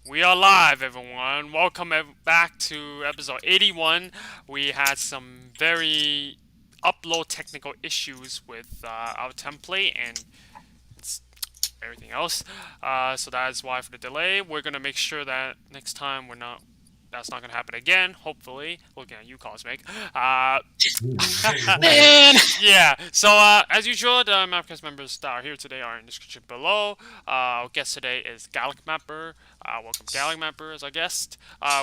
We are live, everyone. Welcome back to episode 81. We had some very upload technical issues with our template and everything else. So that is why for the delay. We're gonna make sure that next time that's not gonna happen again. Hopefully, looking at you, Cosmic. Man! Yeah. So as usual, the MapperCast members that are here today are in the description below. Our guest today is Galacktic Mapper. Welcome, Galacktic Mapper, as our guest.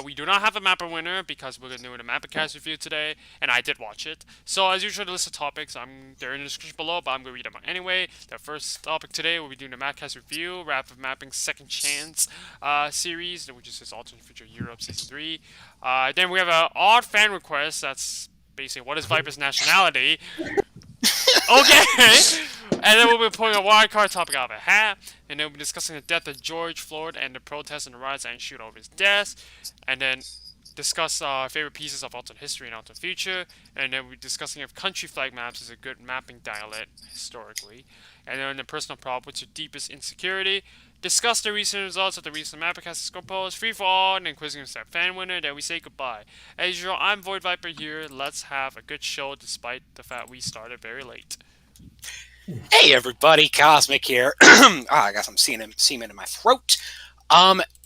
We do not have a Mapper winner because we're doing a MapperCast review today, and I did watch it. So as usual, the list of topics they're in the description below, but I'm gonna read them out anyway. The first topic today, we'll be doing the MapperCast review, Rapid Mapping Second Chance series, which is Alternate Future Europe Season 3. Then we have an odd fan request. That's basically what is Viper's nationality. Okay! And then we'll be pulling a wild card topic out of a hat. And then we'll be discussing the death of George Floyd and the protests and the riots that ensued over his death. And then discuss favorite pieces of alternate history and alternate future. And then we'll be discussing if country flag maps is a good mapping dialect historically. And then the personal problem, what's your deepest insecurity. Discuss the recent results of the recent MapperCast score polls, free for all, and then quizzing that fan winner. Then we say goodbye. As usual, I'm Void Viper here. Let's have a good show despite the fact we started very late. Hey everybody, Cosmic here. I got some semen in my throat.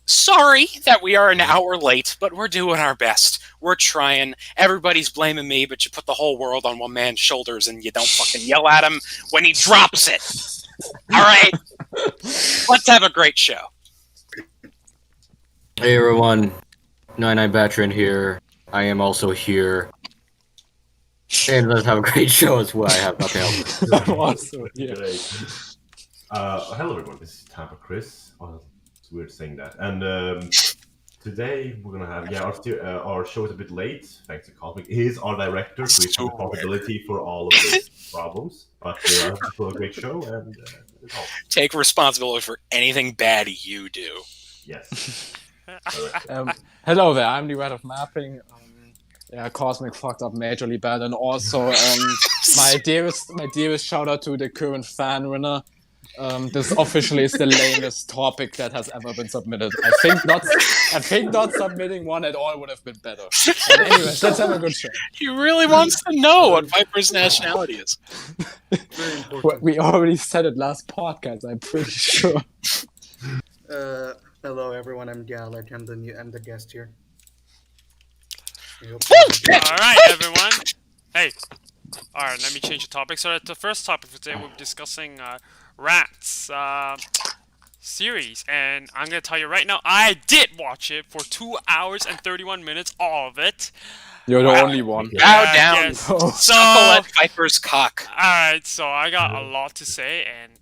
Sorry that we are an hour late, but we're doing our best. We're trying. Everybody's blaming me, but you put the whole world on one man's shoulders and you don't fucking yell at him when he drops it. Alright? Let's have a great show. Hey everyone, 99 Veteran here. I am also here. And let's have a great show as well. I have nothing else. Awesome. Yeah. Great. Hello everyone, this is Tampa Chris. Oh, it's weird saying that. And today we're gonna have our show is a bit late thanks to Cosmic. He is our director, so he's responsibility for all of these problems. But we're still a great show, and it's all. Take responsibility for anything bad you do. Yes. Hello there, I'm the Red of Mapping. Cosmic fucked up majorly bad, and also my dearest shout out to the current fan winner. This officially is the lamest topic that has ever been submitted. I think not submitting one at all would have been better. But anyways, let's have a good show. He really wants to know what Viper's nationality is. Very important. We already said it last podcast, I'm pretty sure. Hello everyone, I'm Galacktic. I'm the guest here. Alright, everyone. Hey. Alright, let me change the topic. So the first topic for today, we'll be discussing Rats series. And I'm going to tell you right now, I did watch it for 2 hours and 31 minutes, all of it. You're the only one. Bow down. Yes. So, Suckle at Viper's cock. alright, so I got a lot to say, and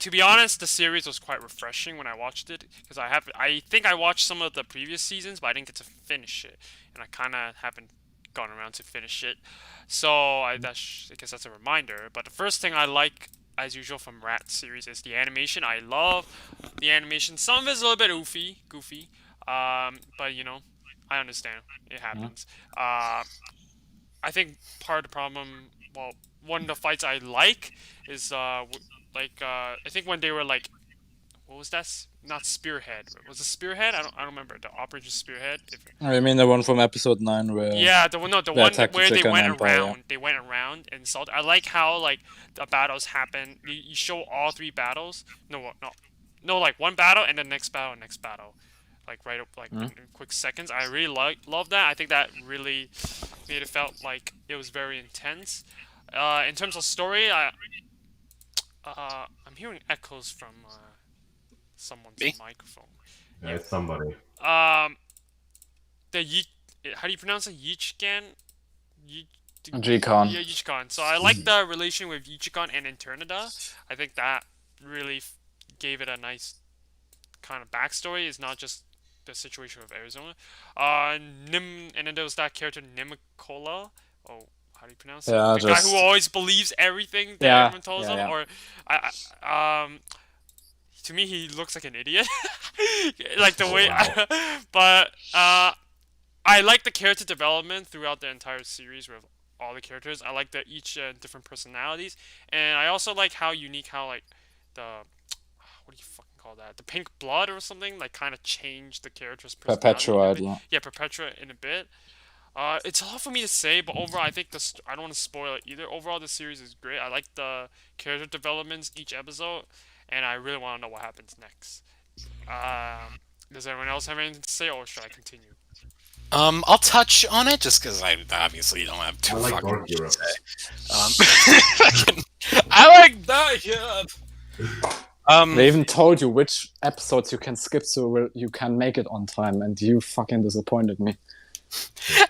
to be honest, the series was quite refreshing when I watched it, because I think I watched some of the previous seasons, but I didn't get to finish it, and I kind of haven't gone around to finish it. So I guess that's a reminder. But the first thing I like, as usual, from Rat series is the animation. I love the animation. Some of it's a little bit goofy, but you know, I understand. It happens. I think part of the problem, well, one of the fights I like is I think when they were like, what was that? Not Spearhead. Was it Spearhead? I don't remember. The Operation Spearhead. I mean the one from episode 9 where... Yeah, the one they where attacked the they Chicken went Empire. around. They went around and salt. I like how like the battles happen. You show all three battles. No, like one battle and then next battle, like right up like in quick seconds. I really love that. I think that really made it felt like it was very intense. In terms of story, I'm hearing echoes from someone's Me? microphone. Yeah, it's somebody. The how do you pronounce it? Yichgan? G-Con. Yeah, Yichgan. So I like the relation with Yichgan and Eternida. I think that really gave it a nice kind of backstory. It's not just the situation with Arizona. And then there was that character Nimicola. Oh, how do you pronounce it? Yeah, The guy who always believes everything that everyone tells him. yeah. Or to me, he looks like an idiot. Like the way, but I like the character development throughout the entire series with all the characters. I like that each different personalities, and I also like how unique how like the what do you fucking call that, the Pink Blood or something, like kind of changed the character's personality. Perpetuate, yeah. Yeah, Perpetua in a bit. It's hard for me to say, but overall, I think I don't want to spoil it either. Overall, the series is great. I like the character developments each episode, and I really want to know what happens next. Does anyone else have anything to say, or should I continue? I'll touch on it just because I obviously don't have too I like fucking Dark much to Heroes. say. I like that. Yeah. They even told you which episodes you can skip so you can make it on time, and you fucking disappointed me.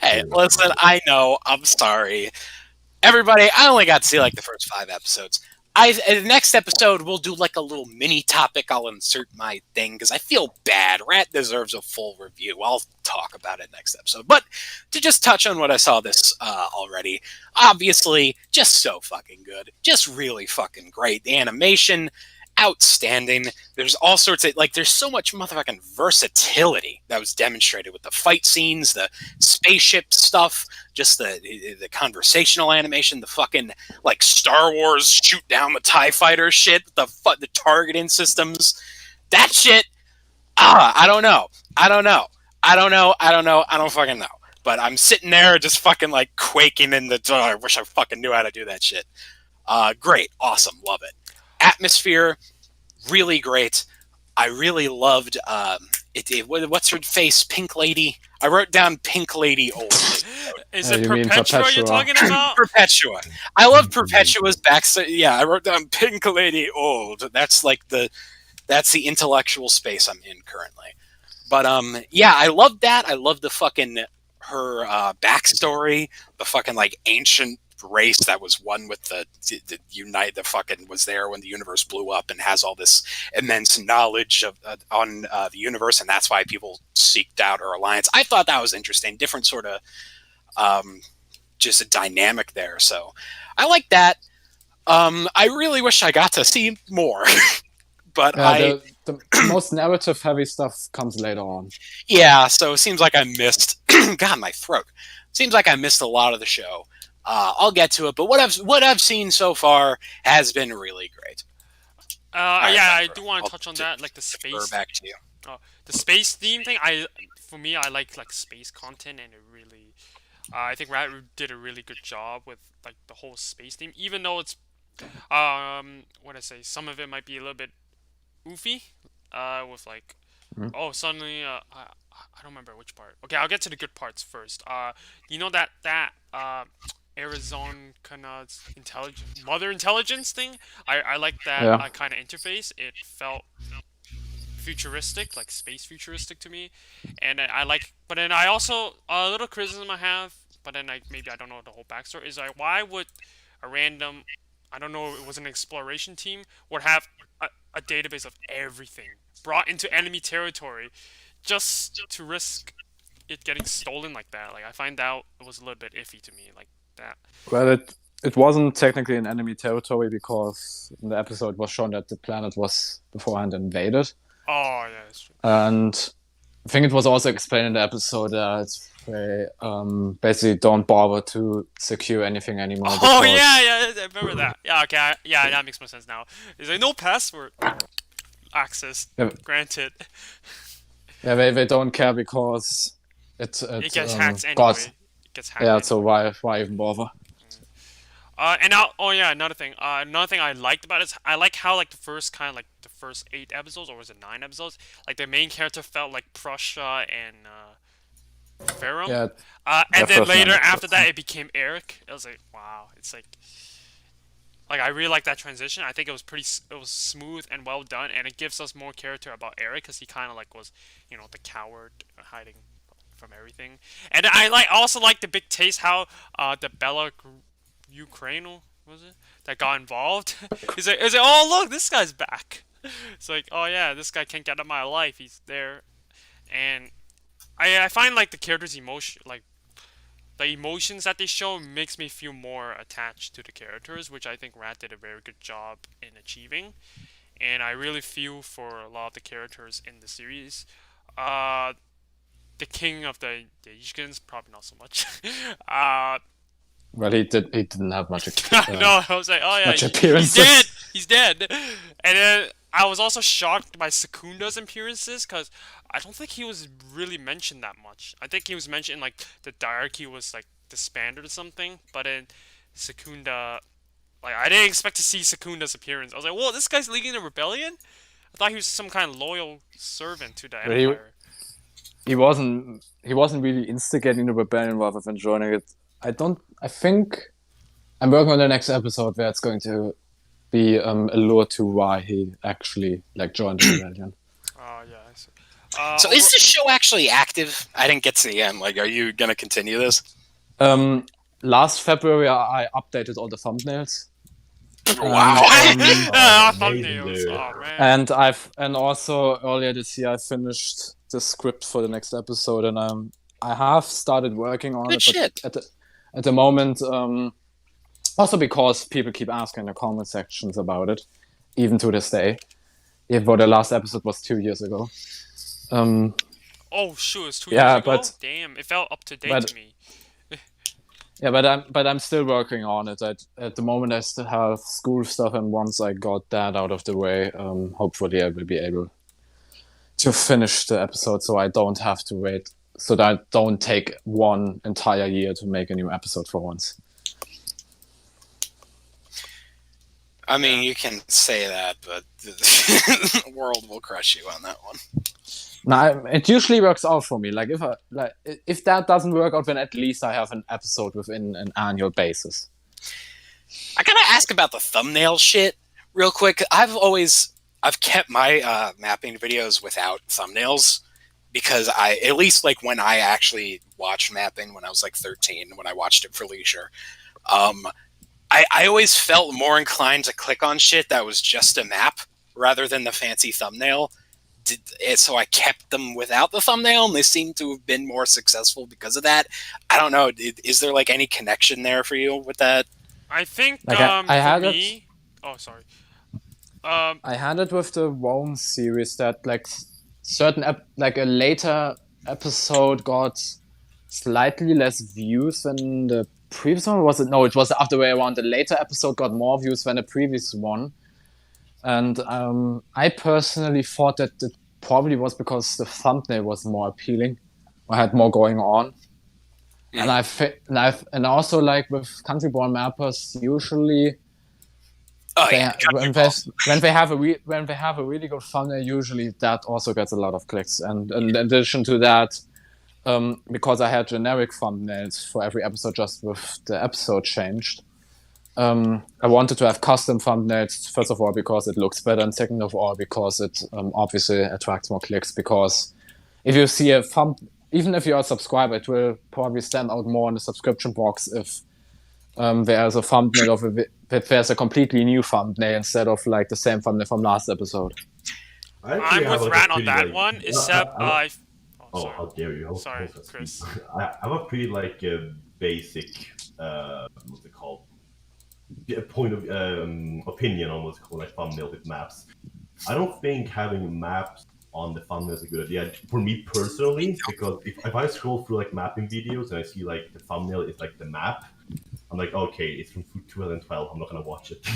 Hey, listen, I know. I'm sorry. Everybody, I only got to see like the first 5 episodes. The next episode, we'll do like a little mini topic. I'll insert my thing because I feel bad. Rat deserves a full review. I'll talk about it next episode. But to just touch on what I saw this already, obviously, just so fucking good. Just really fucking great. The animation, outstanding. There's all sorts of, like, there's so much motherfucking versatility that was demonstrated with the fight scenes, the spaceship stuff, just the conversational animation, the fucking, like, Star Wars shoot down the TIE fighter shit, the targeting systems. That shit, I don't know. I don't fucking know. But I'm sitting there just fucking, like, quaking in the, I wish I fucking knew how to do that shit. Great. Awesome. Love it. Atmosphere, really great. I really loved what's her face, Pink Lady. I wrote down Pink Lady old. Is it you mean Perpetua you're Perpetua? talking about? Perpetua. I love Perpetua's backstory. Yeah, I wrote down Pink Lady old. That's like that's the intellectual space I'm in currently. But yeah, I love that. I love the fucking her backstory, the fucking like ancient race that was one with the unite the fucking was there when the universe blew up and has all this immense knowledge of on the universe, and that's why people seeked out our alliance. I thought that was interesting, different sort of just a dynamic there. So I like that. I really wish I got to see more. But the most narrative heavy stuff comes later on. Yeah, so it seems like I missed God, my throat. Seems like I missed a lot of the show. I'll get to it, but what I've seen so far has been really great. Yeah, I do want to touch on that, like the space. Back to you. The space theme thing. For me, I like space content, and it really, I think Riot did a really good job with like the whole space theme, even though it's, what I say, some of it might be a little bit oofy, with like, oh suddenly, I don't remember which part. Okay, I'll get to the good parts first. You know that Arizona kind of mother intelligence thing. I like that kind of interface. It felt futuristic, like space futuristic to me, and I like. But then I also a little criticism I have, but then maybe I don't know the whole backstory. Is like why would a random, I don't know, it was an exploration team would have a database of everything brought into enemy territory, just to risk it getting stolen like that. Like I find out it was a little bit iffy to me, like that. Well, it wasn't technically an enemy territory because in the episode was shown that the planet was beforehand invaded. Oh yeah, that's true. And I think it was also explained in the episode that they basically don't bother to secure anything anymore. Oh yeah, I remember that. Yeah, okay, yeah, that makes more sense now. Is there no password access granted? Yeah, they don't care because it gets hacked anyway. It gets hacked. Yeah, anyway. so why even bother? And now, oh yeah, another thing I liked about it is I like how like the first 8 episodes, or was it 9 episodes, like the main character felt like Prussia and Ferrum. Yeah. And then later after that it became Eric. It was like wow, it's like I really like that transition. I think it was smooth and well done, and it gives us more character about Eric because he kind of like was, the coward hiding from everything. And I also like the big taste how the Bella Ukraine was it that got involved. He's like, oh look, this guy's back. It's like, oh yeah, this guy can't get out of my life. He's there, and I find like the characters' emotion, like the emotions that they show, makes me feel more attached to the characters, which I think Rat did a very good job in achieving. And I really feel for a lot of the characters in the series. The king of the Ishkins, probably not so much. Well, he didn't have much. No, I was like, oh yeah, much appearances. He's dead. And then I was also shocked by Secunda's appearances because I don't think he was really mentioned that much. I think he was mentioned in, like the diarchy was like disbanded or something, but in Secunda, like I didn't expect to see Secunda's appearance. I was like, whoa, this guy's leading a rebellion? I thought he was some kind of loyal servant to the But he Empire. he wasn't really instigating the rebellion rather than joining it. I think I'm working on the next episode where it's going to be a lure to why he actually like joined the rebellion. Oh yeah, I see. So is this show actually active? I didn't get to the end. Like, are you gonna continue this? Last February I updated all the thumbnails. Wow. Thumbnails. dude. Oh man. And also earlier this year I finished the script for the next episode, and I have started working on Good it, shit. but at the moment, also because people keep asking in the comment sections about it, even to this day. Even though the last episode was 2 years ago. Oh shoot, it's 2 Yeah, years ago. but- Damn, it felt up to date but- to me. Yeah, but I'm still working on it. At the moment, I still have school stuff, and once I got that out of the way, hopefully I will be able to finish the episode, so I don't have to wait. So that I don't take one entire year to make a new episode for once. I mean, you can say that, but the world will crush you on that one. Now, it usually works out for me. Like if that doesn't work out, then at least I have an episode within an annual basis. I gotta ask about the thumbnail shit real quick. I've kept my mapping videos without thumbnails because at least like when I actually watched mapping when I was like 13, when I watched it for leisure, I always felt more inclined to click on shit that was just a map rather than the fancy thumbnail. So I kept them without the thumbnail, and they seem to have been more successful because of that. I don't know. Is there like any connection there for you with that? I think Like, I for had it- me. Oh sorry. I had it with the Rome series that like like a later episode got slightly less views than the previous one. Was it? No, it was the other way around. The later episode got more views than the previous one, and I personally thought that it probably was because the thumbnail was more appealing, or had more going on. And and also like with Countryballs mappers, usually when they have a really good thumbnail, usually that also gets a lot of clicks. And in addition to that, because I had generic thumbnails for every episode, just with the episode changed, I wanted to have custom thumbnails. First of all, because it looks better, and second of all, because it obviously attracts more clicks. Because if you see even if you're a subscriber, it will probably stand out more in the subscription box if there's a thumbnail if there's a completely new thumbnail instead of like the same thumbnail from last episode. I'm with Rat on that one, except Oh, sorry. how dare you? Sorry, Chris. I have a pretty like basic, what's it called? Point of opinion on what's called like thumbnail with maps. I don't think having maps on the thumbnail is a good idea for me personally, because if I scroll through like mapping videos and I see like the thumbnail is like the map, I'm like, okay, it's from 2012. I'm not gonna watch it.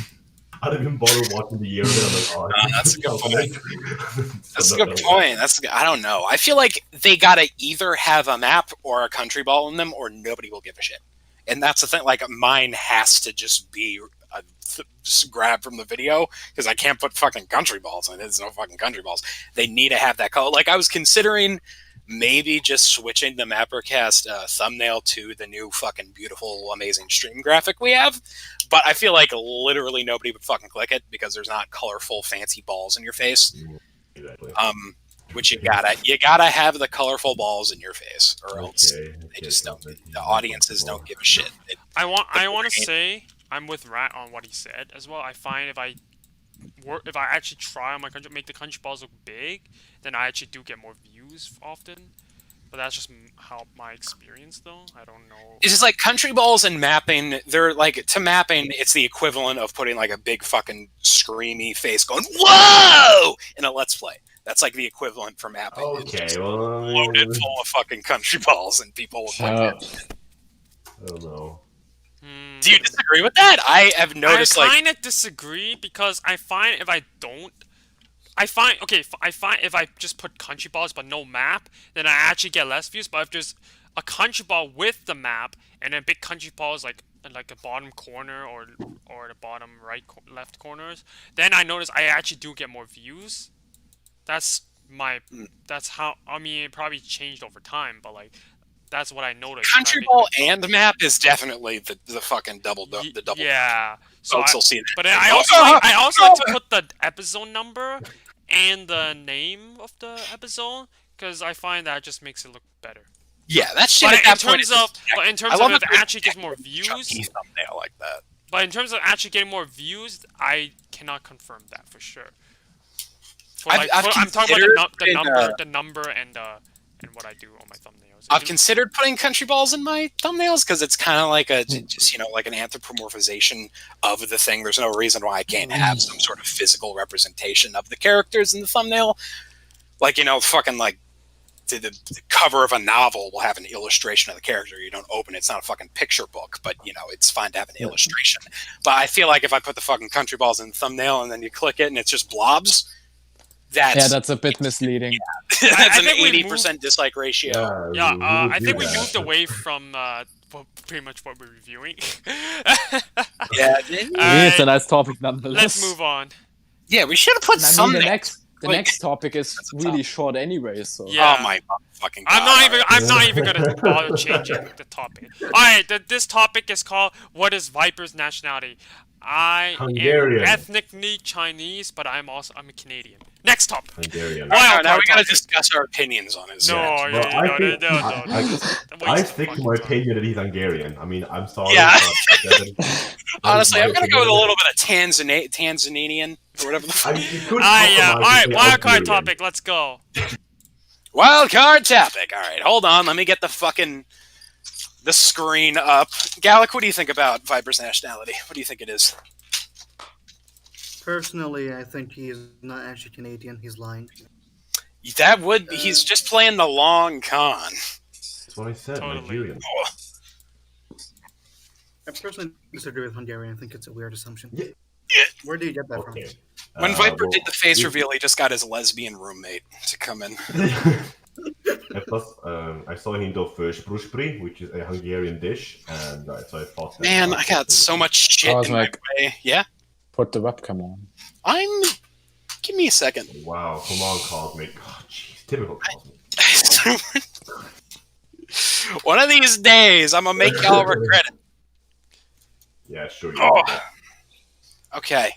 I don't even bother watching the year. I'm like, oh, That's a good point. So That's a I'm not good gonna watch point. I don't know. I feel like they gotta either have a map or a country ball in them, or nobody will give a shit. And that's the thing. Like mine has to just be just grab from the video because I can't put fucking country balls in it. There's no fucking country balls. They need to have that color. Like I was considering maybe just switching the MapperCast thumbnail to the new fucking beautiful, amazing stream graphic we have. But I feel like literally nobody would fucking click it because there's not colorful, fancy balls in your face. Exactly. Which you gotta have the colorful balls in your face, or else they just don't. The audiences don't give a shit. I want to say I'm with Rat on what he said as well. I find if I actually try on my country, make the country balls look big, then I actually do get more views often. But that's just how my experience, though. I don't know. It's just like country balls and mapping. They're like to mapping. It's the equivalent of putting like a big fucking screamy face going "Whoa!" in a Let's Play. That's like the equivalent for mapping. Okay, It's well, loaded full of fucking country balls, and people will click it. I don't know. Do you disagree with that? I have noticed I like kind of disagree because I find if I don't I find if I just put Countryballs but no map, then I actually get less views. But if there's a Countryball with the map and then big Countryballs like in like the bottom corner or the bottom right left corners, then I notice I actually do get more views. That's how, I mean, it probably changed over time, but like that's what I noticed. Countryball and map is definitely the fucking double. Yeah. So Folks will see that. but I also like to put the episode number and the name of the episode because I find that just makes it look better. Yeah, that shit. But at that point in terms of if it actually gets more views, thumbnail like that. but in terms of actually getting more views, I cannot confirm that for sure. I'm talking about the number and what I do on my thumbnails. I've considered putting Countryballs in my thumbnails because it's kind of like just like an anthropomorphization of the thing. There's no reason why I can't have some sort of physical representation of the characters in the thumbnail. Like, fucking like the cover of a novel will have an illustration of the character. You don't open it. It's not a fucking picture book, but it's fine to have an illustration. But I feel like if I put the fucking Countryballs in the thumbnail and then you click it and it's just blobs, that's a bit misleading. That's an 80% dislike ratio. I think we moved away from pretty much what we're reviewing. Yeah, It's a nice topic nonetheless. Let's move on. Yeah, we should have put something. The next topic is really short anyway, so. Yeah. Oh my fucking god! I'm not even gonna bother changing the topic. All right, this topic is called "What is Viper's nationality?" I Hungarian. am ethnically Chinese, but I'm a Canadian. Next topic. Hungarian. Now we gotta discuss our opinions on it. I stick to my opinion that he's Hungarian. I mean, I'm sorry. Yeah. But Honestly, I'm gonna go with a little bit of Tanzanian or whatever the fuck. All right, wildcard topic. Let's go. Wildcard topic. All right, hold on. Let me get the screen up. Galack, what do you think about Viper's nationality? What do you think it is? Personally, I think he is not actually Canadian. He's lying. He's just playing the long con. That's what I said. Totally. Nigerian. I personally disagree with Hungarian. I think it's a weird assumption. Yeah. Where do you get that Okay. When Viper did the face reveal, he just got his lesbian roommate to come in. And plus, I saw him do Spruspri, which is a Hungarian dish, and so I thought. Man, I got so much shit in my way. Yeah. Put the webcam on. Give me a second. Wow, come on, Cosmic. Oh, jeez, typical Cosmic. One of these days, I'm gonna make y'all regret it. Yeah, sure. Okay.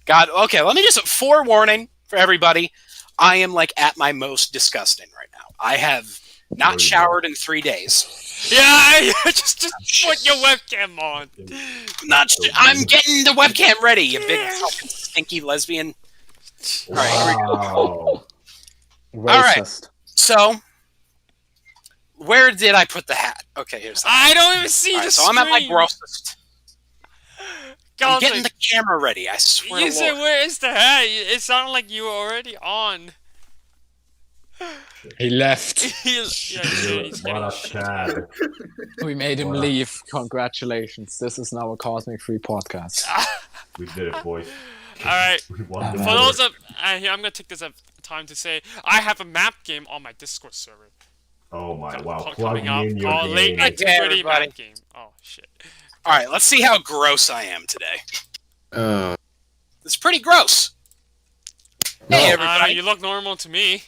God. Okay. Let me just forewarning for everybody. I am like at my most disgusting right now. I have not showered in 3 days. Yeah, just put your webcam on. I'm getting the webcam ready. You big fucking stinky lesbian. All right. Here we go. Racist. All right. So, where did I put the hat? Okay, here's the hat. I don't even see the So screen. I'm at my grossest. I'm Galacktic, getting the camera ready. I swear you to said, Lord. where is the hat? It sounded like you were already on. He left. He's What a Chad. We made him leave. Congratulations. This is now a Cosmic Free podcast. We did it, boys. Alright, We won for the those of I'm gonna take this time to say I have a map game on my Discord server. Oh my, wow. Coming Plugging up in your called Late game. Night Okay, Security everybody. map game. Oh shit. All right, let's see how gross I am today. It's pretty gross. Hey, everybody. You look normal to me.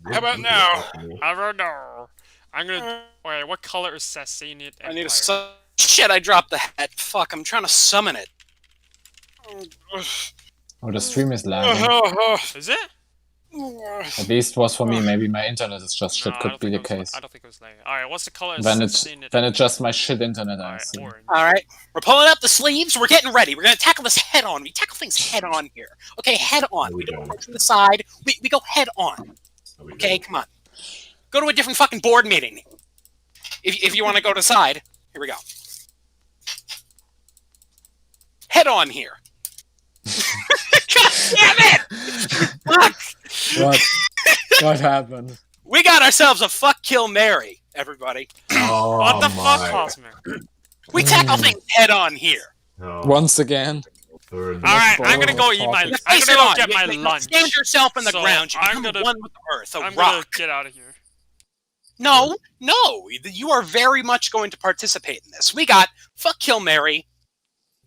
How about now? I don't know. I'm gonna. Wait, what color is Sassanid? I need a shit. I dropped the hat. Fuck, I'm trying to summon it. Oh, the stream is lagging. Is it? At least was for me. Maybe my internet is just shit. No, I Could don't be the think it was- case. I don't think it was lagging. Alright, what's the color? Then Sassanid? it's just my shit internet. I Alright, assume. orange. All right, we're pulling up the sleeves. We're getting ready. We're gonna tackle this head on. We tackle things head on here. Okay, head on. No, We we don't don't. go from the side. We go head on. Okay, come on. Go to a different fucking board meeting. If you want to go to the side, here we go. Head on here. God damn it! Fuck. What happened? We got ourselves a fuck kill Mary, everybody. Oh, What the my. fuck, Cosmic? We tackle things head on here. No. Once again. Burn. All right, I'm gonna go Topic. eat my. You I'm face gonna it go on. get You- my you lunch. Stand yourself in the So, ground. You I'm become gonna- one with the earth. A I'm gonna rock. get out of here. No. You are very much going to participate in this. We got fuck, kill, marry,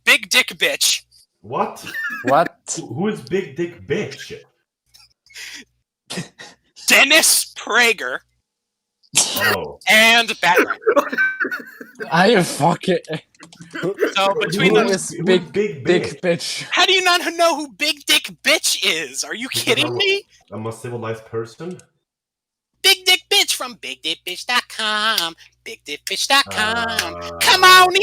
big dick bitch, What? What? Who is Big Dick Bitch? Dennis Prager, Oh. and Batman. I fucking. So between Who them, is Who's big Big dick bitch? how do you not know who Big Dick Bitch is? Are you kidding me? I'm a civilized person. Big Dick Bitch from BigDickBitch.com. BigDickBitch.com. Come Uh, on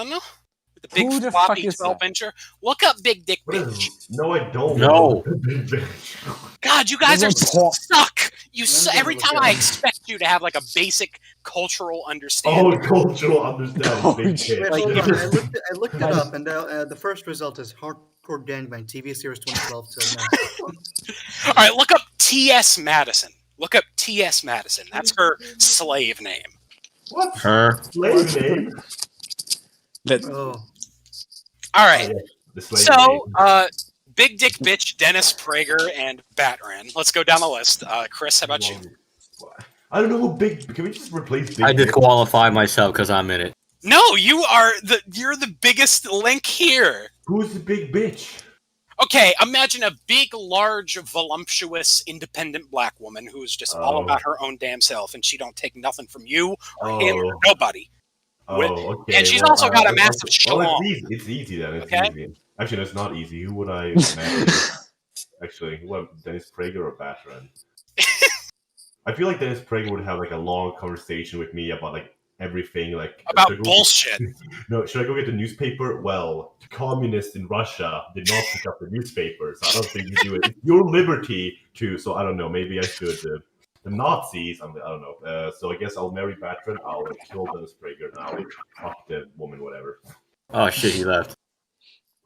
in. With the big Who the floppy fuck is 12 that? incher. Look up Big Dick What Bitch. is? No, I don't. No. Big Bitch. God, you guys are Doesn't talk- suck. You I'm every gonna time look I at it. expect you to have like a basic cultural Oh, understanding. cultural understanding. Big Culture. Dick. Wait, hold on. I looked it My- up, and the first result is Hardcore Gangbang TV series 2012 till now. All right, look up T.S. Madison. Look up T.S. Madison. That's her slave name. What? Her. Slave name? Let Oh, All right. The slave So, name. Big Dick Bitch, Dennis Prager, and Batran. Let's go down the list. Chris, how about you? I don't know who Big. Can we just replace Big I Dick? disqualify myself because I'm in it. No, you're the biggest link here. Who's the big bitch? Okay, imagine a big, large, voluptuous, independent black woman who's just all Oh. about her own damn self, and she don't take nothing from you or him or Oh, nobody. okay. and she's also got a massive Well, schlong. it's easy then. It's Okay. easy. Actually, that's not easy. Who would I marry? Actually, what, Dennis Prager or Batran? I feel like Dennis Prager would have like a long conversation with me about like everything, like About should I go bullshit. No, should I go get the newspaper? Well, the communists in Russia did not pick up the newspapers. I don't think you do it. It's your liberty to. So I don't know. Maybe I should. The Nazis. I don't know. So I guess I'll marry Batran. I'll kill Dennis Prager. And I'll fuck the woman. Whatever. Oh shit, he left.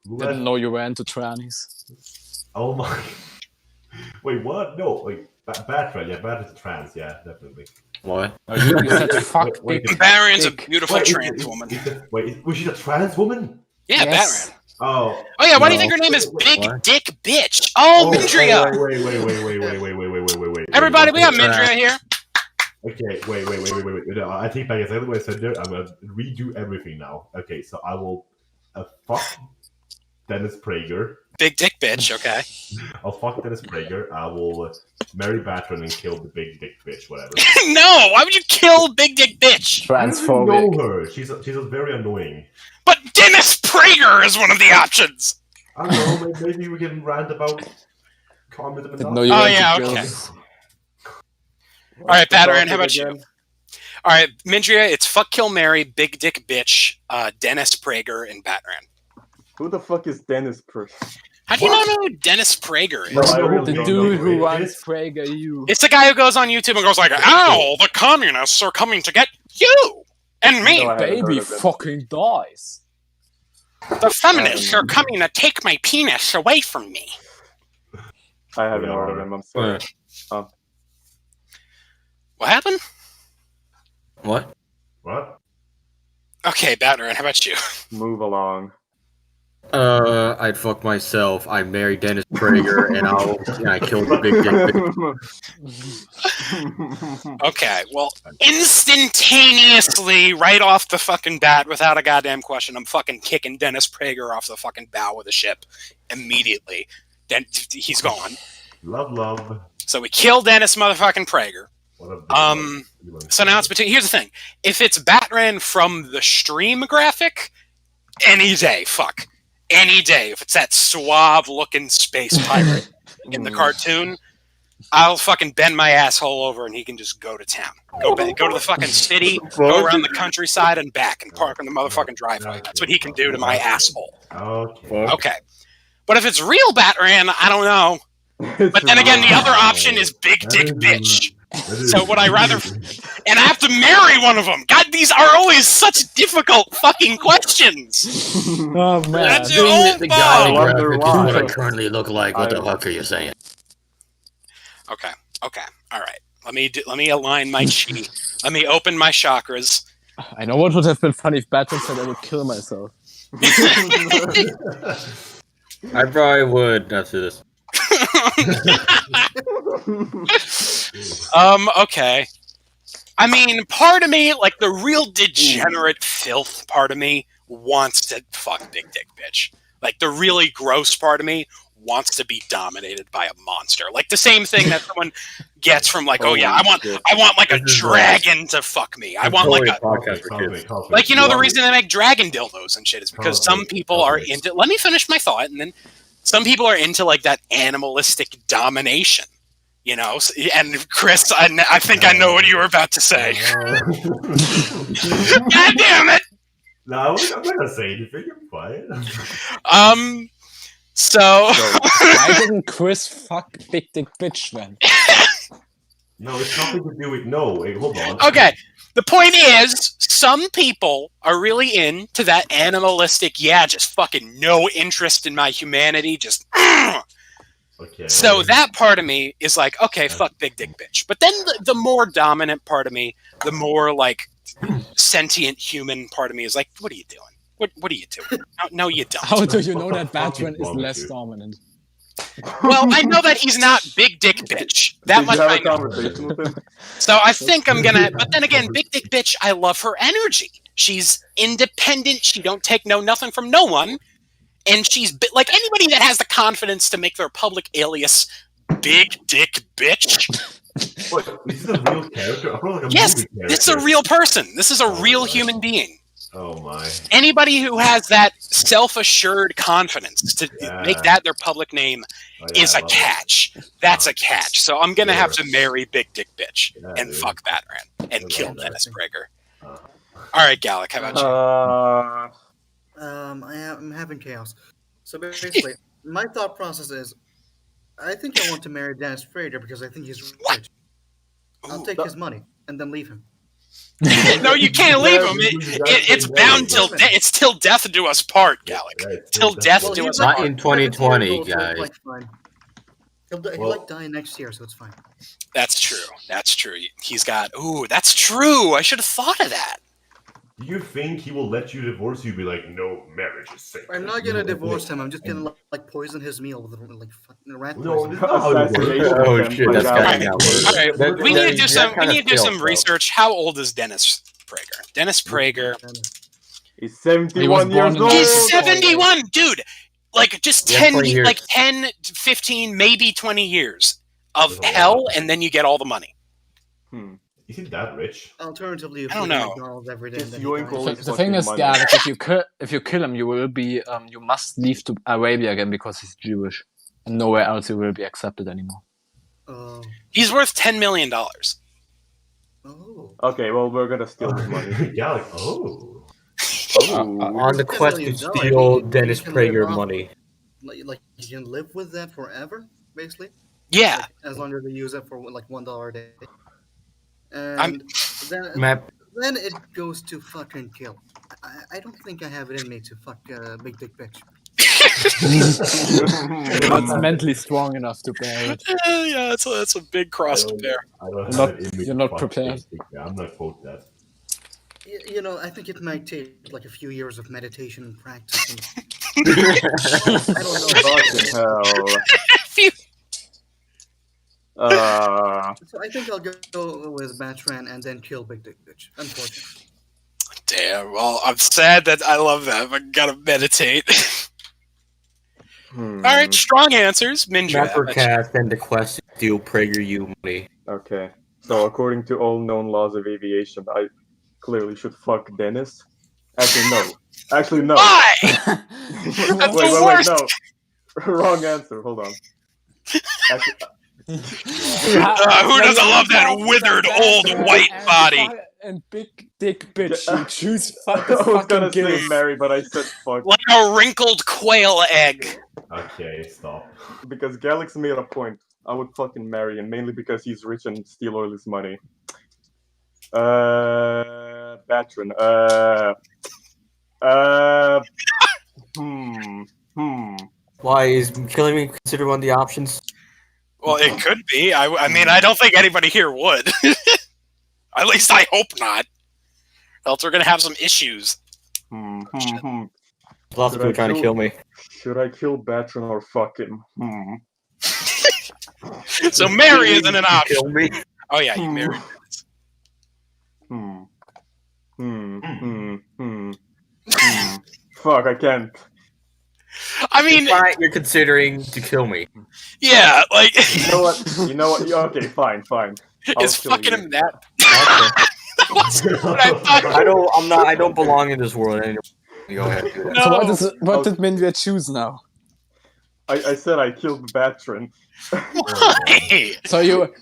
Who didn't left? know you were into trannies. Oh my. Wait, what? No, like Batran. Yeah, Batran's a trans. Yeah, definitely. What? You said fuck Wait, big. Baron's a Big. beautiful Wait, trans woman. Was she a trans woman? Yeah, Yes. Batman. Oh. Oh yeah, why do you No. think her name is Big What? Dick Bitch? Oh, Mindria! Wait. Everybody, we have Wait. Mindria here. Okay, wait. No, I take back exactly what I said there. I'm gonna redo everything now. Okay, so I will fuck Dennis Prager. Big Dick Bitch, okay. I'll fuck Dennis Prager. I will marry Batran and kill the big dick bitch, whatever. No, why would you kill Big Dick Bitch? I don't Transphobic. know her. She's very annoying. But Dennis Prager is one of the options. I don't know. Maybe we can rant about communism and Didn't know that. you Oh, were yeah, into okay. girls. All right, Batteran, how about you? Again. All right, Mindria, it's fuck, kill, marry, Big Dick Bitch, Dennis Prager, and Batran. Who the fuck is Dennis Prager? How do you not know who Dennis Prager is? No, I really The don't dude know who it runs is. Prager you. It's the guy who goes on YouTube and goes like, "Ow, the communists are coming to get you and me. No, I haven't heard Baby of it. fucking dies. The feminists are coming to take my penis away from me." I haven't We heard of are. him. I'm sorry. What happened? What? What? Okay, Batteran, how about you? Move along. I'd fuck myself. I marry Dennis Prager, and I kill the big dick. Okay, well, instantaneously, right off the fucking bat, without a goddamn question, I'm fucking kicking Dennis Prager off the fucking bow of the ship immediately. Then he's gone. Love. So we kill Dennis motherfucking Prager. What a big love. So now it's between. Here's the thing: if it's Batran from the stream graphic, any day, fuck, any day. If it's that suave-looking space pirate in the cartoon, I'll fucking bend my asshole over and he can just go to town. Go to the fucking city, go around the countryside and back, and park in the motherfucking driveway. That's what he can do to my asshole. Okay. Okay, but if it's real Batran, I don't know. But then again, the other option is Big Dick Bitch. So would I rather? And I have to marry one of them. God, these are always such difficult fucking questions. Oh man. That's your own The fault. guy I wonder graphic is what I why. currently look like. What the fuck are you saying? Okay, all right. Let me align my chi. Let me open my chakras. I know what would have been funny if Batman said I would kill myself. I probably would after this. Okay. I mean, part of me, like the real degenerate filth part of me, wants to fuck big dick bitch. Like the really gross part of me wants to be dominated by a monster. Like the same thing that someone gets from like, oh yeah, I want like a dragon to fuck me. I want like a podcast for kids. like you know the reason they make dragon dildos and shit is because some people are into. Let me finish my thought, and then some people are into like that animalistic domination. You know, and Chris, I think I know what you were about to say. God damn it! No, I'm not gonna say anything. You're quiet. So Why didn't Chris fuck big dick bitch then? No, it's nothing to do with. No, wait, hold on. okay, the point is, some people are really into that animalistic. Yeah, just fucking no interest in my humanity. Just. Okay. So that part of me is like, okay, fuck big dick bitch. But then the more dominant part of me, the more like sentient human part of me is like, what are you doing? What are you doing? No, you don't. How do you know What that the fuck Batran is is wrong with less you? dominant? Well, I know that he's not big dick bitch. That Did much you have I a know. conversation with him? So I think I'm gonna. But then again, big dick bitch, I love her energy. She's independent. She don't take nothing from no one. And she's like anybody that has the confidence to make their public alias big dick bitch. What, is this a real character? I feel like a Yes, movie character. this is a real person. This is a Oh, real my. human being. Oh my. Anybody who has that self-assured confidence to Yeah. make that their public name Oh, yeah, is I a love it. catch. That's a catch. So I'm gonna have Sure. to marry Big Dick Bitch Yeah, and dude. fuck Batman and I kill love that. Dennis Prager. Uh, All right, Gallic, how about you? I'm having chaos. So basically, my thought process is, I think I want to marry Dennis Prager because I think he's rich. I'll take his money and then leave him. No, you can't leave Yeah, him. you do that It's thing bound anyway. till it's till death do us part, Gallic. yeah, it's Till still death definitely- do us Not part. in 2020, 70 years old, so guys. it's like fine. He'll Well- like die next year, so it's fine. That's true. That's true. He's got. Ooh, that's true. I should have thought of that. Do you think he will let you divorce you? Be like, no, marriage is safe. I'm not gonna No, divorce no. him. I'm just gonna like poison his meal with like fucking rat No, poison. this is not how it works. Assassination Oh attempt shit, by that's Galacktic. gotta not work. All right, That- we need to that- do that some. We kinda need to do failed, some though. research. How old is Dennis Prager? Dennis Prager. He's 71 He was years born in old. He's 1978. 71, dude. Like just Yeah, 10, 20 years. like 10, 15, maybe 20 years of That's a lot. hell, and then you get all the money. Is he that rich? Alternatively, you I don't feed him know. McDonald's every day. Just And then yoink he all dies. his The thing is, money. Garlic, if you kill him, you will be you must leave to Arabia again because he's Jewish, and nowhere else you will be accepted anymore. Oh. He's worth $10 million. Oh. Okay, well, we're gonna steal his money. yeah, like, oh. Oh. On the $10 quest to million, steal you Dennis can live Prager off- money. Like you can live with that forever, basically. Yeah. Like, as long as you use it for like $1 a day. I'm- And then it goes to fucking kill. I don't think I have it in me to fuck big dick bitch. You're not mentally strong enough to bear it. Yeah, that's a big cross to bear. I don't You're have it in me you're to not fuck prepared. this. Yeah, I'm not quote that. You know, I think it might take like a few years of meditation and practice. And I don't know. Fucking hell. So I think I'll go with Batran and then kill Big Dick Bitch. Unfortunately. Damn. Well, I'm sad that I love that, but gotta meditate. All right, strong answers. Minja. MapperCast and the quest to steal PragerU money. Okay. So according to all known laws of aviation, I clearly should fuck Dennis. Actually, no. Actually, no. Why? wait, the worst. no. Wrong answer. Hold on. Actually, Who doesn't love that withered old white body? And big dick bitch, you choose I fucking was gonna say guilt. Mary, but I said fuck Like a wrinkled quail egg. Okay, stop. because Galax made a point. I would fucking marry him mainly because he's rich and steal all his money. Batran. Why is killing me considered one of the options? Well, it could be. I mean, I don't think anybody here would. At least I hope not. Else we're gonna have some issues. Lots of people trying to kill me. Should I kill Batron or fuck him? So marry isn't an option. Kill me. Oh yeah, you married. Fuck, I can't. I mean, You're considering to kill me. yeah, like You know what? Yeah, okay, fine. I'll is kill fucking you. him that. Okay. I I don't belong in this world anymore. Go ahead. Do that. No. So what did Minvia choose now? I said I killed Batron. Why? So you would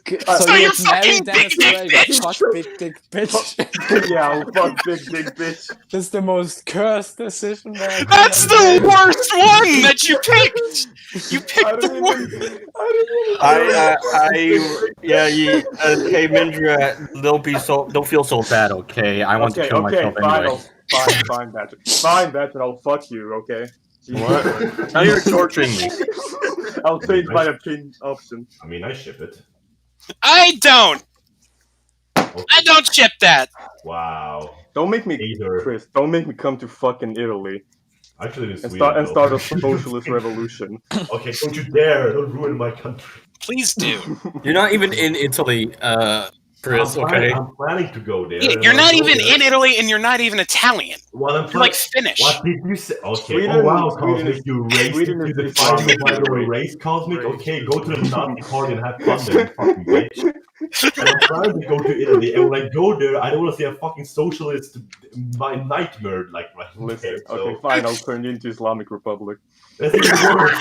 you're marry fucking Dennis big dick Prager. bitch. Fuck big dick bitch. Yeah, I'll fuck big dick bitch. This is the most cursed decision that I could That's ever the make. worst one that you picked. You I picked the don't worst. even. Hey Mindra, don't feel so bad, okay? I want to kill myself fine, anyway. fine, Batron, I'll fuck you, okay? What? Now you're torturing me. I'll change my option. I mean, I ship it. I don't ship that. Wow. Don't make me, Either. Chris. Don't make me come to fucking Italy Actually, in and Sweden. start though. a socialist revolution. Okay, don't you dare! Don't ruin my country. Please do. You're not even in Italy, Chris, okay? I'm planning to go there. Yeah, and you're when I not go even there- in Italy, and you're not even Italian. Well, I'm You're like Finnish. What did you say? Okay. Sweden- Wow, Sweden Cosmic, is- you racist. Sweden You is define Islamic by your race. race, Cosmic. Race. Okay, go to the Nazi party and have fun then, you fucking bitch. And I'm trying to go to Italy, and when I go there, I don't want to see a fucking socialist, my nightmare like right Listen, there. So okay, fine. I'll turn you into Islamic Republic. that's even worse.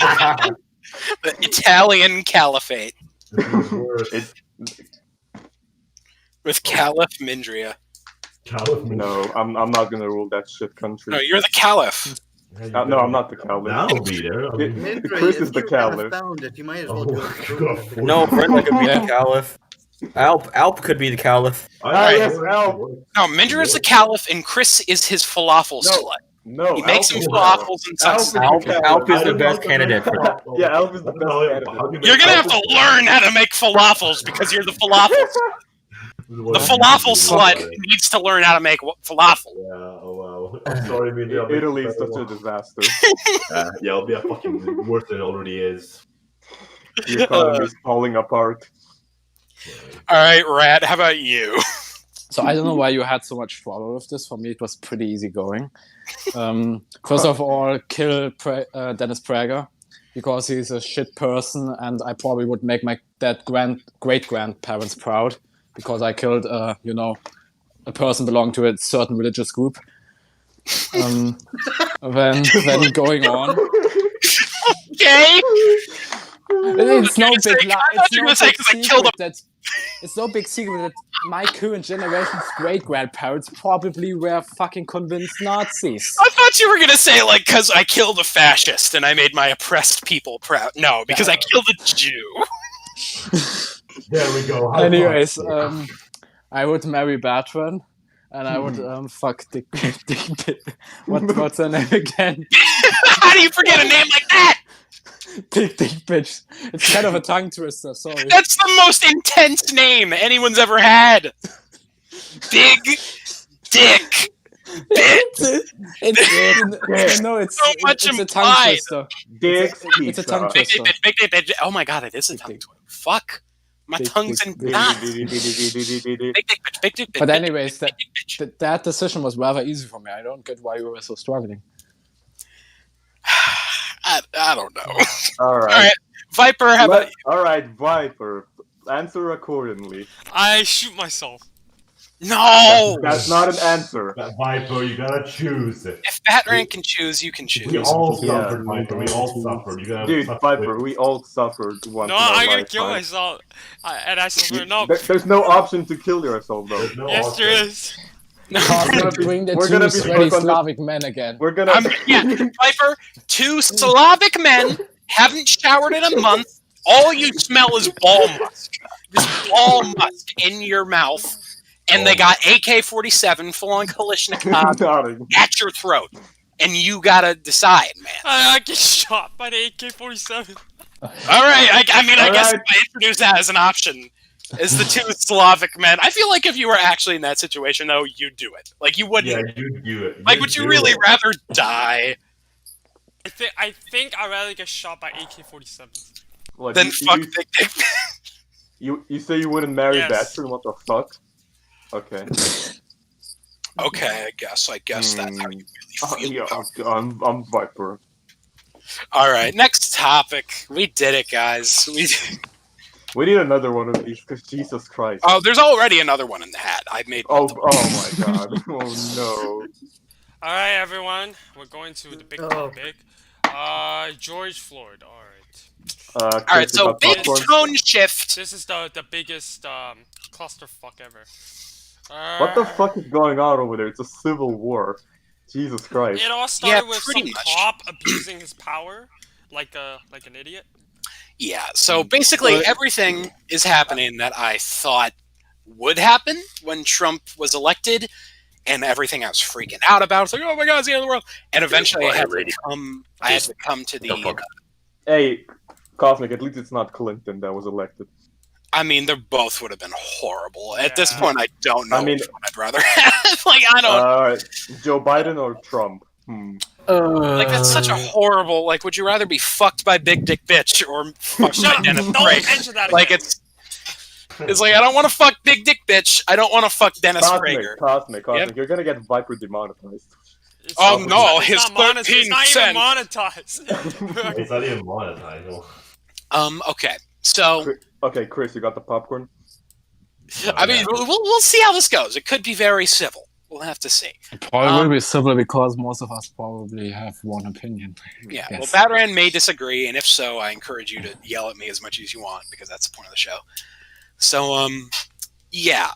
The Italian Caliphate That's even worse. with Caliph Mindria. California. No, I'm not gonna rule that shit country. No, you're the Caliph. No, I'm not the Caliph. Now I'll be there. I mean, It- Mindra, Chris if is the you haven't Caliph. found it, you might as well oh, do it. God. No, Brenda could be Yeah. the Caliph. Alp could be the Caliph. Yes, Alp. No, Mindra is the Caliph, and Chris is his falafel No. slut. No, He makes Alp him is- falafels and Alp sucks. is the Alp Caliph. is the best candidate for that. Yeah, Alp is the best candidate. You're gonna have to learn how to make falafels because you're the falafel. The falafel slut needs to learn how to make falafel. Yeah, oh wow. I'm sorry, Mindy. Italy is such a disaster. Yeah, it'll be a fucking worse than it already is. The economy is falling apart. All right, Rat. How about you? So I don't know why you had so much trouble with this. For me, it was pretty easy going. First of all, kill Dennis Prager because he's a shit person, and I probably would make my great grandparents proud because I killed, a person belonging to a certain religious group. Then going on, Okay. it's no Okay, big. I thought you were gonna say 'cause I killed him. It's no big secret that my current generation's great grandparents probably were fucking convinced Nazis. I thought you were gonna say like because I killed a fascist and I made my oppressed people proud. No, because I killed a Jew. There we go. High Anyways, five. I would marry Bertrand, and I would fuck Dick. What's her name again? How do you forget a name like that? Dick bitch. It's kind of a tongue twister. Sorry. That's the most intense name anyone's ever had. Big Dick. It's So much it's a tongue implied. twister. Dick's It's a tongue Big twister. Dick, big Dick, big Dick. Oh my god, it is a tongue twister. Fuck. My Big tongue's Dick, in big knots. Big Dick, bitch, big Dick, But big anyways, Dick, big Dick, bitch. that decision was rather easy for me. I don't get why you were so struggling. I don't know. All All right. right, Viper, how about you? All right, Viper. Answer accordingly. I shoot myself. No! That's not an answer. That Viper, you gotta choose. If Batran can choose, you can choose. We all Yeah. suffered, Viper. We all suffered. You gotta Dude, tough Viper, with- we all suffered once No, in our I'm gonna kill lifetime. myself. And I suffer. No. There's no option to kill yourself, though. There's no Yes, option. there is. Bring the we're two gonna be sweaty stuck on the- Slavic men again. We're gonna. Yeah, Viper, two Slavic men haven't showered in a month. All you smell is ball musk. Just ball musk in your mouth. And they got AK-47 full-on Kalashnikov Nothing. at your throat. And you gotta decide, man. I get shot by the AK-47. All right, I mean, I All guess right. if I introduce that as an option. As the two Slavic men. I feel like if you were actually in that situation, though, you'd do it. Like, you wouldn't. Yeah, you do it. Like, would you really rather die I think I'd rather get shot by AK-47s. Like, than fuck Big Dick? you say you wouldn't marry Yes. Bachelor? What the fuck? Okay. Okay, I guess that's how you really feel. Yeah, I'm Viper. Alright, next topic. We did it, guys. We need another one of these, because Jesus Christ. Oh, there's already another one in the hat. I made Oh multiple. my god. Oh no. All right, everyone, we're going to the big topic. George Floyd. All right. Alright, so big popcorn. tone shift. This is the biggest clusterfuck ever. What the fuck is going on over there? It's a civil war. Jesus Christ. It all started Yeah, with pretty some much. cop abusing his power, like an idiot. Yeah, so basically everything is happening that I thought would happen when Trump was elected, and everything I was freaking out about. It's like, oh my god, it's the end of the world. And eventually I had to come to the... Hey, Cosmic, at least it's not Clinton that was elected. I mean, they both would have been horrible. At this Yeah. point, I don't know I mean- which one I'd rather have. Like, I don't... Joe Biden or Trump? Like, that's such a horrible... Like, would you rather be fucked by Big Dick Bitch or fucked by Shut up! Dennis Don't Prager? mention that again. Like, it's like, I don't want to fuck Big Dick Bitch. I don't want to fuck Dennis Prager. Cosmic, Yep. you're gonna get Viper demonetized. It's Oh, not- no, it's his not monetized. It's not 13 even monetized. It's not even monetized. No. Okay. So, Okay, Chris, you got the popcorn? I mean, we'll see how this goes. It could be very civil. We'll have to see. Probably will be civil because most of us probably have one opinion. Yeah, Yes. well, Batran may disagree, and if so, I encourage you to yell at me as much as you want, because that's the point of the show. So, yeah.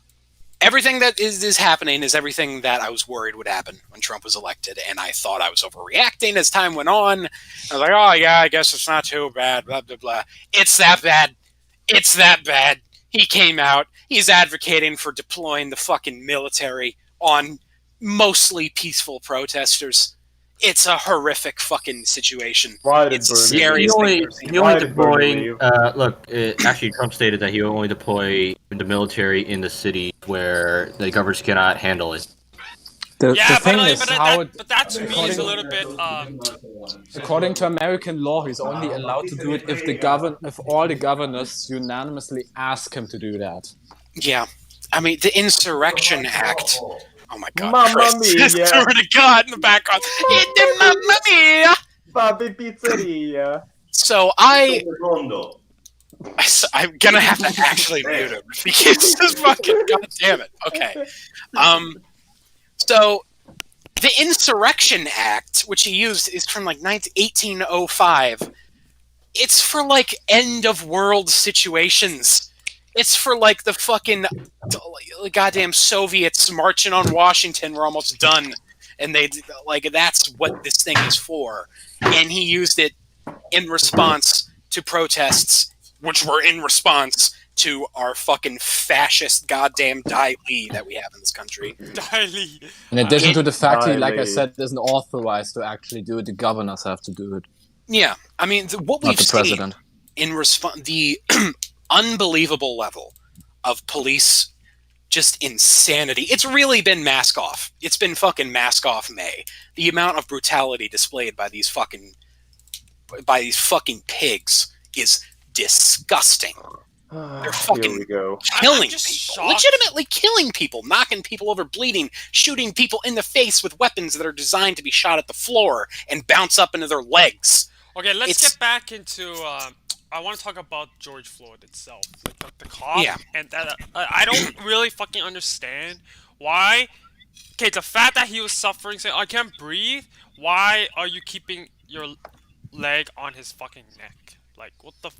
Everything that is happening is everything that I was worried would happen when Trump was elected, and I thought I was overreacting as time went on. I was like, oh, yeah, I guess it's not too bad, blah, blah, blah. It's that bad. It's that bad. He came out. He's advocating for deploying the fucking military on mostly peaceful protesters. It's a horrific fucking situation. Right, It's the Bernie. scariest thing I've ever seen. He only Why did Bernie deploying. leave? Look, actually, Trump stated that he will only deploy the military in the city where the governors cannot handle it. The Yeah, thing but, is, but, how that to me is a little bit. according to American law, he's only allowed to do it if all the governors unanimously ask him to do that. Yeah. I mean, the Insurrection Act. Oh my god. Mamma Chris. mia. Swear to God in the background. It's Mamma mia! Bobby Pizzeria. So I'm gonna have to actually mute him if he keeps this fucking. God damn it. Okay. So the Insurrection Act, which he used, is from like 1805. It's for like end of world situations. It's for like the fucking goddamn Soviets marching on Washington. We're almost done, and they like that's what this thing is for. And he used it in response to protests, which were in response to our fucking fascist goddamn Dai Li that we have in this country. Daily. In addition to the fact he, like I Highly. said, isn't authorized to actually do it, the governors have to do it, Yeah, I mean, what not we've the seen president. in response, the unbelievable level of police just insanity. It's really been mask off. It's been fucking mask off May. The amount of brutality displayed by these fucking pigs is disgusting. They're fucking Here we go. killing I'm just people, shocked. legitimately killing people, knocking people over, bleeding, shooting people in the face with weapons that are designed to be shot at the floor and bounce up into their legs. Okay, let's It's- get back into. I want to talk about George Floyd itself, like the cop, Yeah. and that. I don't really fucking understand why. Okay, the fact that he was suffering, saying I can't breathe. Why are you keeping your leg on his fucking neck? Like, what the?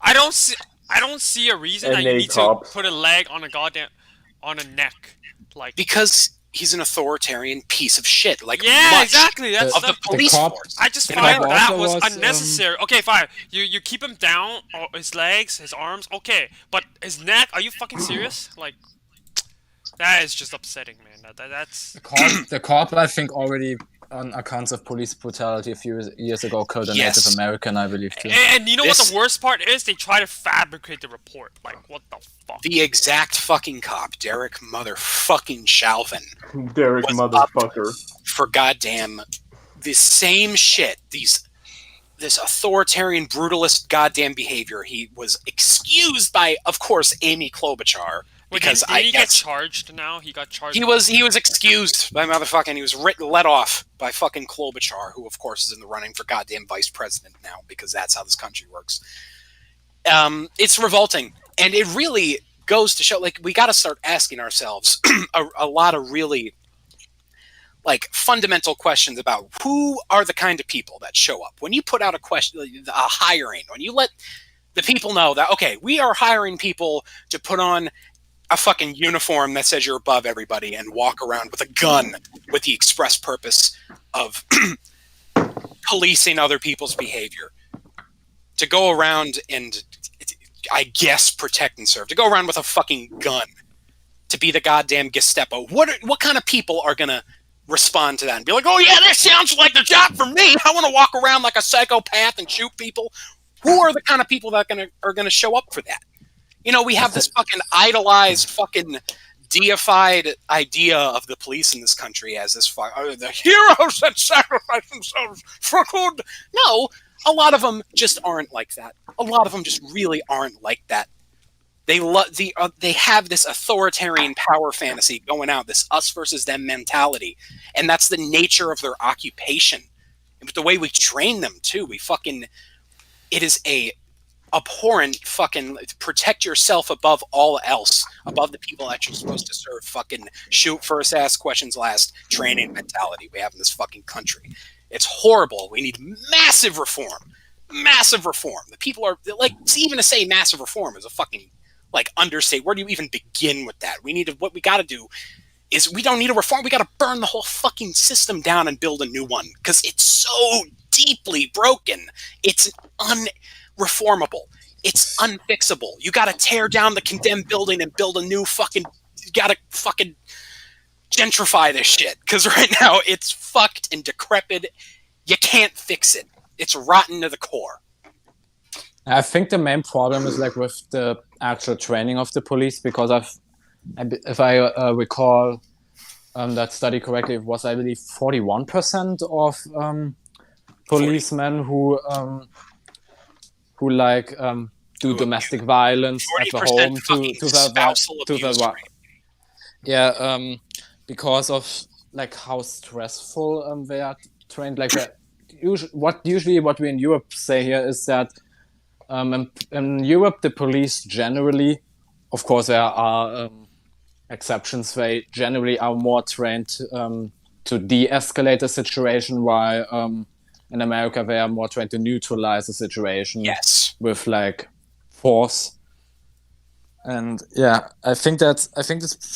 I don't see a reason that you NA need cops. to put a leg on a neck. Like, Because he's an authoritarian piece of shit. Like yeah, much exactly. That's of the that's- police cop- force. I just You find know, that also was was, unnecessary. Okay, fine. You keep him down, or his legs, his arms. Okay, but his neck. Are you fucking serious? Like, that is just upsetting, man. That's The cop, I think, already accounts of police brutality a few years ago killed a Yes. Native American, I believe, too. And you know what This- the worst part is? They try to fabricate the report. Like, what the fuck? The exact fucking cop, Derek motherfucking Chauvin, Derek Was motherfucker. for goddamn the same shit. This authoritarian, brutalist goddamn behavior. He was excused by, of course, Amy Klobuchar Wait, because did he get charged now? He got charged. he was excused by motherfucking. He was let off by fucking Klobuchar, who of course is in the running for goddamn vice president now because that's how this country works. It's revolting, and it really goes to show. Like, we got to start asking ourselves a lot of really like fundamental questions about who are the kind of people that show up when you put out a question, a hiring, when you let the people know that, okay, we are hiring people to put on a fucking uniform that says you're above everybody and walk around with a gun with the express purpose of policing other people's behavior, to go around and, I guess, protect and serve, to go around with a fucking gun, to be the goddamn Gestapo. What kind of people are gonna respond to that and be like, oh yeah, that sounds like the job for me. I want to walk around like a psychopath and shoot people. Who are the kind of people that are gonna show up for that? You know, we have this fucking idolized, fucking deified idea of the police in this country as this the heroes that sacrifice themselves for good. No, a lot of them just aren't like that. A lot of them just really aren't like that. They have this authoritarian power fantasy going out, this us versus them mentality, and that's the nature of their occupation. And the way we train them too, it is a abhorrent fucking protect yourself above all else, above the people that you're supposed to serve, fucking shoot first, ask questions last training mentality we have in this fucking country. It's horrible. We need massive reform. Massive reform. The people are like, even to say massive reform is a fucking like understate. Where do you even begin with that? What we got to do is we don't need a reform. We got to burn the whole fucking system down and build a new one because it's so deeply broken. It's unreformable. It's unfixable. You got to tear down the condemned building and build a new fucking. You got to fucking gentrify this shit because right now it's fucked and decrepit. You can't fix it. It's rotten to the core. I think the main problem is like with the actual training of the police, because if I recall that study correctly, it was, I believe, 41% of policemen who like do domestic violence at the home to their yeah, because of like how stressful they are trained. Like what we in Europe say here is that in Europe the police generally, of course there are exceptions, they generally are more trained to de-escalate a situation, while in America they are more trained to neutralize a situation with like force. And yeah, I think that's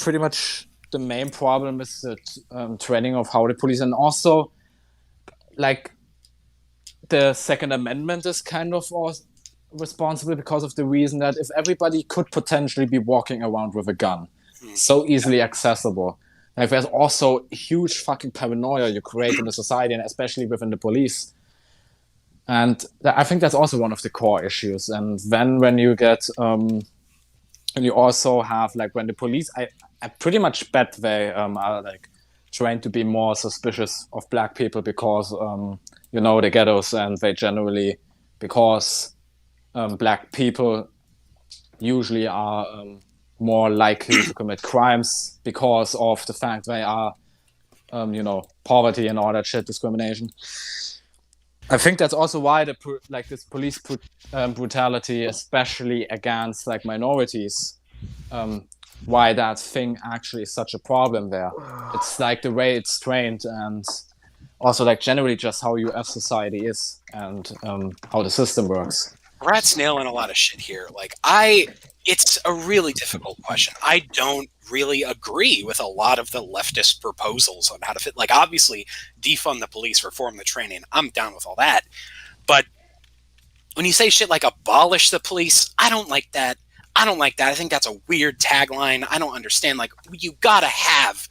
pretty much the main problem is the training of how the police, and also like the Second Amendment is kind of responsible because of the reason that if everybody could potentially be walking around with a gun, so easily accessible, like there's also huge fucking paranoia you create in the society, and especially within the police. And I think that's also one of the core issues. And then when you get and you also have like when the police, I pretty much bet they are like trained to be more suspicious of black people because you know, the ghettos, and they generally, because black people usually are more likely to commit crimes because of the fact they are you know, poverty and all that shit, discrimination. I think that's also why this police brutality, especially against like minorities, why that thing actually is such a problem there. It's like the way it's trained, and also like generally just how US society is, and how the system works. Brad's nailing a lot of shit here. Like it's a really difficult question. I don't really agree with a lot of the leftist proposals on how to fit. Like, obviously, defund the police, reform the training. I'm down with all that. But when you say shit like abolish the police, I don't like that. I think that's a weird tagline. I don't understand. Like, you gotta have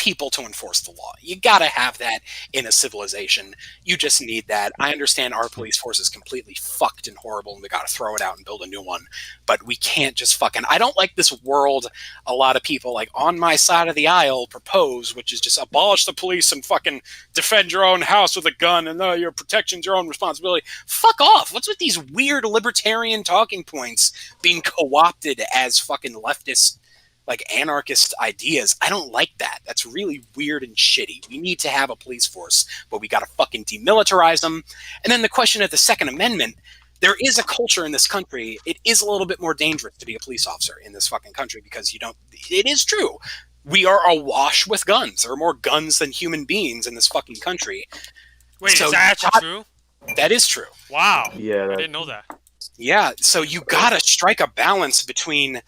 people to enforce the law. You gotta have that in a civilization. You just need that. I understand our police force is completely fucked and horrible, and we gotta throw it out and build a new one. But we can't just fucking. I don't like this world. A lot of people like on my side of the aisle propose, which is just abolish the police and fucking defend your own house with a gun, and your protection's your own responsibility. Fuck off. What's with these weird libertarian talking points being co-opted as fucking leftist, like anarchist ideas? I don't like that. That's really weird and shitty. We need to have a police force, but we gotta fucking demilitarize them. And then the question of the Second Amendment, there is a culture in this country. It is a little bit more dangerous to be a police officer in this fucking country because it is true. We are awash with guns. There are more guns than human beings in this fucking country. Wait, So is that actually true? That is true. Wow. Yeah, I that, didn't know that. Yeah, so you gotta strike a balance between,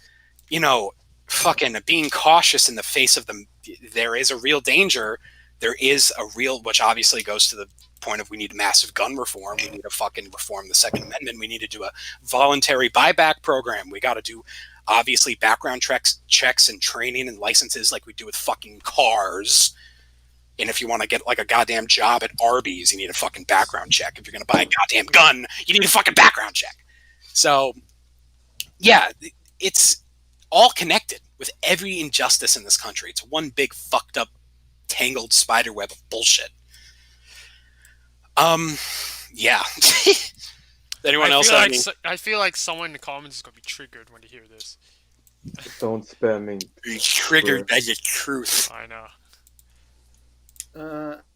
fucking being cautious in the face of them. There is a real danger. There is a real, which obviously goes to the point of we need massive gun reform. We need to fucking reform the Second Amendment. We need to do a voluntary buyback program. We got to do, obviously, background checks and training and licenses like we do with fucking cars. And if you want to get like a goddamn job at Arby's, you need a fucking background check. If you're going to buy a goddamn gun, you need a fucking background check. So, yeah, it's all connected with every injustice in this country. It's one big fucked up, tangled spider web of bullshit. Yeah. Anyone else? I feel like someone in the comments is gonna be triggered when they hear this. don't spam me. Be triggered by the truth. I know.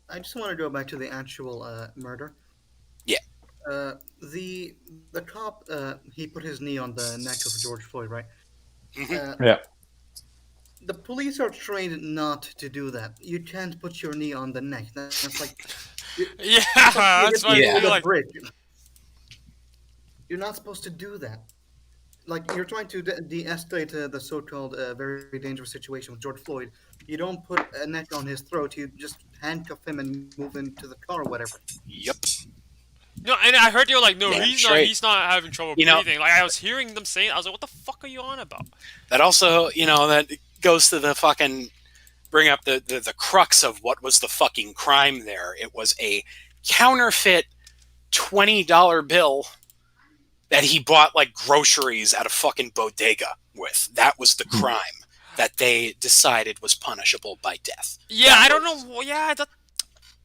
I just want to go back to the actual murder. Yeah. The cop, he put his knee on the neck of George Floyd, right? Yeah. The police are trained not to do that. You can't put your knee on the neck. That's like Yeah, that's what Yeah. I feel like. bridge. You're not supposed to do that. Like, you're trying to de-escalate the so-called very dangerous situation with George Floyd. You don't put a neck on his throat. You just handcuff him and move him to the car or whatever. Yep. No, and I heard you were like, no, Damn he's straight. not having trouble breathing. Like I was hearing them saying, I was like, what the fuck are you on about? That also, that goes to the fucking bring up the crux of what was the fucking crime there. It was a counterfeit $20 bill that he bought like groceries at a fucking bodega with. That was the crime that they decided was punishable by death. Yeah, I don't know. Yeah,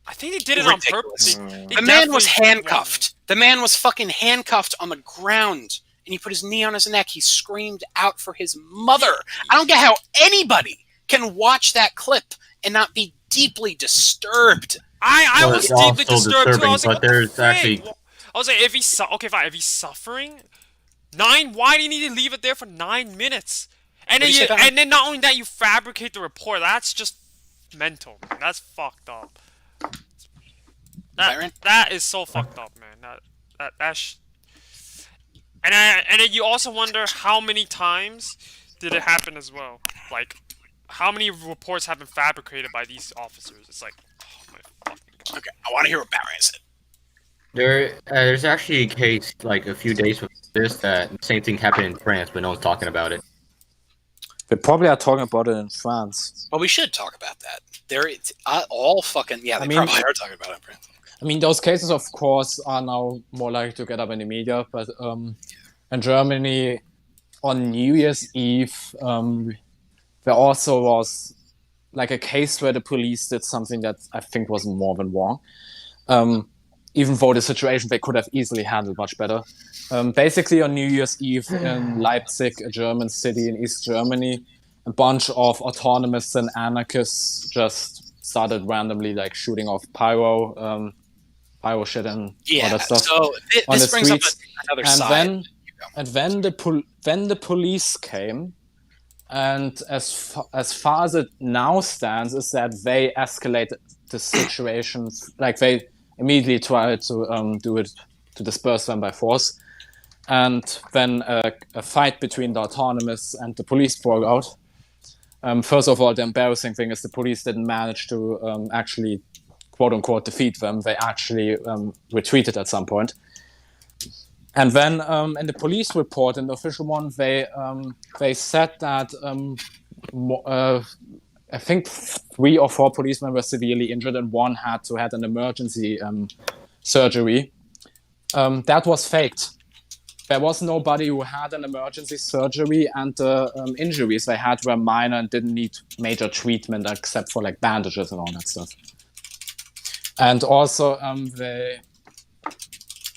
I think they did it Ridiculous. on purpose. The man was handcuffed. The man was fucking handcuffed on the ground, and he put his knee on his neck. He screamed out for his mother. I don't get how anybody can watch that clip and not be deeply disturbed. I was it's deeply also disturbed too. I disturbing, was like, but what the there's frick? actually- I was like, if he's suffering, why do you need to leave it there for 9 minutes? And then and then not only that, you fabricate the report. That's just mental. Man. That's fucked up. That is so fucked up, man. And then you also wonder how many times did it happen as well. Like, how many reports have been fabricated by these officers? It's like, oh my fucking god. Okay, I want to hear what Barry said. There's actually a case like a few days with this that the same thing happened in France, but no one's talking about it. They probably are talking about it in France. Well, we should talk about that. It's all fucking they probably are talking about it in France. I mean, those cases, of course, are now more likely to get up in the media, but in Germany, on New Year's Eve, there also was like a case where the police did something that I think was more than wrong. Even though the situation they could have easily handled much better. Basically, on New Year's Eve in Leipzig, a German city in East Germany, a bunch of autonomists and anarchists just started randomly like shooting off pyro shit and all that stuff so on the this brings up streets. another And side. then the police came, and as far as it now stands, is that they escalated the situation. Like they immediately tried to do it to disperse them by force, and then a fight between the autonomists and the police broke out. First of all, the embarrassing thing is the police didn't manage to actually quote unquote defeat them. They actually retreated at some point. And then in the police report, in the official one, they said that I think 3 or 4 policemen were severely injured, and one had to have an emergency surgery. That was faked. There was nobody who had an emergency surgery, and the injuries they had were minor and didn't need major treatment except for like bandages and all that stuff. And also, they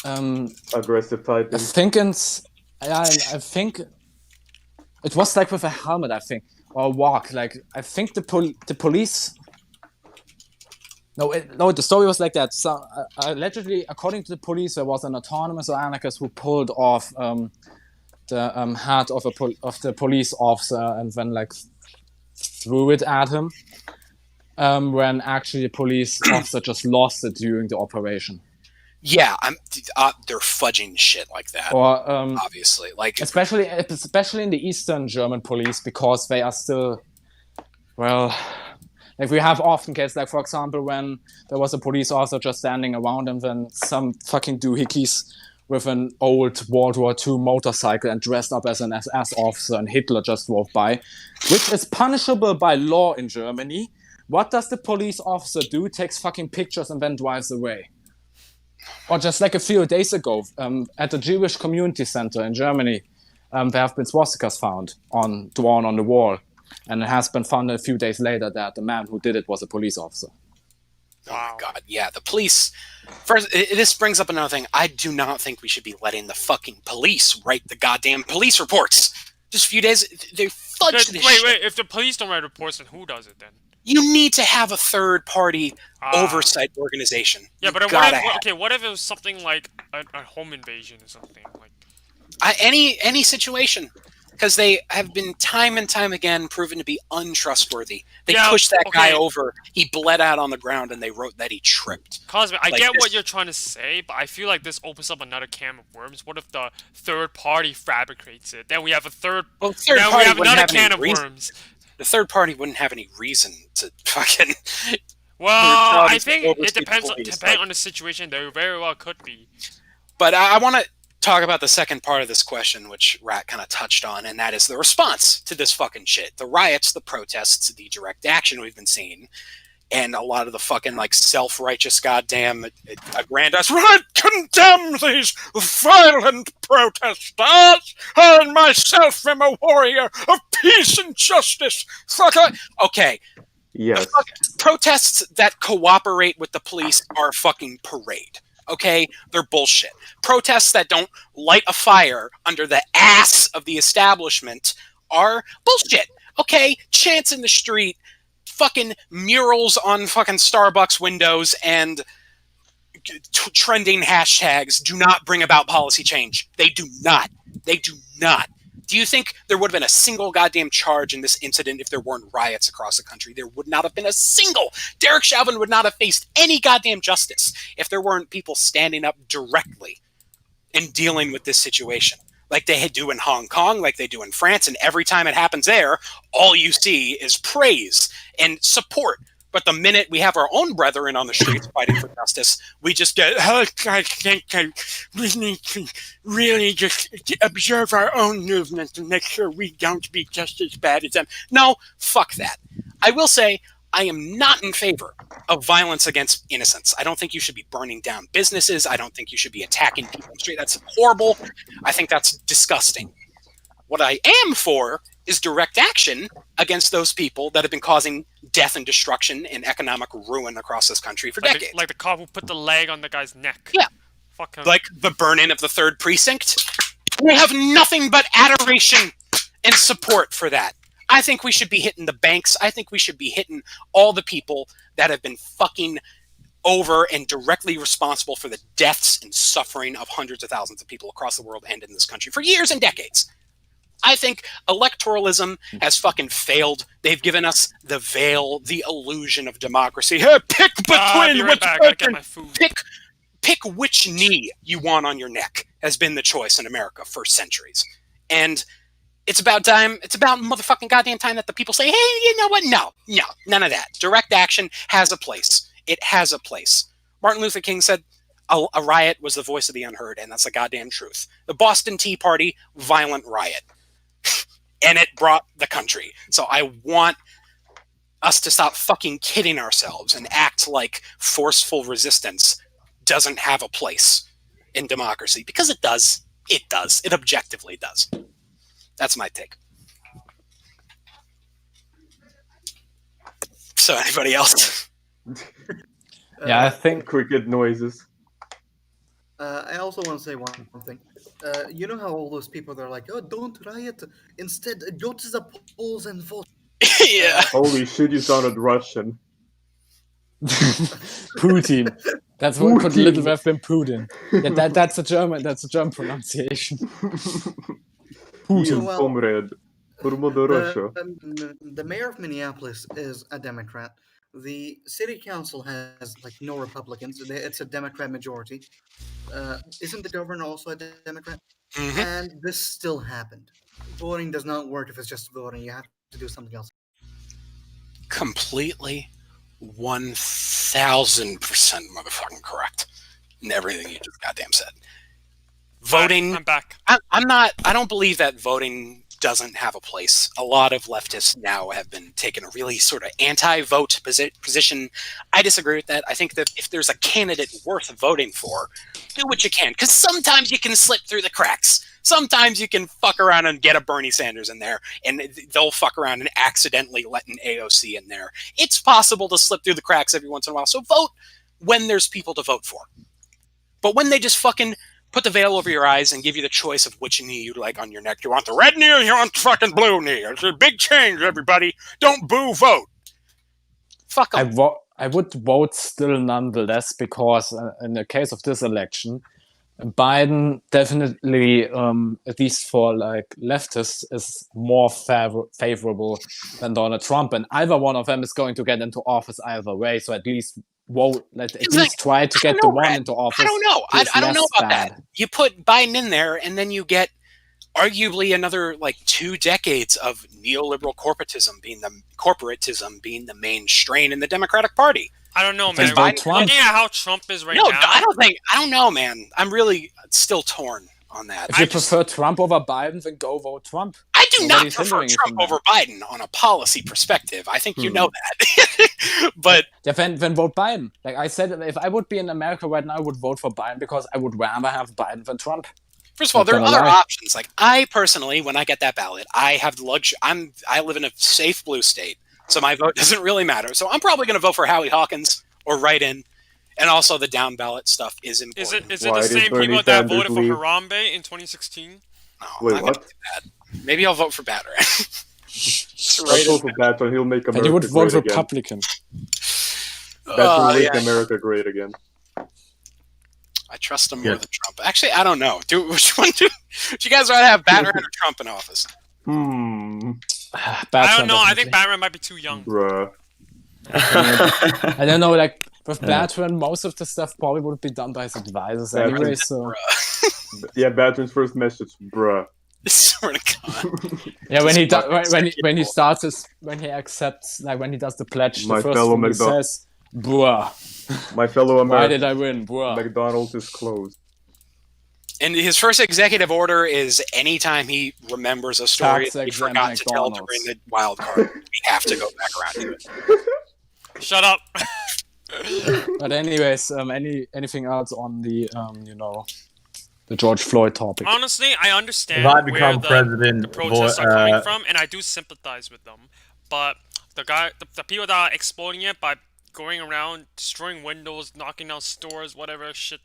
Aggressive typing. I think it was like with a helmet, I think, or a walk. Like I think the police. No, the story was like that. So allegedly, according to the police, there was an autonomous or anarchist who pulled off the hat of the police officer and then like threw it at him. When actually the police officer just lost it during the operation. Yeah, they're fudging shit like that. Or obviously, like especially in the Eastern German police, because they are still, well, like we have often cases, like for example, when there was a police officer just standing around and then some fucking doohickeys with an old World War II motorcycle and dressed up as an SS officer, and Hitler just drove by, which is punishable by law in Germany. What does the police officer do? Takes fucking pictures and then drives away. Or just like a few days ago, at the Jewish community center in Germany, there have been swastikas drawn on the wall. And it has been found a few days later that the man who did it was a police officer. Oh my god, yeah, the police. First, this brings up another thing. I do not think we should be letting the fucking police write the goddamn police reports. Just a few days, they fudged this shit. Wait, if the police don't write reports, then who does it then? You need to have a third-party oversight organization. Yeah, but what if it was something like a home invasion or something? Like any situation. Because they have been time and time again proven to be untrustworthy. They pushed that guy over, he bled out on the ground, and they wrote that he tripped. Cosmic, I get what you're trying to say, but I feel like this opens up another can of worms. What if the third party fabricates it? Then we have another can of worms. The third party wouldn't have any reason to fucking... Well, I think it depends on the situation. There very well could be. But I want to talk about the second part of this question, which Rat kind of touched on, and that is the response to this fucking shit. The riots, the protests, the direct action we've been seeing, and a lot of the fucking, like, self-righteous goddamn aggrandized, I condemn these violent protesters, and myself am a warrior of peace and justice. Okay. Yes. Protests that cooperate with the police are a fucking parade. Okay? They're bullshit. Protests that don't light a fire under the ass of the establishment are bullshit. Okay? Chants in the street, fucking murals on fucking Starbucks windows, and trending hashtags do not bring about policy change. They do not. They do not. Do you think there would have been a single goddamn charge in this incident if there weren't riots across the country? There would not have been a single. Derek Chauvin would not have faced any goddamn justice if there weren't people standing up directly and dealing with this situation. Like they do in Hong Kong, like they do in France, and every time it happens there, all you see is praise and support. But the minute we have our own brethren on the streets fighting for justice, we just get, I think we need to really just observe our own movement and make sure we don't be just as bad as them. No, fuck that. I will say, I am not in favor of violence against innocents. I don't think you should be burning down businesses. I don't think you should be attacking people on the street. That's horrible. I think that's disgusting. What I am for is direct action against those people that have been causing death and destruction and economic ruin across this country for decades. Like the cop who put the leg on the guy's neck. Yeah. Fuck him. Like the burn-in of the 3rd Precinct. We have nothing but adoration and support for that. I think we should be hitting the banks. I think we should be hitting all the people that have been fucking over and directly responsible for the deaths and suffering of hundreds of thousands of people across the world and in this country for years and decades. I think electoralism has fucking failed. They've given us the veil, the illusion of democracy. Hey, pick between pick which knee you want on your neck has been the choice in America for centuries. And it's about time, it's about motherfucking goddamn time that the people say, hey, you know what? No, none of that. Direct action has a place. It has a place. Martin Luther King said, a riot was the voice of the unheard, and that's the goddamn truth. The Boston Tea Party, violent riot. And it brought the country. So I want us to stop fucking kidding ourselves and act like forceful resistance doesn't have a place in democracy, because it does. It does. It objectively does. That's my take. So, anybody else? Yeah, I think Cricket noises. I also want to say one thing. You know how all those people they're like, "Oh, don't riot. Instead, go to the polls and vote." Yeah. Holy shit, you sounded Russian. Putin. That's what could Putin. little have been Putin. That's a German pronunciation. Putin, Well, comrade. Turbo Russia. The mayor of Minneapolis is a Democrat. The city council has like no Republicans. It's a Democrat majority. Isn't the governor also a Democrat? Mhm. And this still happened. Voting does not work if it's just voting. You have to do something else. Completely 1000% motherfucking correct in everything you just goddamn said. Voting. I'm back. I don't believe that voting doesn't have a place. A lot of leftists now have been taking a really sort of anti-vote position. I disagree with that. I think that if there's a candidate worth voting for, do what you can, because sometimes you can slip through the cracks. Sometimes you can fuck around and get a Bernie Sanders in there, and they'll fuck around and accidentally let an AOC in there. It's possible to slip through the cracks every once in a while. So vote when there's people to vote for. But when they just fucking put the veil over your eyes and give you the choice of which knee you like on your neck. You want the red knee or you want the fucking blue knee? It's a big change, everybody. Don't boo, vote. Fuck them. I would vote still nonetheless, because in the case of this election, Biden definitely, at least for like leftists, is more favorable than Donald Trump, and either one of them is going to get into office either way. So at least vote. Let's at least try to get the one into office. I don't know. I don't know about that. You put Biden in there, and then you get arguably another like 2 decades of neoliberal corporatism being the main strain in the Democratic Party. I don't know, man. Trump. Looking at how Trump is right No, now. I don't know, man. I'm really still torn on that. If you prefer Trump over Biden, then go vote Trump. I do not Nobody's prefer hindering you Trump from over Biden on a policy perspective. I think you know that. But Yeah, then vote Biden. Like I said, if I would be in America right now, I would vote for Biden, because I would rather have Biden than Trump. first of all, Not there are gonna other lie. options. Like I personally, when I get that ballot, I have the luxury. I live in a safe blue state, so my vote doesn't really matter. So I'm probably going to vote for Howie Hawkins or write-in, and also the down ballot stuff is important. Is it Why the did same Bernie people that Sanders voted for leave? Harambe in 2016? No, I'm Wait, not what? gonna do that. Maybe I'll vote for Batter. Let's vote for Baton. He'll make And America you would vote great again. Republican. Baton will make yeah. America great again. I trust him more than Trump. Actually, I don't know. Which one do you guys rather have, Batter or Trump in office? I don't know. I think Batman might be too young. Bruh. I don't know. Like with Bertrand, most of the stuff probably would be done by his advisors anyway. So Yeah, Baton's first message, bruh. Swear to God. yeah, when he accepts, like when he does the pledge, My the first fellow thing he says, "Bruh, My fellow why did Americans, I win, bruh?" McDonald's is closed. And his first executive order is anytime he remembers a story Tax that he exempt forgot to tell to bring the wild card, we have to go back around to it. Shut up. But anyways, anything else on the the George Floyd topic? Honestly, I understand If I where become president, the protests are coming from, and I do sympathize with them. But the people that are exploding it by going around destroying windows, knocking down stores, whatever shit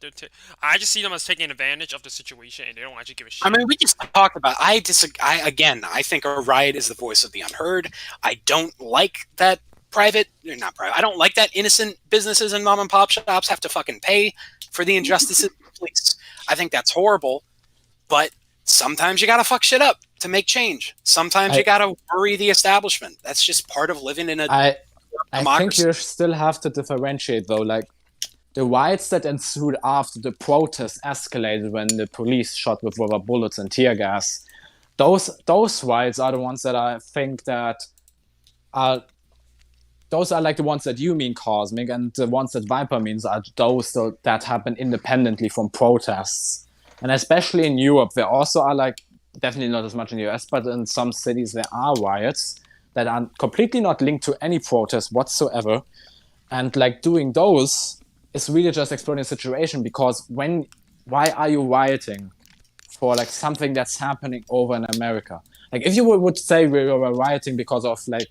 I just see them as taking advantage of the situation, and they don't actually give a shit. I mean, we just talked about. I think a riot is the voice of the unheard. I don't like that not private. I don't like that innocent businesses and mom and pop shops have to fucking pay for the injustices of the police. I think that's horrible. But sometimes you gotta fuck shit up to make change. Sometimes you gotta worry the establishment. That's just part of living in a I think democracy. you still have to differentiate though, like the riots that ensued after the protests escalated when the police shot with rubber bullets and tear gas. Those riots are the ones that I think that are. Those are like the ones that you mean, Cosmic, and the ones that Viper means are those that happen independently from protests. And especially in Europe, there also are like, definitely not as much in the US, but in some cities there are riots that are completely not linked to any protest whatsoever. And like doing those is really just exploiting the situation, because why are you rioting for like something that's happening over in America? Like if you would say we were rioting because of like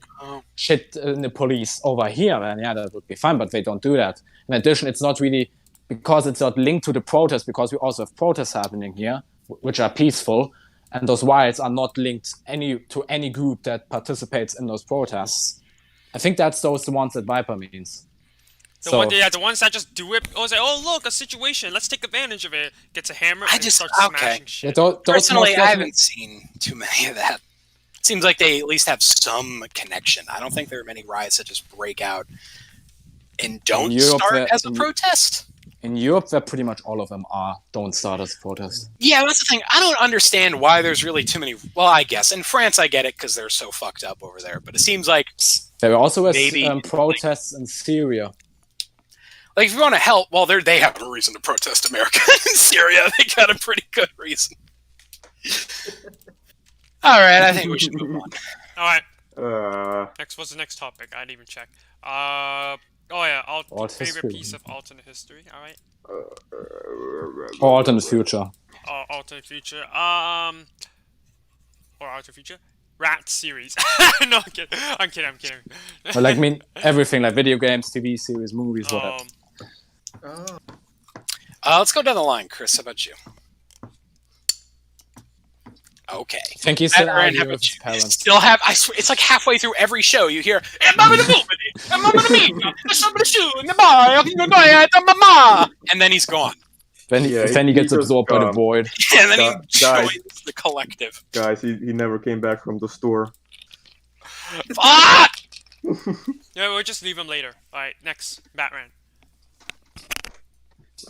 shit in the police over here, then yeah, that would be fine, but they don't do that. In addition, it's not really because it's not linked to the protest, because we also have protests happening here, which are peaceful, and those riots are not linked to any group that participates in those protests. I think that's the ones that Viper means. The ones that just do it. Say, oh look, a situation. Let's take advantage of it. Gets a hammer and starts smashing shit. Yeah, Personally, I haven't seen too many of that. It seems like they at least have some connection. I don't think there are many riots that just break out and don't start as a protest. In Europe, where pretty much all of them don't start as protests. Yeah, that's the thing. I don't understand why there's really too many. Well, I guess in France, I get it because they're so fucked up over there. But it seems like there are also protests in Syria. Like, if you want to help, well, they have a reason to protest America in Syria. They got a pretty good reason. All right, I think we should move on. All right. What's the next topic? I didn't even check. Favorite piece of alternate history. All right. Or alternate future. Alternate future. Or alternate future. Rat series. No, I'm kidding. Well, like, I mean, everything, like video games, TV series, movies, whatever. Let's go down the line, Chris. How about you? Okay. Thank you, Still have. I swear, it's like halfway through every show you hear. And then he's gone. Then he gets absorbed by the void. And then he joins the collective. Guys, he never came back from the store. Fuck! Yeah, we'll just leave him later. Alright, next. Batman.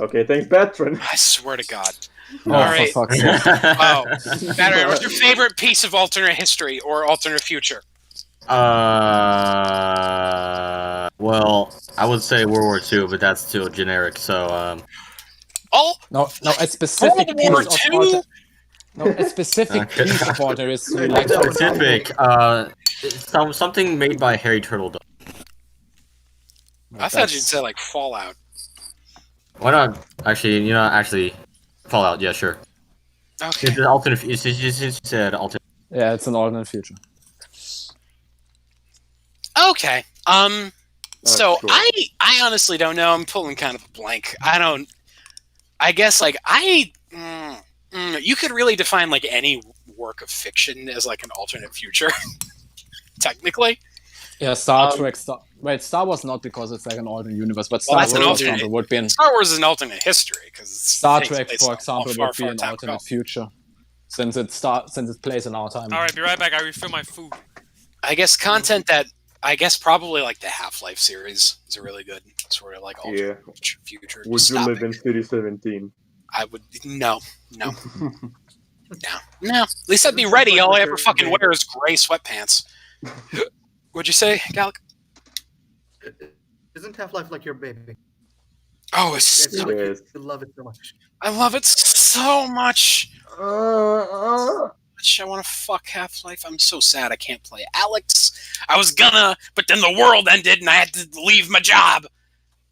Okay, thanks, Batman. I swear to God. Oh, Alright. for fuck's sake. Wow. Batman, what's your favorite piece of alternate history or alternate future? Well, I would say World War II, but that's still generic, so, No, a specific World War II? A specific piece of alternate history. Like specific, something made by Harry Turtledove. I thought you'd say, like, Fallout. Why not? Actually, Fallout, yeah, sure. Okay. It's an alternate, you said alternate. Yeah, it's an alternate future. Okay. So sure. I honestly don't know. I'm pulling kind of a blank. I guess, like, you could really define, like, any work of fiction as, like, an alternate future. Technically. Yeah, Star Trek. Star Wars not, because it's like an alternate universe, but Star Wars, for example, would be Star Wars is an alternate history because Star Trek, for example, would be an alternate future, since it plays in our time. All right, be right back. I refill my food. I guess content that probably like the Half-Life series is a really good sort of like alternate future. Would you live in City 17? I would no. No. At least I'd be ready. All I ever fucking wear is gray sweatpants. What'd you say, Gallic? Isn't Half-Life like your baby? Oh, it's Like you love it so much. I love it so much. I want to fuck Half-Life. I'm so sad I can't play Alex. I was gonna, but then the world ended and I had to leave my job.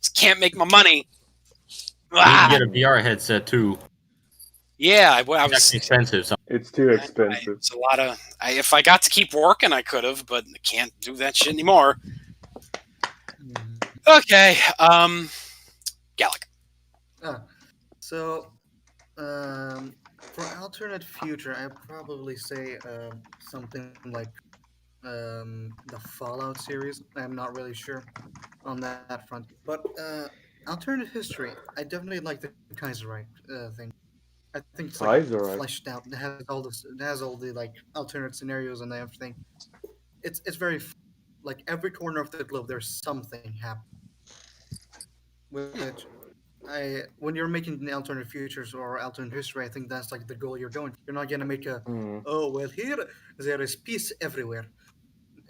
Just can't make my money. You can get a VR headset too. Yeah, I was. It's expensive. So. It's too expensive. It's a lot of. If I got to keep working, I could have, but I can't do that shit anymore. Okay, Gallic. So, for alternate future, I'd probably say something like the Fallout series. I'm not really sure on that front, but alternate history, I definitely like the Kaiserreich thing. I think it's like fleshed out. It has all this. It has all the like alternate scenarios and everything. It's very like every corner of the globe. There's something happening. Which when you're making the alternate futures or alternate history, I think that's like the goal you're going. You're not gonna make a here there is peace everywhere.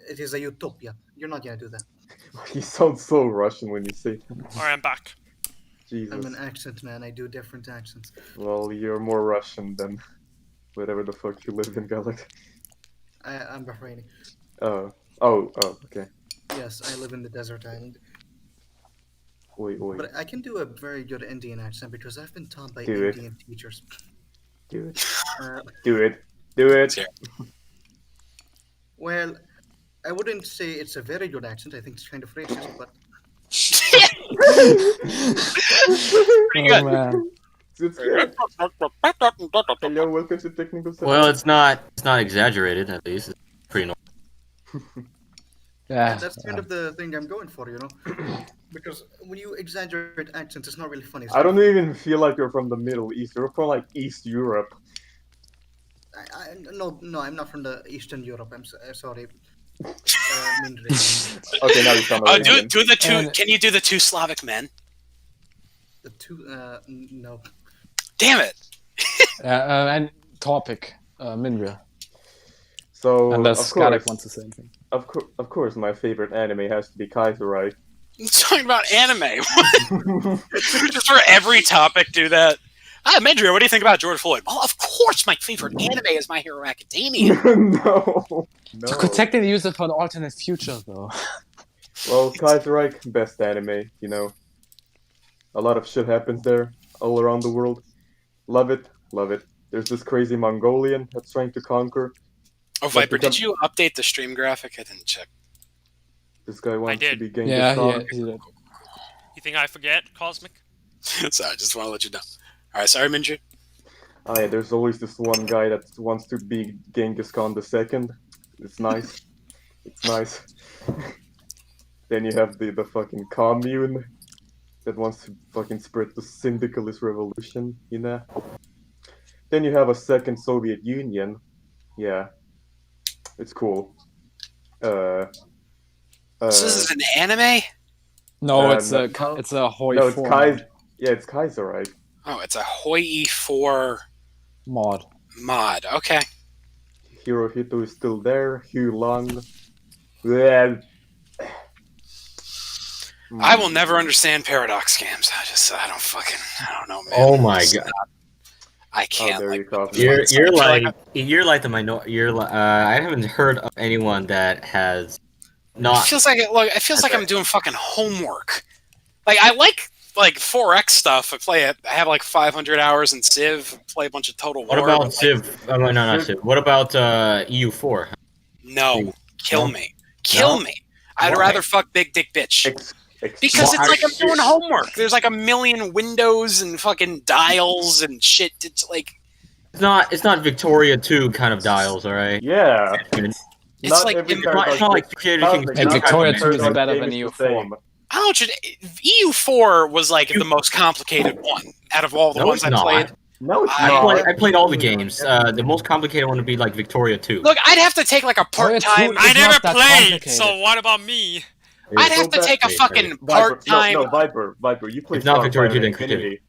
It is a utopia. You're not gonna do that. You sound so Russian when you say. All right, I'm back. Jesus. I'm an accent man. I do different accents. Well, you're more Russian than whatever the fuck you live in, Galaxy. I'm Bahraini. Oh. Oh, okay. Yes, I live in the desert island. Oi, oi. But I can do a very good Indian accent because I've been taught by Do it. Indian teachers. Do it. Uh, Do it. Do it. Here. well, I wouldn't say it's a very good accent. I think it's kind of racist, but Pretty good. man. It's good. Hello, welcome to Technical Support. Well, it's not exaggerated at least. It's pretty normal. Yeah. that's kind of the thing I'm going for, you know? Because when you exaggerate accents, it's not really funny. I don't even feel like you're from the Middle East. You're from like East Europe. No, I'm not from the Eastern Europe. Sorry. Mindre. Okay, now you sound Oh, Arabian. do the two. And- Can you do the two Slavic men? The two, no. Damn it! And topic, Minria. So, Unless of course, Galack wants to say anything. of course, my favorite anime has to be Kaiserreich. I'm talking about anime. Just for every topic, do that. Medria, what do you think about George Floyd? Well, of course, my favorite anime is My Hero Academia. No. So could technically use it for an alternate future, though. Well, Kaiserreich, best anime, you know. A lot of shit happens there, all around the world. Love it, love it. There's this crazy Mongolian that's trying to conquer. Oh, Viper, did you update the stream graphic? I didn't check. This guy wants to did. be Genghis Yeah, Khan. he did. You think I forget, Cosmic? Sorry, I just want to let you know. All right, sorry, Minju. Oh yeah, there's always this one guy that wants to be Genghis Khan II. It's nice. It's nice. Then you have the fucking commune that wants to fucking spread the syndicalist revolution, you know? Then you have a second Soviet Union. Yeah. It's cool. So this is an anime? No, it's no. a Hoi No, it's 4 it's Kaiserreich. Oh, it's a Hoi 4 mod. mod. Okay. Hirohito is still there. Hugh Long. Yeah. I will never understand Paradox games. I don't know, man. Oh my It's god. not- I can't. dare you, Like, Cosmic. You're I like the minority. I haven't heard of anyone that has It not. feels like it feels like I'm doing fucking homework. Like I like 4X stuff. I have like 500 hours in Civ. Play a bunch of Total War. What about but, like, Civ? Oh, no, not Civ. What about EU4? No, kill No? me, kill No? me. I'd Why? rather fuck big dick bitch. Because Well, it's like I'm I- doing homework. There's like a million windows and fucking dials and shit. It's like It's not Victoria 2 kind of dials, all right. Yeah. it's Not like every in- It's not like Crusader Kings. And Victoria 2 is Paradox better game than is EU4. the same. I don't know. EU4 was like the most complicated one out of all the No, ones it's I not. played. No, it's I not. I played all the games. The most complicated one would be like Victoria 2. Look, I'd have to take like a Victoria part-time. 2 I It's never not that played, complicated. so what about me? I'd have to So take a Wait, fucking Viper, part-time. No, Viper, you play It's not Victoria Starfire 2, then Infinity.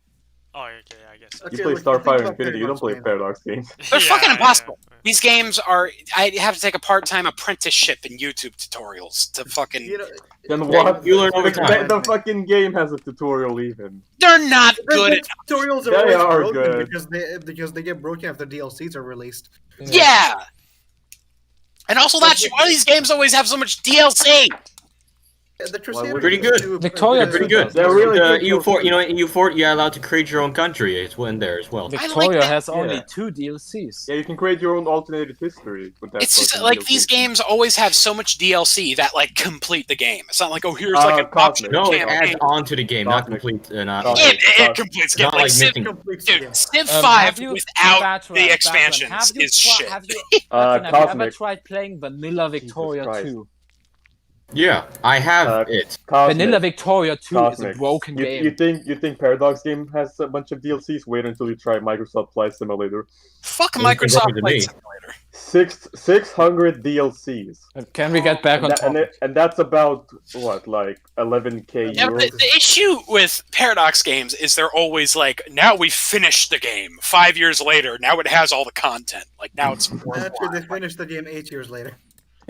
Oh, okay, I guess. Okay, You play look, the thing Starfire about Infinity, you don't Paradox play games- Paradox games. They're Yeah, fucking yeah, impossible. yeah. These games are. I have to take a part-time apprenticeship in YouTube tutorials to fucking. You know, Then yeah, what? You learn over The, time. the fucking game has a tutorial even. They're not good. The tutorials are They always are broken good. because they get broken after DLCs are released. Yeah. And also that shit, why do these games always have so much DLC? The Crusaders Pretty good. do- Victoria They're pretty good. They're really good. EU4, you know, in EU4, you're allowed to create your own country. It's in there as well. Victoria that- has only yeah. 2 DLCs. Yeah, you can create your own alternated history with that. It's just fucking like DLC. these games always have so much DLC that like complete the game. It's not like, oh, here's like an Cosmic. optional No, it campaign. adds on to the game, not Cosmic. complete. Not. Cosmic. It completes the game. Not Like like Civ, missing. completes the game. dude, Civ Have 5 you- without Batra, the Batra, expansions have you is tri- shit. Have you, Batra, have you ever Cosmic. tried playing Vanilla Victoria Christ. 2? Yeah, I have it. Cosmic. Vanilla Victoria 2 Cosmic. is a broken game. You think Paradox game has a bunch of DLCs? Wait until you try Microsoft Flight Simulator. Fuck Well, you can Microsoft go to Flight me. Simulator. 600 DLCs. Can we get back on topic? And that's about what, like 11k Yeah, but euros. the issue with Paradox games is they're always like, now we finished the game. 5 years later, now it has all the content. Like now it's more. After they finish the game 8 years later.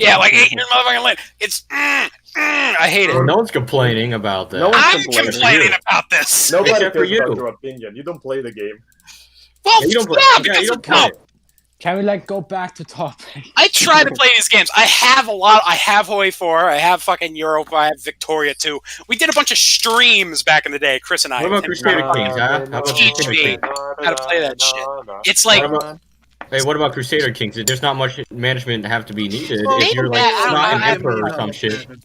Yeah, like 8 years motherfucking later. It's I hate it. No one's complaining about that. No one's I'm complaining. complaining about this. Nobody Except for cares about you. your opinion. You don't play the game. Well, Yeah, you don't play- yeah, yeah, because you don't play no, it. Can we like go back to topic? I try to play these games. I have a lot. I have Hoi 4. I have fucking Europa. I have Victoria 2. We did a bunch of streams back in the day, Chris and I. What about Crusader Kings, huh? How about Teach Crusader me Kings? how to play that shit. It's like... Hey, what about Crusader Kings? There's not much management have to be needed Well, if you're like yeah, not an I emperor or Not some much shit. management.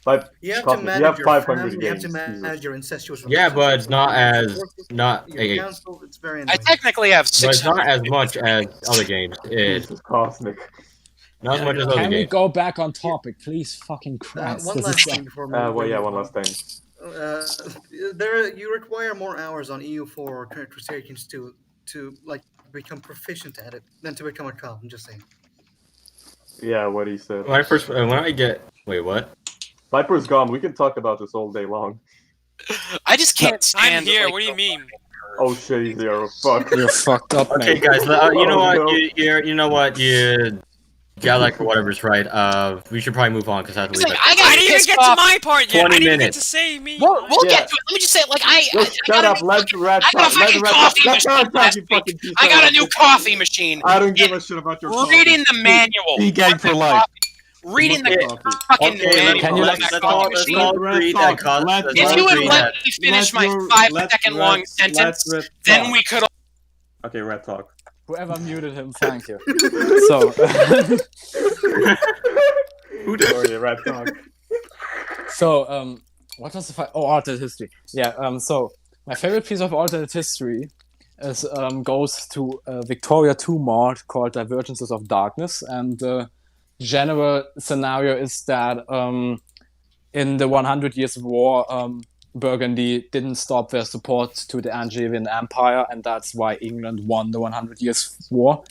But You have to Cosmic, manage you have your 500 family, you have to games. manage your incestuous Yeah, but it's not as relationships. not Your hey, council, it's very I annoying. technically have but 600. it's not as much as other games. It's Jesus, Cosmic. not as much as other Can we games. go back on topic, please? Fucking Christ! One this last is thing before Well, yeah, one last thing. You require more hours on EU4 or Crusader Kings to like become proficient at it than to become a cop. I'm just saying. Yeah, what he said. When I get wait, what? Viper's gone. We can talk about this all day long. I just can't stand... I'm here. like, what do you mean? Oh shit, he's here. Fuck. You're fucked up, Okay, mate. guys, you know Oh, what? no. You know what? You Galacktic or whatever's right. We should probably move on because I have to He's leave. like, at- I I got didn't even pissed get off. to my part yet. 20 I didn't even get minutes. to say me. We'll Yeah. get to it. Let me just say, like, I Just shut got up. a, Let Red I got a talk. Let fucking Red coffee let machine Red talk, last you week. fucking piece I of got a shit. new coffee machine. I don't give a shit about your coffee. Reading the manual. Vegan on for that life. coffee. Reading the Coffee. fucking Okay, manual Can you on like that let's coffee all machine. agree that cause Let let's If all you would agree let that me finish my your- 5-second long sentence, then we could... Okay, Red talk. Whoever muted him, thank you. So, Sorry, Red talk. so what was the alternate history? Yeah. So my favorite piece of alternate history is goes to Victoria 2 mod called Divergences of Darkness, and the general scenario is that in the 100 Years of War, Burgundy didn't stop their support to the Angevin Empire, and that's why England won the 100 Years War.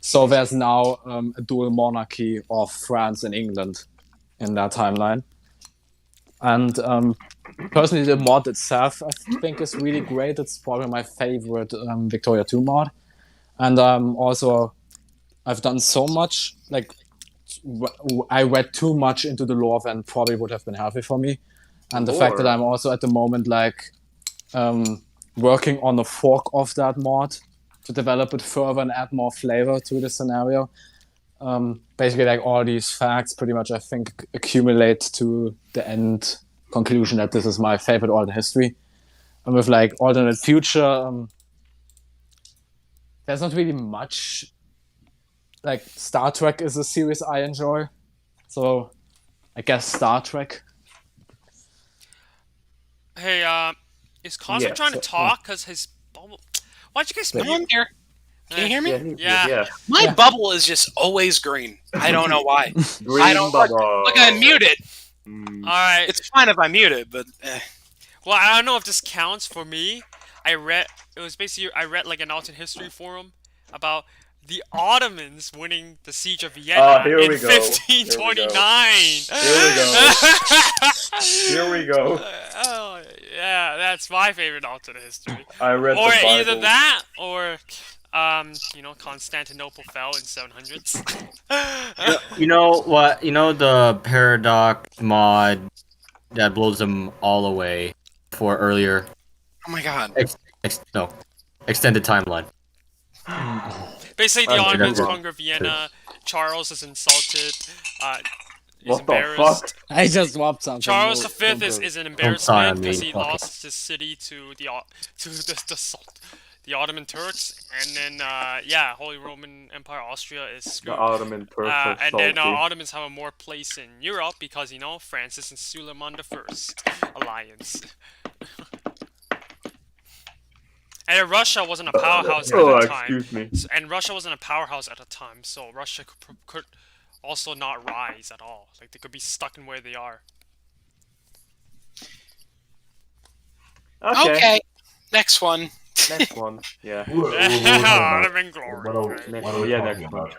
So there's now a dual monarchy of France and England in that timeline. And personally, the mod itself, I think, is really great. It's probably my favorite Victoria 2 mod. And also, I've done so much, like, I read too much into the lore than probably would have been healthy for me. And the fact that I'm also at the moment, like, working on a fork of that mod to develop it further and add more flavor to the scenario. Basically, like, all these facts pretty much, I think, accumulate to the end conclusion that this is my favorite alternate history. And with, like, alternate future, there's not really much. Like, Star Trek is a series I enjoy. So, I guess Star Trek. Hey, is Cosmo Yeah, trying to so- talk? Because his bubble. Why'd you guys No, I'm here. Can you hear me? Yeah. My Yeah. bubble is just always green. I don't know why. Green I don't bubble. Look, I'm muted. Mm. All right. It's fine if I'm muted, but... Well, I don't know if this counts for me. I read like an alternate history forum about the Ottomans winning the siege of Vienna Here in we go. 1529. Here we go. Oh, yeah, that's my favorite alternate history. I read Or the Bible. either that, or Constantinople fell in 700s. You know what? You know the paradox mod that blows them all away for earlier. Oh my god. Extended timeline. Basically, the Okay, Ottomans that's conquer Vienna. Charles is insulted. Is What the embarrassed. fuck? I just swapped something. Charles No, V don't is do it. an sign embarrassment on because me, he fuck it. lost his city to the Ottoman Turks, and then Holy Roman Empire Austria is The screwed. Ottoman Turks are And then salty. Ottomans have a more place in Europe because Francis and Suleiman I alliance. And then Russia wasn't a powerhouse at Oh, the time. excuse me. And Russia wasn't a powerhouse at the time, so Russia could also not rise at all. Like, they could be stuck in where they are. Okay. Next one. Next one. Yeah. Ottoman glory. Next What are one. we Yeah, talking next one. about?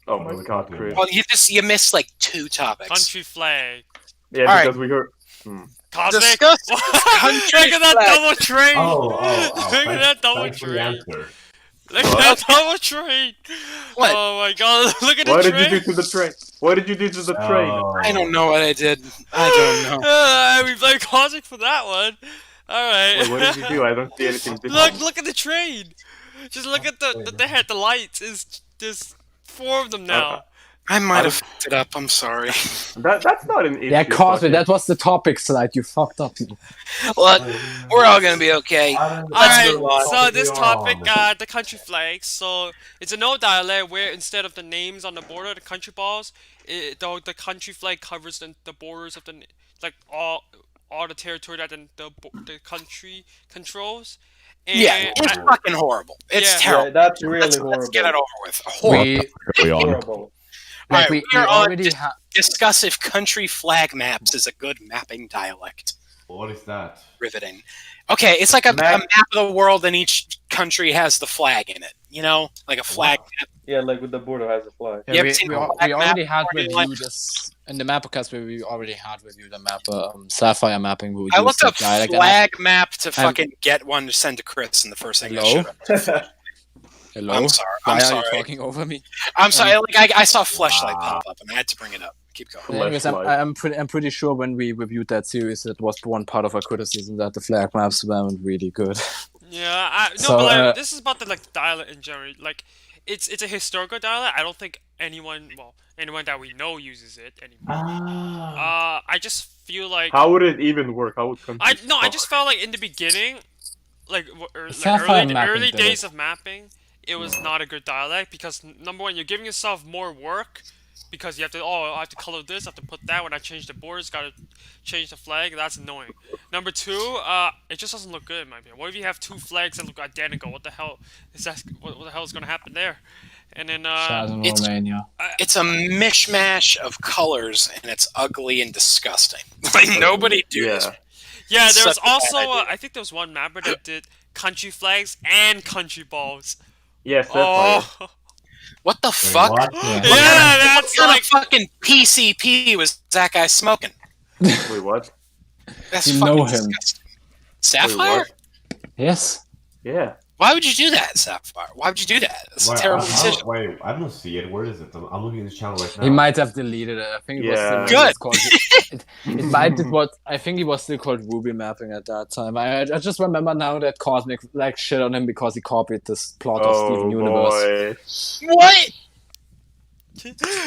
Oh What are my we god, talking Chris. Well, you missed like 2 topics. Country flag. Yeah, Alright. because we heard. Cosmic. Discuss Look country at that flag. double trade. Oh, Look at that double thanks for the trade. answer. Look at that double trade. What? Oh my god, look at What the did you trade. do to the train? What did you do to the train? Oh. I don't know what I did. I don't know. We played Cosmic for that one. Alright. Wait, what did you do? I don't see anything different. Look at the trade. Just look at the lights. There's 4 of them now. I might have fucked it up. I'm sorry. That's not an issue. Yeah, Cosmic, fucking- that was the topic slide. You fucked up. Look, we're all gonna be okay. Alright, move on. so this topic, the country flags. So it's an old dialect where instead of the names on the border, the country balls, the country flag covers the borders of like all the territory that the country controls. And Yeah, it's fucking horrible. It's Yeah. terrible. Yeah, that's really Let's horrible. get it over with. Horrible. Horrible. Like Alright, we we're on already have. Discuss if country flag maps is a good mapping dialect. What is that? Riveting. Okay, it's like a Map- map of the world, and each country has the flag in it. You know, like a flag map. Yeah, like with the border has a flag. You ever we, seen we, a al- flag we map already had before you reviewed this in the MapperCast where we already had reviewed the mapper Sapphire mapping. We I used looked that up dialect, and flag map to fucking get one to send to Chris, and the first thing I Hello? showed. Hello? I'm sorry. Why I'm are sorry. you talking over me? I'm sorry. Like I saw flashlight pop up, and I had to bring it up. Keep going. Anyways, I'm pretty sure when we reviewed that series, it was one part of our criticism that the flag maps weren't really good. Yeah, So, but like, this is about the dialect in general. Like, it's a historical dialect. I don't think anyone that we know uses it anymore. I just feel like How would it even work? How would I just felt like in the beginning, like Sapphire early mapping did days it. of mapping, it was not a good dialect because number one, you're giving yourself more work because you have to I have to color this, I have to put that. When I change the borders, gotta change the flag. That's annoying. Number two, it just doesn't look good in my opinion. What if you have 2 flags that look identical? What the hell is that? What the hell is gonna happen there? And then Chaz in it's- Romania. It's a mishmash of colors, and it's ugly and disgusting. Like nobody do this. Yeah. yeah, there was Such a bad also idea. I think there was one mapper that did country flags and country balls. Yes, Sapphire. Oh, What the fuck? What? Yeah. yeah, that's What kind like of fucking PCP was that guy smoking? Wait, what? That's You fucking know him. disgusting. Wait, Sapphire? what? Yes. Yeah. Why would you do that, Sapphire? Why would you do that? It's a terrible decision. Wait, I don't see it. Where is it? I'm looking at this channel right now. He might have deleted it. I think it was Yeah. still Good. called. It might be what I think he was still called Ruby mapping at that time. I just remember now that Cosmic like shit on him because he copied this plot of Oh Steven Universe. boy. What?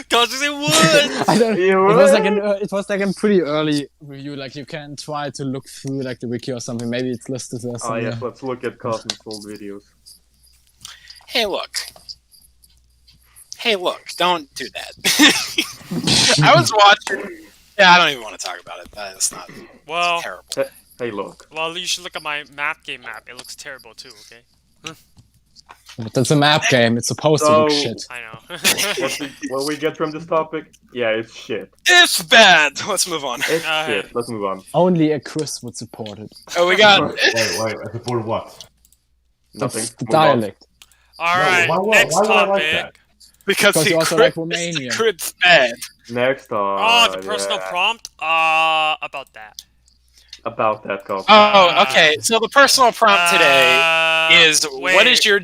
cause it would. I don't. You It was like a pretty early review. Like you can try to look through like the wiki or something. Maybe it's listed there Oh somewhere. yes, let's look at Cosmic's old videos. Hey, look. Hey, look. Don't do that. I was watching. Yeah, I don't even want to talk about it. That's not Well, terrible. Hey, look. well, you should look at my game map. It looks terrible too. Okay, That's a map game. It's supposed to look So- shit. I know. What we get from this topic? Yeah, it's shit. It's bad. Let's move on. It's Okay. shit. Let's move on. Only a Chris would support it. Oh, we got. Wait, I support what? Nothing. The Move on. dialect. All right, why- next why would I like topic. that? Because you also like Romania. Crit's bad. Next on. Oh, the personal yeah. prompt. About that. About that Cosmic. Oh, okay. So the personal prompt today is what wait, is your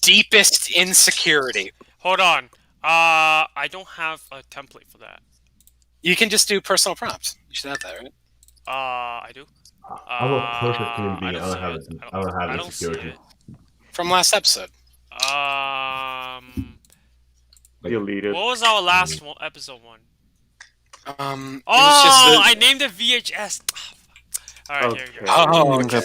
deepest insecurity? Hold on. I don't have a template for that. You can just do personal prompts. You should have that, right? I do. I'm a perfect human being. I see don't have it. it. I don't have I don't see insecurity. it. From last episode. Deleted. What was our last one, episode 1? It Oh, was just I named it VHS. All right, here we go. Oh, okay.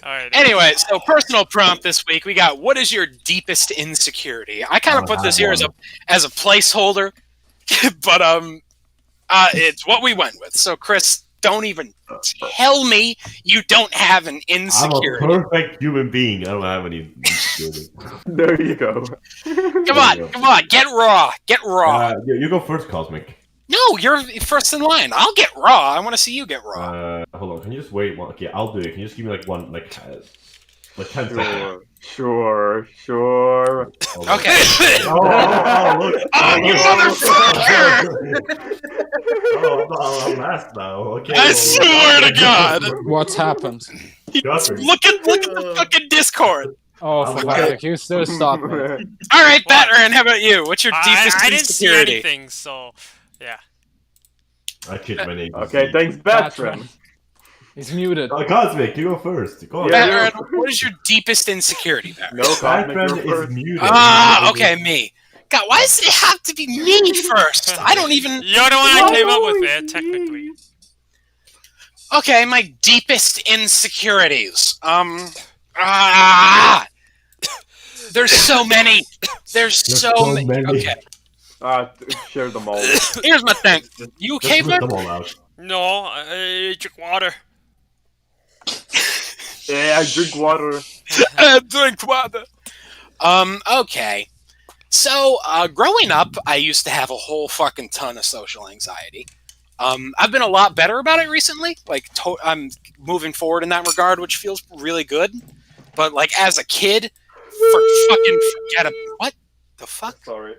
All right. Anyway, so personal prompt this week, we got what is your deepest insecurity? I kind of put this here as a placeholder, but it's what we went with. So Chris, don't even tell me you don't have an I'm insecurity. a perfect human being. I don't have any insecurity. There you go. Come on, get raw. You go first, Cosmic. No, you're first in line. I'll get raw. I want to see you get raw. Hold on. Can you just wait? Okay, I'll do it. Can you just give me like 10 seconds? Sure. Okay. Oh, look. Oh, you motherfucker! I'm last now. Okay. I swear to God. What's happened? Cosmic. Look at the fucking Discord. Oh, for fuck's sake, you still stop me. All right, Batman, how about you? What's your deepest I didn't see insecurity? anything, so yeah. I changed my name. Okay, thanks, Batman. He's muted. Cosmic, you go first. Go on. Yeah. Baron, what is your deepest insecurity, Baron? No, Cosmic, Baron you're is first. muted. Okay, me. God, why does it have to be me first? I don't even... You're the one I came up with it, technically. Okay, my deepest insecurities. There's so many. There's so many. Okay, Share them all. here's my thing. You okay, Just rip man? them all out. No, I drink water. Yeah, I drink water. Drink water. Okay. So, growing up, I used to have a whole fucking ton of social anxiety. I've been a lot better about it recently. Like, I'm moving forward in that regard, which feels really good. But, like, as a kid, forget about... What the fuck? Sorry.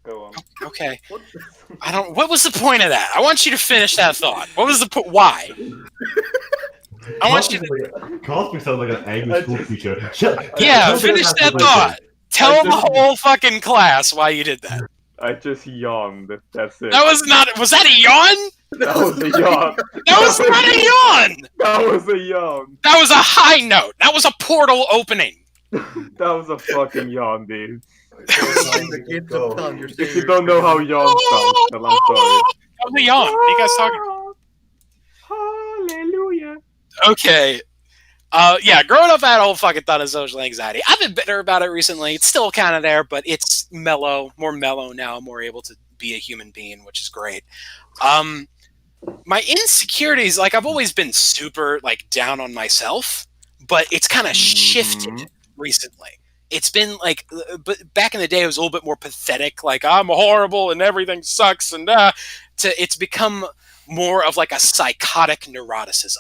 Go on. Okay. What was the point of that? I want you to finish that thought. What was the why? I want you to... Cosmic sounds like an angry school teacher. Yeah, finish that thought. Tell the whole fucking class why you did that. I just yawned. That's it. That was not... Was that a yawn? That was a yawn. That was not a yawn! That was a yawn. That was a high note. That was a portal opening. That was a fucking yawn, dude. The gift of tongue, you're If you don't know how yawn sounds, then I'm sorry. That was a yawn. What are you guys talking about? Hallelujah. Okay. Yeah, growing up, I had a whole fucking ton of social anxiety. I've been bitter about it recently. It's still kind of there, but it's more mellow now. I'm more able to be a human being, which is great. My insecurities, like, I've always been super, like, down on myself, but it's kind of shifted recently. It's been, like, but back in the day, it was a little bit more pathetic, like, I'm horrible and everything sucks, and it's become more of, like, a psychotic neuroticism.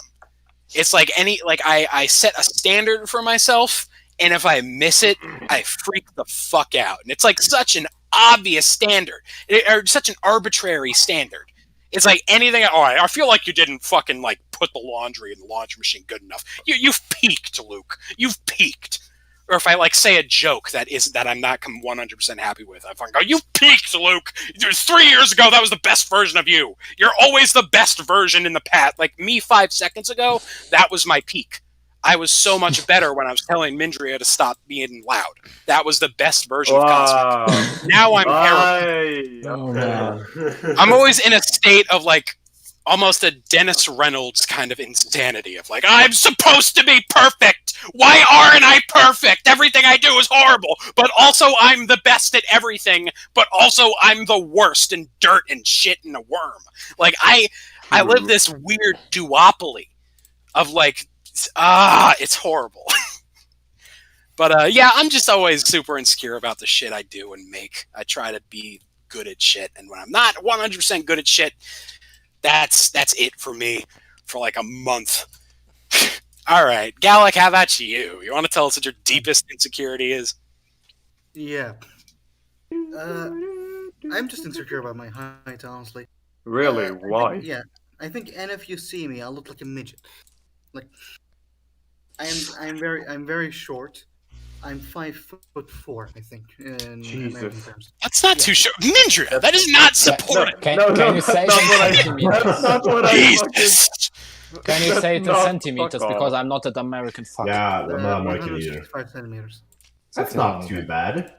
It's like I set a standard for myself, and if I miss it, I freak the fuck out. And it's like such an obvious standard, or such an arbitrary standard. It's like anything. Oh, I feel like you didn't fucking like put the laundry in the laundry machine good enough. You've peaked, Luke. You've peaked. Or if I like say a joke that I'm not 100% happy with, I fucking go, "You peaked, Luke. 3 years ago, that was the best version of you. You're always the best version in the past. Like me 5 seconds ago, that was my peak. I was so much better when I was telling Mindria to stop being loud. That was the best version of Cosmic. Now I'm terrible. Oh, man. I'm always in a state of like almost a Dennis Reynolds kind of insanity of like, I'm supposed to be perfect. Why aren't I perfect? Everything I do is horrible. But also I'm the best at everything. But also I'm the worst in dirt and shit and a worm. Like I live this weird duopoly of like, it's horrible. But yeah, I'm just always super insecure about the shit I do and make. I try to be good at shit, and when I'm not 100% good at shit, that's it for me for like a month. All right, Galack, how about you? You want to tell us what your deepest insecurity is? Yeah. I'm just insecure about my height, honestly. Really? Why? I think, and if you see me, I look like a midget. Like, I'm very short. I'm 5'4", I think, in American Jesus. terms. That's not too short. Mindria, that is not supported. Can you say that's it in what I- centimeters? That's not what I Jesus. Can you say it in No, centimeters? fuck off. Because I'm not an American fuck. Yeah, I'm not American either. 165 centimeters. That's not too bad.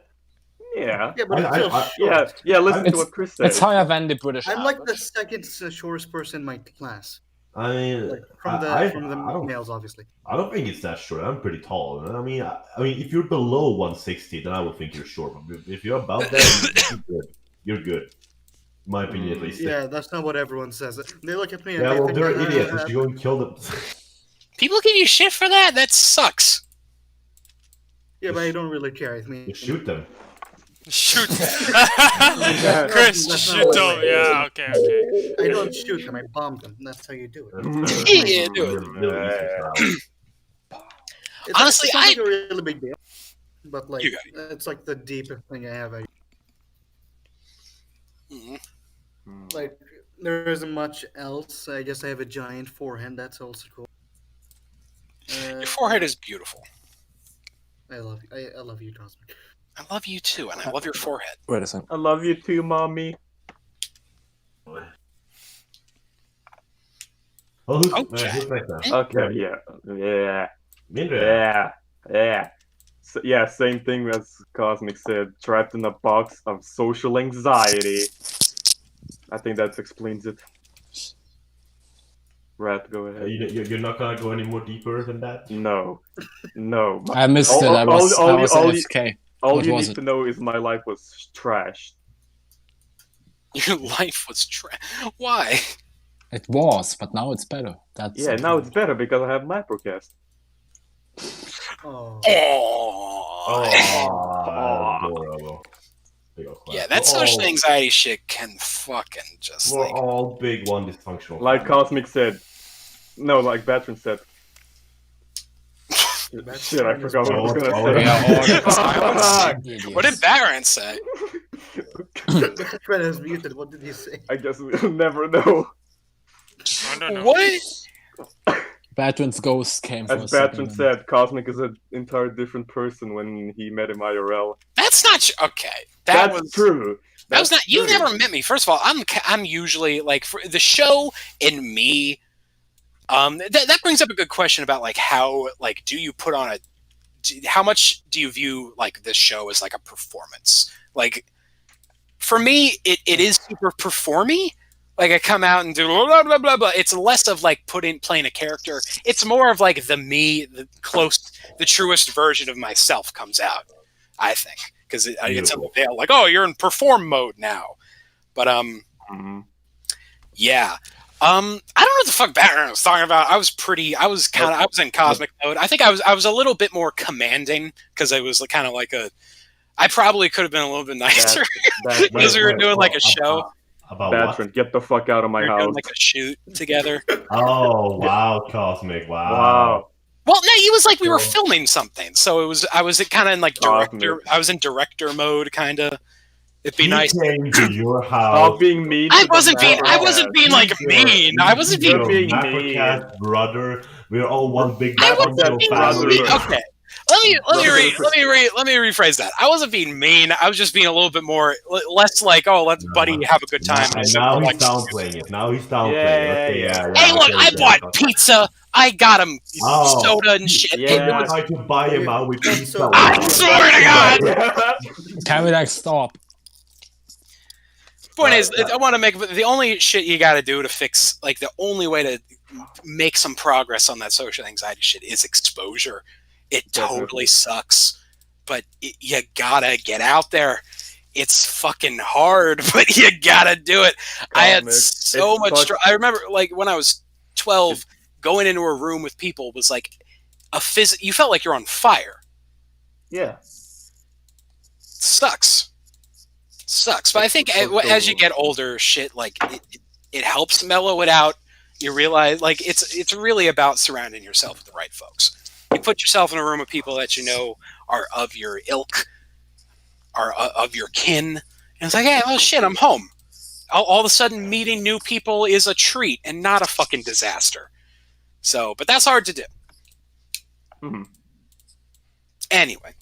Yeah. Yeah, but it's still I- short. Yeah, listen to It's- what Chris said. It's higher than the British I'm like the average. second shortest person in my class. I mean, Like, from the I males, obviously. don't think it's that short. I'm pretty tall. I mean, if you're below 160, then I would think you're short. But if you're above that, you're good. You're good. In my opinion, at least. Yeah, that's not what everyone says. They look at me and Yeah, they well, think they're that, idiots. You should go and kill them. People give you shit for that? That sucks. yeah, but I don't really care. I mean, You shoot them. Shoot. That's Chris, not shoot what them. I- Yeah, okay. I don't shoot them. I bomb them. That's how you do it. Yeah, do it. Really easy style. Honestly, it's not like a really big deal, but like You got it's like the deepest thing I have. Mhm. Like there isn't much else. I guess I have a giant forehead. That's also cool. Your forehead is beautiful. I love you. I love you, Cosmic. I love you too, and I love your forehead. Wait a second. I love you too, mommy. Oh, Well, who's Okay. who's next now? Okay, yeah. Mindre. Yeah, same thing as Cosmic said. Trapped in a box of social anxiety. I think that explains it. Rat, go ahead. You're not gonna go any more deeper than that? No. I missed it. I was AFK. All What you was need it? to know is my life was trash. Your life was Why? It was, but now it's better. That's Yeah, now it's better because I have MapperCast. Oh. Oh, adorable. Yeah, that social anxiety shit can fucking just We're like. all big one dysfunctional. Like families. Cosmic said. No, like Batron said. Shit, I forgot what I was gonna say. What did Baron say? The thread is muted. What did he say? I guess we'll never know. I don't know. What? Batron's ghost came for As a second. Batron said, Cosmic is an entire different person when he met him IRL. That's not okay. That's true. That was not. That's You true. never met me. First of all, I'm usually like for the show and me. That brings up a good question about like how like do you put on how much do you view like this show as like a performance? Like for me, it is super performy. Like I come out and do blah blah blah blah. It's less of like playing a character. It's more of like the truest version of myself comes out. I think because it's like, oh, you're in perform mode now. But yeah. I don't know what the fuck Batman was talking about. I was in cosmic mode. I think I was a little bit more commanding because I was kind of like I probably could have been a little bit nicer because we were doing like a show. About Batron, what? get the fuck out of my We were house. doing like a shoot together. Oh wow, Cosmic! Wow. Well, no, it was like we were filming something, so I was kind of in like director. Cosmic. I was in director mode, kind of. It'd be He nice. came to your house. Stop being mean. I to the wasn't being like mean. I wasn't being You're being MapperCast brother. We're all one big I wasn't dysfunctional being family. mean. Okay. Let me rephrase that. I wasn't being mean. I was just being a little bit more less like, oh, let's buddy have a good time. And now he's downplaying it. Now he's downplaying. Yeah. Okay, Hey, look, okay, I bought pizza. I got him soda and shit. Yeah. You tried to buy him out with pizza. I swear to God. Can we like stop? Point is, I want to make the only shit you got to do to fix, like the only way to make some progress on that social anxiety shit is exposure. It totally sucks, but you gotta get out there. It's fucking hard, but you gotta do it. I had so much. I remember, like when I was 12, going into a room with people was like you felt like you're on fire. Yeah. Sucks, but I think as you get older, shit like it helps mellow it out. You realize like it's really about surrounding yourself with the right folks. You put yourself in a room of people that you know are of your ilk, are of your kin, and it's like, hey, well, shit, I'm home. All of a sudden, meeting new people is a treat and not a fucking disaster. So, but that's hard to do. Mm-hmm. Anyway.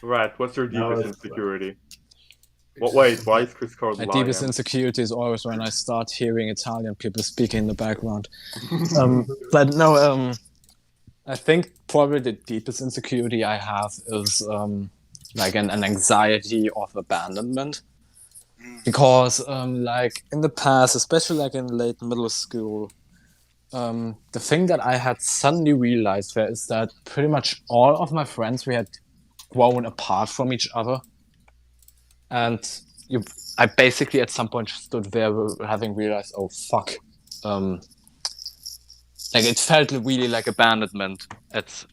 Right, what's your deepest insecurity? Wait, why is Chris Card My lying? deepest insecurity is always when I start hearing Italian people speaking in the background. But no, I think probably the deepest insecurity I have is like an anxiety of abandonment. Because like in the past, especially like in late middle school, the thing that I had suddenly realized there is that pretty much all of my friends, we had grown apart from each other. And I basically at some point stood there having realized, oh fuck. Like it felt really like abandonment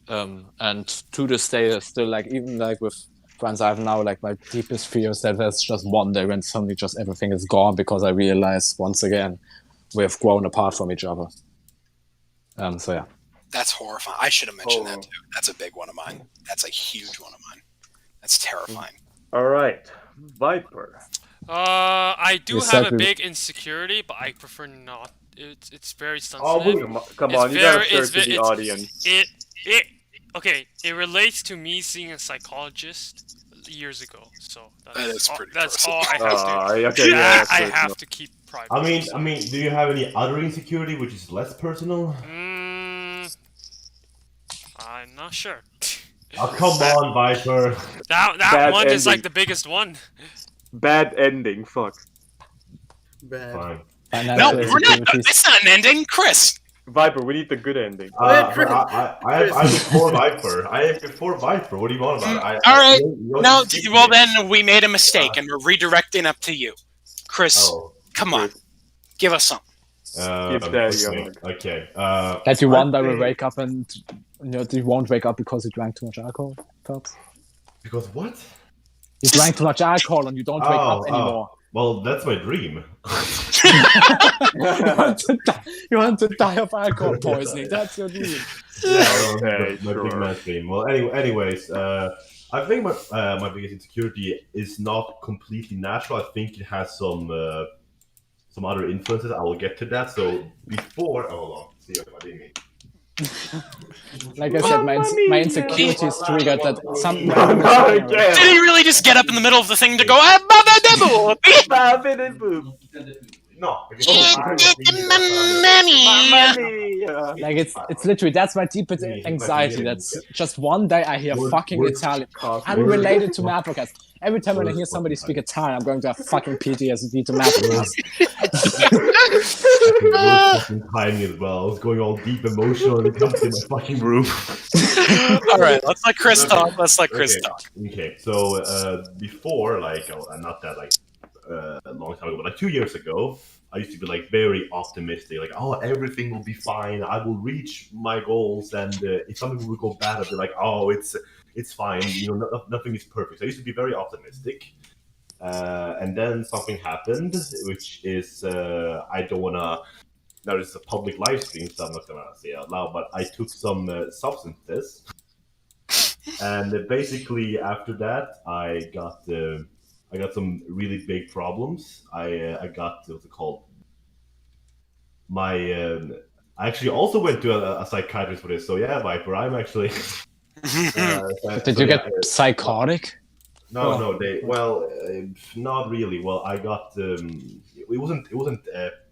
and to this day there's still like even like with friends I have now, like my deepest fear is that there's just one day when suddenly just everything is gone because I realize once again we have grown apart from each other. So yeah. That's horrifying. I should have mentioned that too. That's a big one of mine. That's a huge one of mine. That's terrifying. Alright. Viper. I do have a big insecurity, but I prefer not. It's very sensitive. Oh, come on, you gotta share it to the audience. It relates to me seeing a psychologist years ago. So That is pretty that's personal. all I have to. Okay, yeah, I have to keep private. I mean, do you have any other insecurity which is less personal? I'm not sure. Oh, come on, Viper. That Bad one is like ending. the biggest one. Bad ending. Fuck. Bad. Fine. No, Financial we're not. insecurities. It's not an ending, Chris. Viper, we need the good ending. I'm before Viper. I am before Viper. What do you want about it? All right. You No, skip well me. then we made a mistake and we're redirecting up to you, Chris. Oh. Come on, give us something. Give Daddy a hug. Okay. That you one day will think- wake up and you won't wake up because you drank too much alcohol, perhaps? Because what? You drank too much alcohol and you don't wake up anymore. Well, that's my dream. You want to die of alcohol poisoning. That's your dream. Okay, my big sure. man dream. Well, anyways, I think my biggest insecurity is not completely natural. I think it has some other influences. I will get to that. So before, hold on, see what I didn't mean. Like I said, my insecurity is triggered that some Not again. Did he really just get up in the middle of the thing to go? No, because like it's literally that's my deepest anxiety. That's just one day I hear fucking Italian, unrelated to MapperCast. Every time when I hear somebody speak Italian, I'm going to have fucking PTSD to MapperCast. fucking tiny as well. I was going all deep emotional and it comes in my fucking room. All right, let's let Chris talk. Let's let Chris Okay. talk. Okay, so before, like, not that like a long time ago, but like 2 years ago, I used to be like very optimistic, like, oh, everything will be fine. I will reach my goals, and if something will go bad, I'll be like, oh, it's fine. You know, nothing is perfect. So I used to be very optimistic, and then something happened, which is I don't wanna. Now it's a public live stream, so I'm not gonna say it out loud. But I took some substances, and basically after that, I got some really big problems. I got what's it called? My I actually also went to a psychiatrist for this. So yeah, Viper, I'm actually. Did you get psychotic? No, not really. Well, I got it wasn't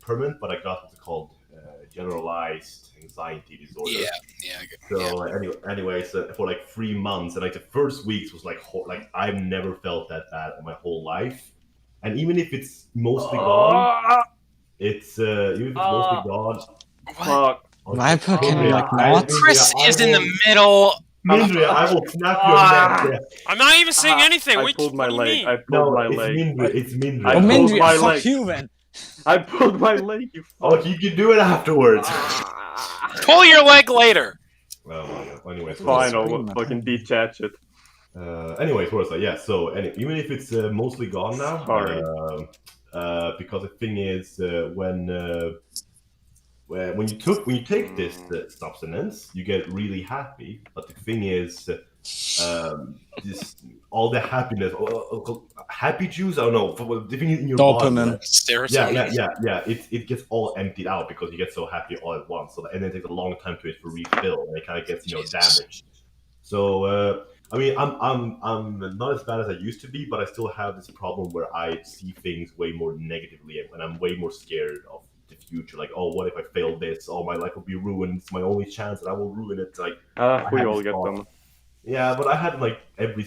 permanent, but I got what's it called generalized anxiety disorder. Yeah. So anyways, for like 3 months, and like the first weeks was like I've never felt that bad in my whole life, and even if it's mostly gone, it's even if it's mostly gone. Fuck. Viper, can you like not? Chris is in the middle. Mindria, I will snap your neck. I'm not even saying anything. I What pulled do my you leg. mean? I pulled No, my it's leg. Mindria. It's Mindria. I Oh, pulled Mindria, my fuck leg. you then. I pulled my leg. You Oh, you can do it afterwards. Pull your leg later. Oh my god. Anyways, Fine, Scream, I'll fucking detach it. anyways, what was that? Yeah. So, even if it's mostly gone now, Sorry. because the thing is, when you take this substance, you get really happy. But the thing is, this all the happiness, happy juice. I don't know. The thing in your Dopamine. body. Serotonin. Yeah. It gets all emptied out because you get so happy all at once. So and then it takes a long time to refill, and it kind of gets Jesus. damaged. So I mean, I'm not as bad as I used to be, but I still have this problem where I see things way more negatively, and I'm way more scared of the future. Like, oh, what if I fail this? Oh, my life will be ruined. It's my only chance, and I will ruin it. Like, We had all this get thought. them. Yeah, but I had like every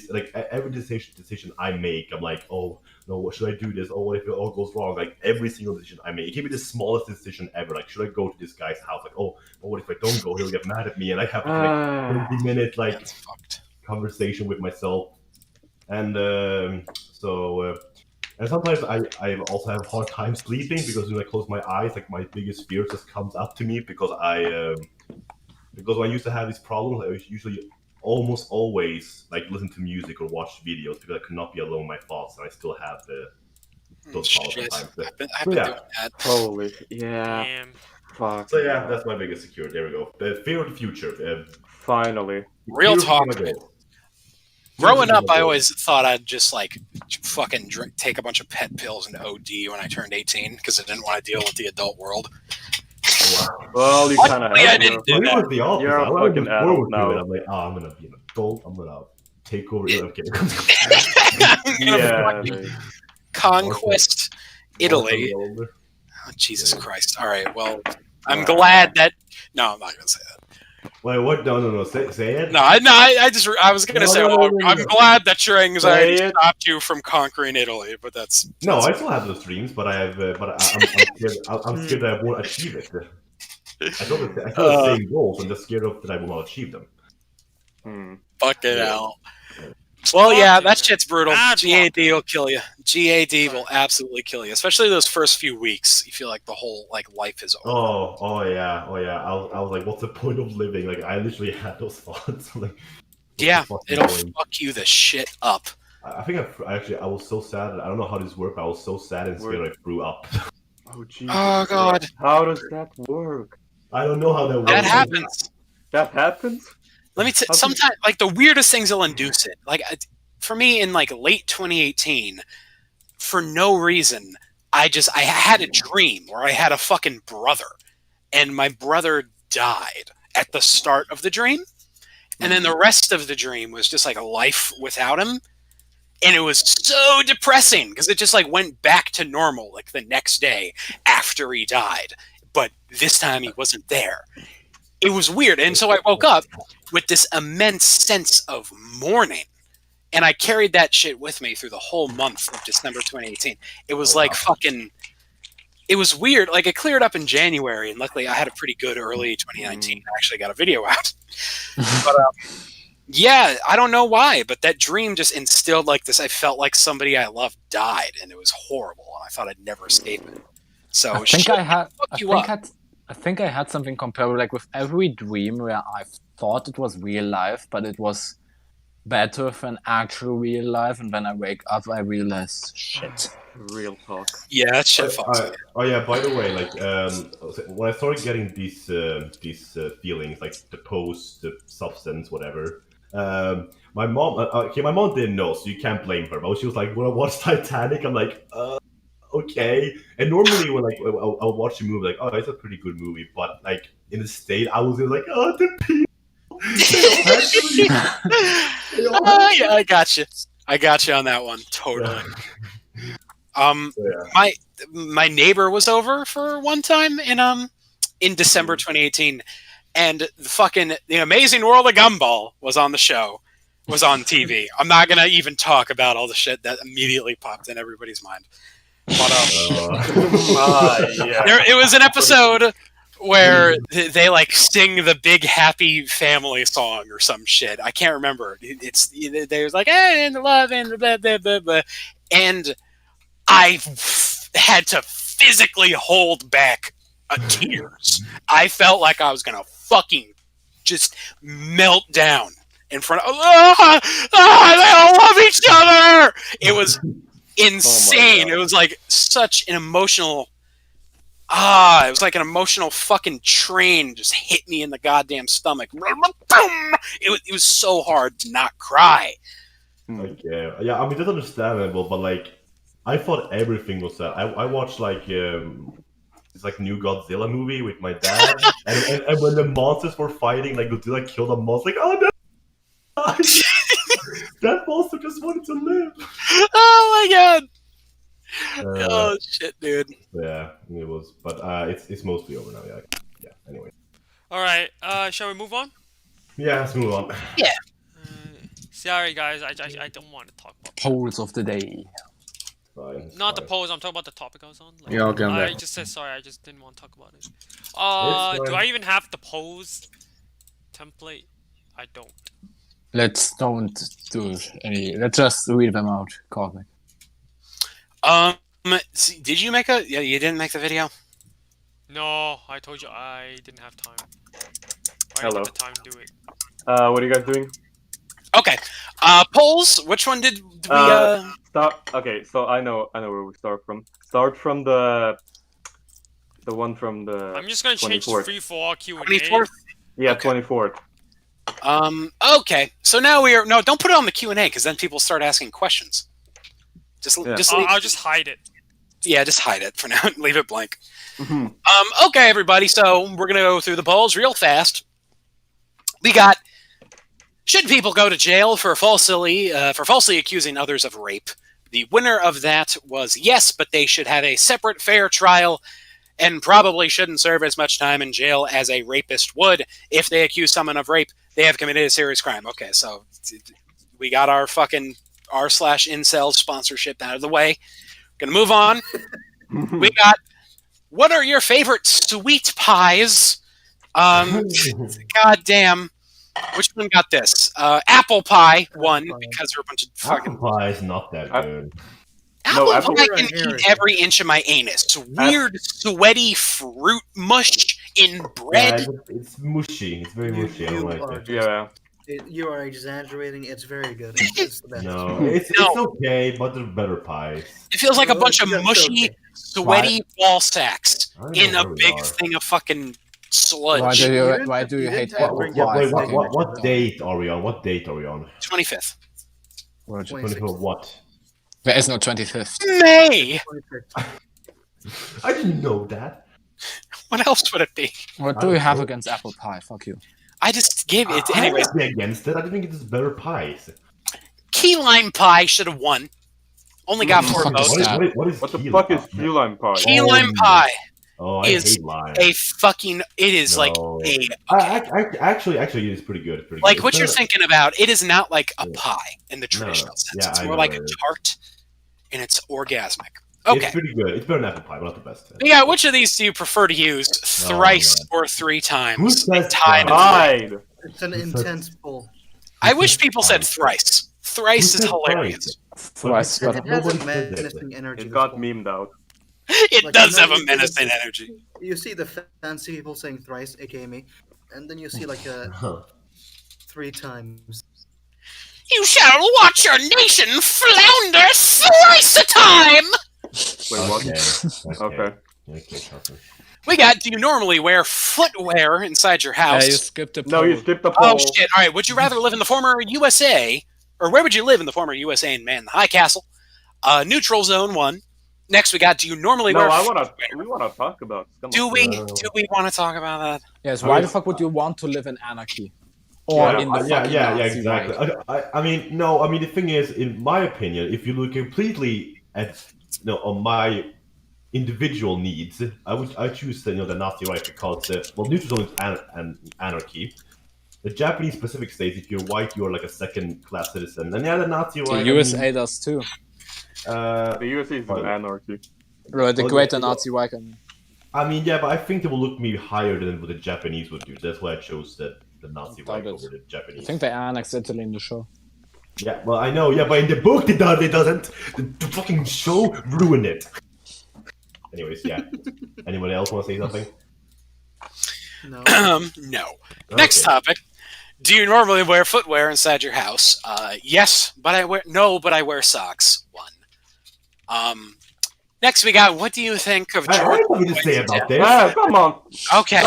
decision I make, I'm like, oh no, what should I do this? Oh, what if it all goes wrong? Like every single decision I make, it can be the smallest decision ever. Like, should I go to this guy's house? Like, oh, what if I don't go? He'll get mad at me, and I have to like 20-minute like That's fucked. conversation with myself. And and sometimes I also have a hard time sleeping because when I close my eyes, like my biggest fear just comes up to me because because when I used to have these problems, I was usually almost always like listen to music or watch videos because I could not be alone with my thoughts, and I still have those problems Shit. sometimes. I've been Yeah. doing that. Holy. Yeah. Damn. Fuck. So yeah, that's my biggest security. There we go. The fear of the future. Finally. Real fear of talk, my man. goals. Growing up, I always thought I'd just like fucking take a bunch of pet pills and OD when I turned 18 because I didn't want to deal with the adult world. Wow. Well, you kind of Luckily, I have didn't to. do For me, it that. was the opposite. You're a I was fucking looking adult forward to now. it. I'm like, I'm gonna be an adult. I'm gonna take over. I'm kidding. I'm gonna Yeah. fucking conquest Italy. Jesus Christ. All right, well, I'm glad that... No, I'm not going to say that. Wait, what? No. Say it. No, I was going to say, well, I'm glad that your anxiety Say it. stopped you from conquering Italy, but that's... No, I still have those dreams, but I'm scared that I won't achieve it. I still have the same goals. I'm just scared of that I will not achieve them. Fucking hell. Well, yeah, that shit's brutal. Bad GAD will kill you. GAD will absolutely kill you, especially those first few weeks. You feel like the whole life is over. Oh yeah. I was like, what's the point of living? Like, I literally had those thoughts. Like, Yeah, it'll point? fuck you the shit up. I think I was so sad. I don't know how this worked, but I was so sad and scared I threw up. Oh Jesus! Oh god, How does that work? I don't know how that works. that happens. That happens? Let me sometimes like the weirdest things will induce it. Like for me in like late 2018, for no reason, I had a dream where I had a fucking brother, and my brother died at the start of the dream, and then the rest of the dream was just like a life without him, and it was so depressing because it just like went back to normal like the next day after he died, but this time he wasn't there. It was weird, and so I woke up with this immense sense of mourning, and I carried that shit with me through the whole month of December 2018. It was like fucking... It was weird. Like, it cleared up in January, and luckily I had a pretty good early 2019. I actually got a video out. But, yeah, I don't know why, but that dream just instilled like this. I felt like somebody I loved died, and it was horrible, and I thought I'd never escape it. So I think I I think I had something comparable, like with every dream where I thought it was real life, but it was better than actual real life, and when I wake up, I realize shit. Real talk. Yeah, that shit fucks me. Oh yeah. By the way, like when I started getting these feelings, like the post, the substance, whatever. My mom, my mom didn't know, so you can't blame her. But she was like, "When I watched Titanic," I'm like, okay. And normally when I'll watch a movie, like, oh, it's a pretty good movie, but like in the state, I was like, oh, the people. Yeah, I got you. I got you on that one, totally. My neighbor was over for one time in December 2018, and the Amazing World of Gumball was on the show, was on TV. I'm not gonna even talk about all the shit that immediately popped in everybody's mind. But it was an episode where they like sing the Big Happy Family song or some shit. I can't remember. They was like, hey, and the love and the blah blah blah blah, and I had to physically hold back tears. I felt like I was gonna fucking just melt down in front of. They all love each other. It was insane. It was like such an emotional. It was like an emotional fucking train just hit me in the goddamn stomach. It was so hard to not cry. Like, yeah. I mean, that's understandable, but like, I thought everything was sad. I watched like it's like new Godzilla movie with my dad, and when the monsters were fighting, like Godzilla killed a monster. Like, oh no, that monster just wanted to live. Oh my god. Oh shit, dude. Yeah, it was, but it's mostly over now. Yeah. Anyway. All right. Shall we move on? Yeah, let's move on. Yeah. Sorry, guys. I don't want to talk about Polls of the day. Fine, not the fine. polls. I'm talking about the topic I was on. Like, Yeah, okay, I'm I back. just said sorry. I just didn't want to talk about it. Do fine. I even have the polls template? I don't. Let's don't do any. Let's just read them out, Cosmic. Did you make a? Yeah, you didn't make the video. No, I told you I didn't have time. I Hello. didn't get the time to do it. What are you guys doing? Okay. Polls. Which one did we? Start. Okay, so I know where we start from. Start from the one from the. I'm just gonna change to 24th. free for all Q&A. 24th. Yeah, Okay. 24th. Okay. So now we are. No, don't put it on the Q&A because then people start asking questions. Just I'll just hide it. yeah, just hide it for now. Leave it blank. Mhm. Okay, everybody. So we're gonna go through the polls real fast. We got: should people go to jail for falsely accusing others of rape? The winner of that was yes, but they should have a separate fair trial. and probably shouldn't serve as much time in jail as a rapist would if they accuse someone of rape. They have committed a serious crime. Okay, so we got our fucking r/incel sponsorship out of the way. Gonna move on. We got, what are your favorite sweet pies? God damn. Which one got this? Apple pie won because we're a bunch of fucking. Apple pie is not that good. Apple apple pie pie can eat every inch of my anus. Weird, sweaty fruit mush in bread. Yeah, it's mushy. It's very mushy. I don't like it. Yeah. You are exaggerating. It's very good. It's the best. No, it's okay, but there's better pies. It feels like a Well, bunch of that's mushy, okay. sweaty ball sacks I don't in know a where we big are. thing of fucking Why sludge. do You you, didn't why have- do you you hate didn't have apple bring pie? Wait, Fucking what date are we on? What date are we on? 25th. What? 24 what? There is no 25th. May! I didn't know that. What else would it be? What do you have against apple pie? Fuck you. I just gave it. I'm Anyways, not against it. I think it is better pies. key lime pie should have won. Only got 4 fuck is votes. that? What the fuck is key lime pie? Key lime pie Oh, I is hate lime. a fucking. It is like No. a. Actually, it is pretty good. It's pretty Like good. what It's you're better- thinking about, it is not like a Yeah. pie in the traditional sense. Yeah, It's I more know like it a is. tart, and it's orgasmic. It's Okay. pretty good. It's better than apple pie, but not the best. Yeah, which of these do you prefer to use thrice or 3 Who times? says Tied. thrice? Tide. It's an intense pull. I wish people said thrice. Thrice is said hilarious. Thrice, But but It has nobody a said that. menacing energy. It this got pull. memed out. It Like, does you know, have a you see menacing the- energy. You see the fancy people saying thrice, aka me, and then you see like Huh. 3 times. You shall watch your nation flounder thrice a time! Wait, what? Okay. Okay. Chelsea. We got, do you normally wear footwear inside your house? you skipped the No, poll. you skipped the poll. Oh shit! All right. Would you rather live in the former USA, or where would you live in the former USA and man the High Castle? Neutral zone 1. Next, we got. Do you normally No, wear? we wanna talk about. Come Do on. we? No. Do we want to talk about that? Yes, I why mean- the fuck would you want to live in anarchy? Or in the fucking Nazi exactly. Reich? I mean, no, I mean, the thing is, in my opinion, if you look completely at, on my individual needs, I choose the Nazi Reich because neutral zone is anarchy. The Japanese Pacific states, if you're white, you're like a second-class citizen, and the Nazi Reich. The USA does too. The USA is Well- an anarchy. Right, the Well, greater yeah. Nazi Reich. I mean, yeah, but I think they will look me higher than what the Japanese would do. That's why I chose the Nazi Doubt Reich it. over the Japanese. I think they annexed Italy in the show. Yeah, well, I know, yeah, but in the book it doesn't. The fucking show ruined it. Anyways, yeah. Anyone else want to say something? No. No. Next Okay. topic. Do you normally wear footwear inside your house? Yes, but I wear socks. 1. Next we got. What do you think of I George? have something to say about this. Ah, come on! Okay.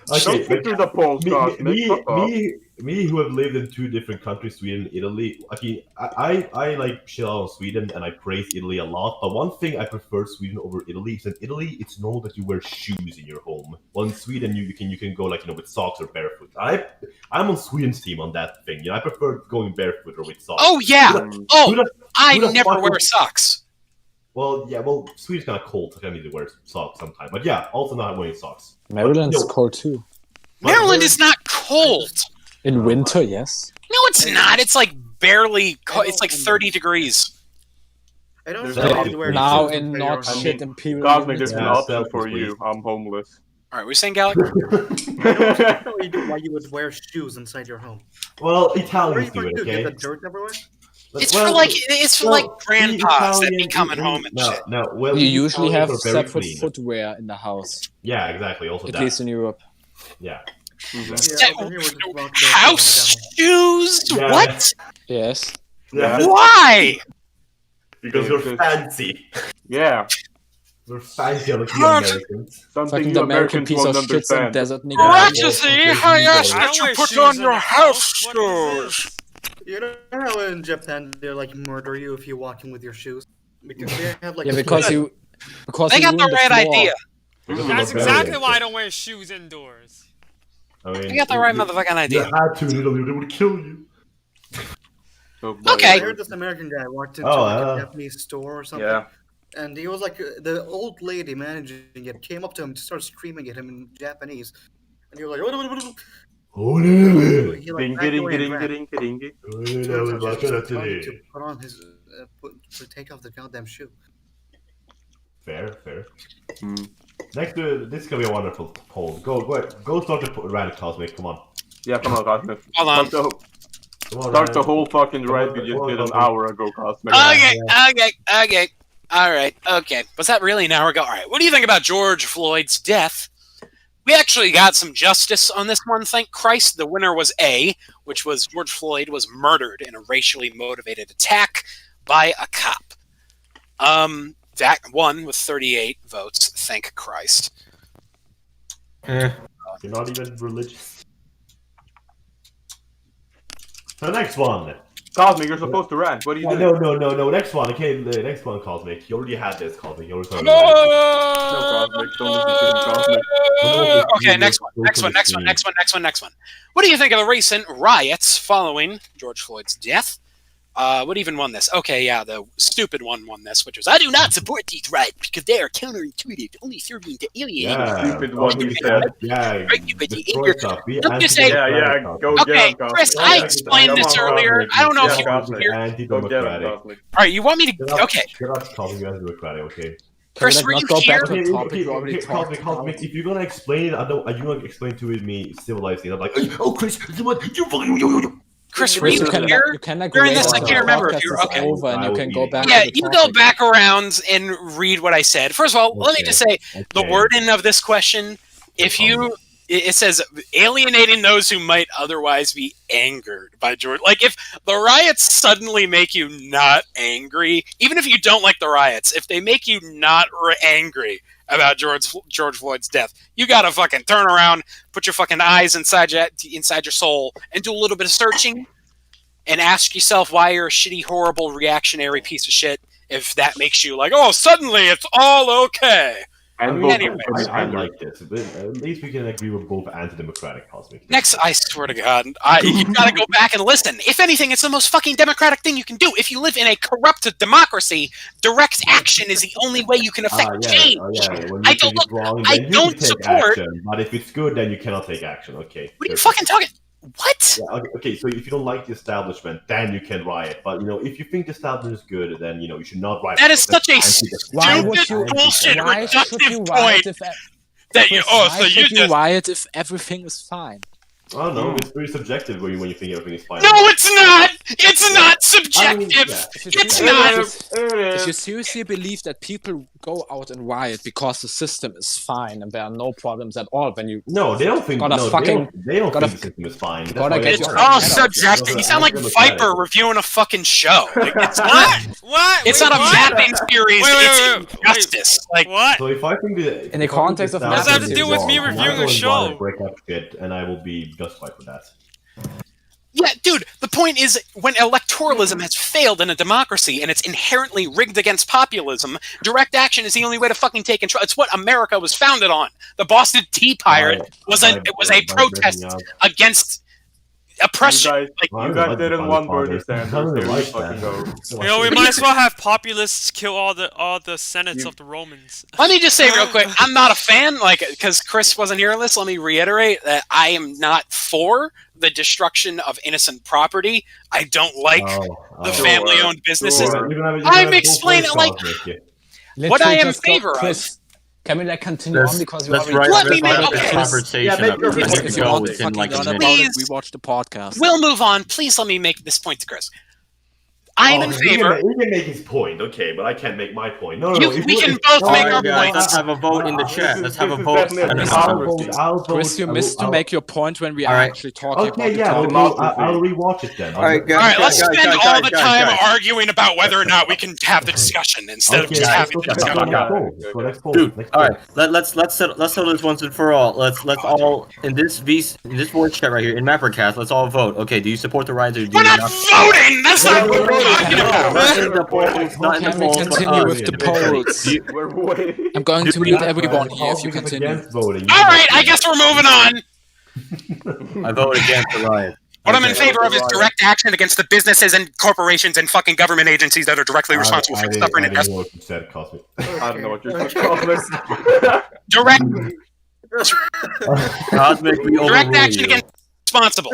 Don't Okay, get through the polls, Cosmic. Fuck off. me, who have lived in 2 different countries, Sweden and Italy. Okay, I like chill out on Sweden and I praise Italy a lot. But one thing I prefer Sweden over Italy is in Italy it's normal that you wear shoes in your home. Well, in Sweden you can go like with socks or barefoot. I'm on Sweden's team on that thing. I prefer going barefoot or with socks. Oh yeah. Mm. Oh, Who the- I who the never fuck wear would- socks. Well, yeah, Sweden's kind of cold, so I need to wear socks sometime. But yeah, also not wearing socks. Maryland's No. cold too. Maryland is not cold. In winter, yes. No, it's not. It's like barely. It's like 30 degrees. I don't There's know no- how to wear Now shoes in inside not your home. shit imperial Cosmic, there's units. an Yeah, option selfish, for please. you. I'm homeless. All right, we saying Gallic? I don't know why you would wear shoes inside your home. Well, What are Italians you do going it, to do? okay? Get the dirt everywhere? It's Well, for like well, grandpas that Italian- be coming home and no, shit. No, well, You usually Italians have are very separate clean. footwear in the house, Yeah, exactly. Also at that. least in Europe. Yeah. Mhm. Yeah, over here we're just walking barefoot House shoes? Yeah. What? Yes. Yeah. Why? Because Because- we're fancy. Yeah, We're fancy like you What? Americans. something Fucking you the American Americans piece won't of shits and understand. desert Yeah. nigga. Ratchety, I asked I that you wear put shoes on in your the house house. What is shoes. You know how in Japan they like murder you if you walk in with your shoes? Because they have like Yeah, because a- you They got the ruined right floor. idea. Because That's we're exactly barbarians. why I don't wear shoes indoors. I mean, They got the right you- motherfucking You idea. had to in Italy, they would kill you. Oh, boy. Okay. I heard this American guy walked into Oh, like a Japanese store or something. Yeah. And he was like, the old lady managing it came up to him to start screaming at him in Japanese, and he was like, he like backed away and ran. Turns out she was trying to put on his to take off the goddamn shoe. Fair. Next, this is gonna be a wonderful poll. Go start the random Cosmic. Come on. Yeah, come on, Cosmic. Hold on. Start the whole fucking ride we just did an hour ago, Cosmic. Okay. All right. Okay. Was that really an hour ago? All right. What do you think about George Floyd's death? We actually got some justice on this one. Thank Christ. The winner was A, which was George Floyd was murdered in a racially motivated attack by a cop. That won with 38 votes. Thank Christ. You're not even religious. The next one. Cosmic, you're supposed to rant. What are you doing? No. Next one. Okay, the next one, Cosmic. You already had this, Cosmic. You already No, Cosmic. Don't listen to him, Cosmic. Okay, next one. What do you think of the recent riots following George Floyd's death? What even won this? Okay, yeah, the stupid one won this, which was, I do not support these riots because they are counterintuitive, only serving to alienate. Stupid one, he said. Yeah. Don't you say, Go okay, get him, Chris, Cosmic. I explained this earlier. I don't know if you were here. Go get him, Cosmic. Alright, you want me to, okay. Shut up, Cosmic. You have to democratic, okay? Chris, were you here? Cosmic, if you're gonna explain it, you're gonna explain to me civilized things. I'm like, oh, Chris, Chris, were you here? You can during this? I can't remember if you're okay. Over and you can go back. Yeah, to the you topic. go back around and read what I said. First of all, let me just say the wording of this question. If you, it says alienating those who might otherwise be angered by George. Like if the riots suddenly make you not angry, even if you don't like the riots, if they make you not angry about George Floyd's death, you gotta fucking turn around, put your fucking eyes inside your soul, and do a little bit of searching, and ask yourself why you're a shitty, horrible, reactionary piece of shit. If that makes you like, oh, suddenly it's all okay. Anyway, I like this. But at least we can agree we're both anti-democratic, Cosmic. Next, I swear to God, you gotta go back and listen. If anything, it's the most fucking democratic thing you can do. If you live in a corrupted democracy, direct action is the only way you can affect change. When I don't look. wrong, I then you don't can take support. action, but if it's good, then you cannot take action. Okay. What are you fucking talking? What? Yeah, okay, so if you don't like the establishment, then you can riot. But if you think the establishment is good, then you should not riot. That is such a Why would stupid you? bullshit Why should you reductive riot point. if? That you, Why so you should you just riot if everything is fine? I don't know. It's very subjective when you think everything is fine. no, it's not. It's not subjective. It's not. If you seriously believe that people go out and riot because the system is fine and there are no problems at all, when you No, they don't think. Gotta No, fucking- they don't gotta- think the system is fine. That's gotta why get they It's your- riot. all subjective. You sound like Viper reviewing a fucking show. Like, it's not. What? It's Wait, not a what? mapping series. Wait, It's injustice. Like, What? So if I think In the context of What does that have to do with me wrong, reviewing I'm a going show? to break up shit, and I will be justified for that. yeah, dude. The point is, when electoralism has failed in a democracy and it's inherently rigged against populism, direct action is the only way to fucking take control. It's what America was founded on. The Boston Tea Pirate was a protest against oppression. You guys didn't want Bernie Sanders. There you fucking go. We might as well have populists kill all the senates of the Romans. Let me just say real quick, I'm not a fan, because Chris wasn't here on this, let me reiterate that I am not for the destruction of innocent property. I don't like the family-owned businesses. I'm explaining it like what I am in favor of. Chris, can we continue on because you Let's already write Let me make- this okay. conversation Yeah, up. make your We point. can if you go want to within fucking like a learn minute. about it, Please. we watch the podcast. We'll move on. Please let me make this point to Chris. I am in favor. He can make his point, okay, but I can't make my point. No. We can both make our Alright, guys, points. let's have a vote in the chat. Let's have a This is vote. definitely a And democracy. Chris, you missed to make your point when we are Alright. actually talking Okay, about yeah, the well, I'll rewatch it then. Alright, All right, let's Guys, spend guys, all the guys, time guys. arguing about whether or not we can have the discussion instead of just having the discussion. Dude, all right. Let's settle this once and for all. Let's all in this voice chat right here in MapperCast. Let's all vote. Okay, do you support the riots or do We're you not not? voting! That's not what we're talking about! Not in the polls, not in the Can we polls, but continue us. with the polls? Do you- We're waiting. I'm going to mute everyone here if you continue. Against voting. Alright, I guess we're moving on! I vote against the riot. What I'm in Okay. favor of is direct action against the businesses and corporations and fucking government agencies that are directly responsible for suffering and I death. didn't know what you said, Cosmic. I don't know what you're Okay. talking about. Direct Cosmic, we direct overrule action you. against responsible.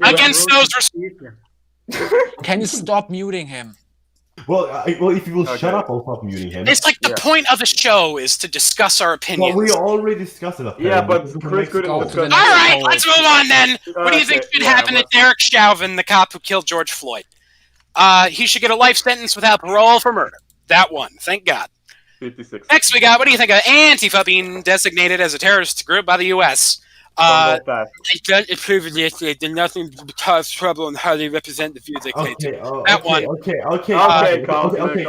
Against those Can you stop muting him? Well, if you will Okay. shut up, I'll stop muting him. It's like the point of the show is to discuss our opinions. Well, we already discussed it. Yeah, apparently. but This is Chris next couldn't call. discuss- All right, let's move on then. What do you think Okay, should yeah, happen to but- Derek Chauvin, the cop who killed George Floyd? He should get a life sentence without parole for murder. That one, thank God. 56. Next, we got, what do you think of Antifa being designated as a terrorist group by the U.S.? Don't go fast. They don't approve of this. They do nothing to cause trouble and how they represent the views they claim to. That one. Okay, Okay, Cosmic.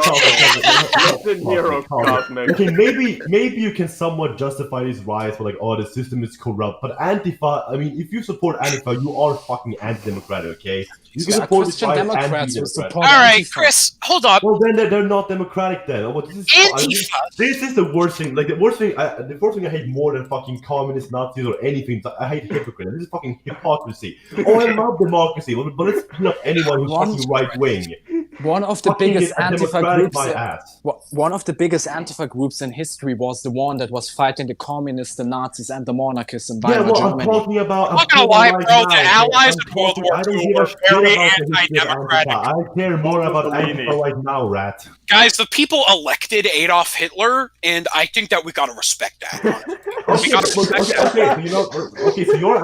Listen here, Cosmic. Okay, maybe you can somewhat justify these riots for like, oh, the system is corrupt. But Antifa, I mean, if you support Antifa, you are fucking anti-democratic, okay? You can Yeah, support Christian this riot Democrats who anti-democratic. support All right, Antifa. Chris, hold up. Well, then they're not democratic then. Oh, this is Antifa. This is the worst thing. Like the worst thing I hate more than fucking communist Nazis or anything. I hate hypocrites. This is fucking hypocrisy. Oh, I love democracy, but let's beat up anyone who's fucking right wing. One of the biggest Antifa groups. my ass. One of the biggest Antifa groups in history was the one that was fighting the communists, the Nazis, and the monarchists in Yeah, Weimar well, I'm Germany. talking about. I'm not gonna lie, bro, the Allies I'm of World talking- War I don't II give a were shit very about the history of anti-democratic. Antifa. I care more about Mussolini. Antifa right now, rat. Guys, the people elected Adolf Hitler, and I think that we gotta respect that. Okay, gotta so you're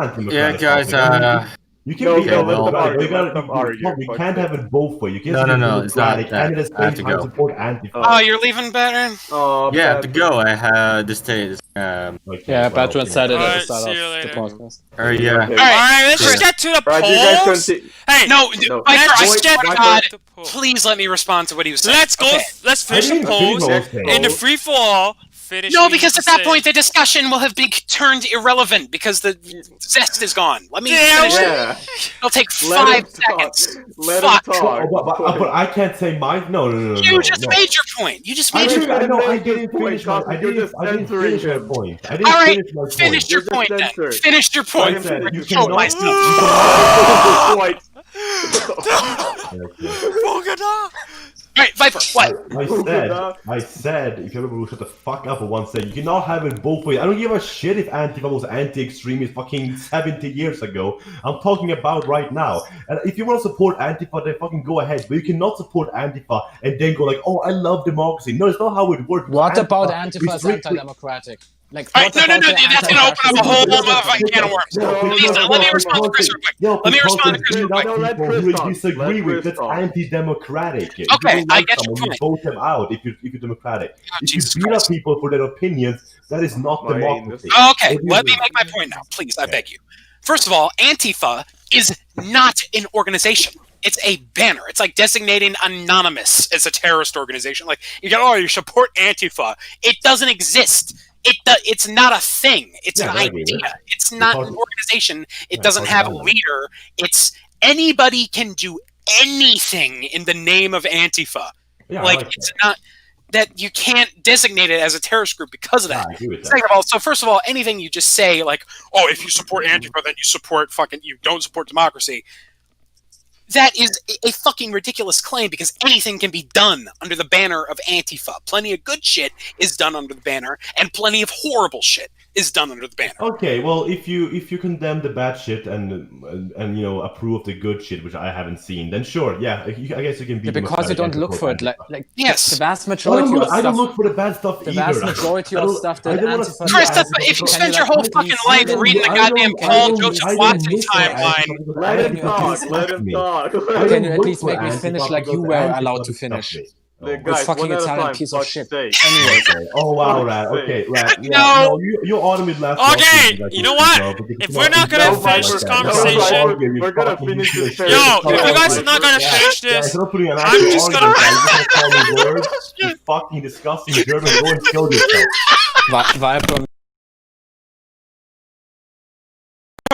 anti-democratic. Yeah, guys. You can No, be no, democratic. let them argue, We fuck can't it. have it both ways. You can't No, it's not democratic that. and at the I have same to time go. support Antifa. Oh, you're leaving, Baron? Oh, Yeah, I have to bad. go. I had this day. Okay, Yeah, well, Bertrand said it at the Alright, start see you of the later. podcast. Yeah. Okay. All right, Alright, let's Chris, get to the Right, you guys polls. continue. Hey, no, No. Viper, I let's swear get to Viper- God, the polls. please let me respond to what he was saying. Let's go. Okay. Let's I finish the didn't finish polls the whole thing. in the free for all. Finish. No, what you because need at to that say. point the discussion will have been turned irrelevant because the zest is gone. Let me Yeah, finish it. Yeah. It'll take Let 5 him talk. seconds. Let Fuck. him talk. But I can't say mine. No. You just made your point. You just I made your didn't, point. I know, I make his didn't point, finish my. I Cosmic, you're didn't, just I didn't censoring finish my him. point. I didn't All right, finish my point. finish your You're just point then. censored. Finish your I point. said you Control cannot. myself. Point. All right, Viper, what? I said, if you ever will shut the fuck up for one second, you cannot have it both ways. I don't give a shit if Antifa was anti-extremist fucking 70 years ago. I'm talking about right now. And if you want to support Antifa, then fucking go ahead. But you cannot support Antifa and then go like, oh, I love democracy. No, it's not how it works. What about Antifa as restricts- anti-democratic? Like, All what right, no, about the that's gonna open up a whole anti-fascist- motherfucking can of worms. Please, let me respond to Chris real quick. Let me respond to Chris real quick. No, let People Chris who talk. disagree Let with Chris that's talk. anti-democratic. If Okay, you don't I like get your someone, point. you vote them out if you're democratic. If Jesus you beat Christ. up people for their opinions, that is not My democracy. Okay, It let me is- make my point now, please. I beg you. First of all, Antifa is not an organization. It's a banner. It's like designating Anonymous as a terrorist organization. Like you support Antifa. It doesn't exist. It's not a thing. It's Yeah, an I agree with idea. It's not an Because- organization. It Yeah, doesn't because have a I'm- leader. It's anybody can do anything in the name of Antifa. Yeah, I Like like it's not that you can't designate it as a terrorist group because of that. that. I agree with that. Second of all, so first of all, anything you just say, like, oh, if you support Antifa, then you don't support democracy. That is a fucking ridiculous claim because anything can be done under the banner of Antifa. Plenty of good shit is done under the banner, and plenty of horrible shit is done under the banner. Okay, well, if you condemn the bad shit and you know approve of the good shit, which I haven't seen, then sure, yeah, I guess you can be. Yeah, because you democratic don't and look for support it. Antifa. Like Yes. the vast I majority don't, of I don't stuff. look for the bad stuff The either. vast majority I of don't- stuff I that don't wanna Antifa see Chris, Antifa that's, if you because- spend your whole fucking life reading the goddamn Paul Joseph Watson timeline, Let him talk. Let him talk. Can you at least make me finish like you were allowed to finish? Guys, fucking one at a Italian time, piece of fuck's shit. sake. Anyway, oh wow, Rat. Fuck's Okay, sake. Rat. Yeah, No. you automated last. Okay, talk, you know what? If we're not gonna finish this conversation- We're gonna finish this Yo, very if you guys fast. are not gonna finish Yeah, this, instead of putting an I'm actual just gonna- argument, you're gonna call me words. You fucking disgusting German. Go and kill yourself. Viper,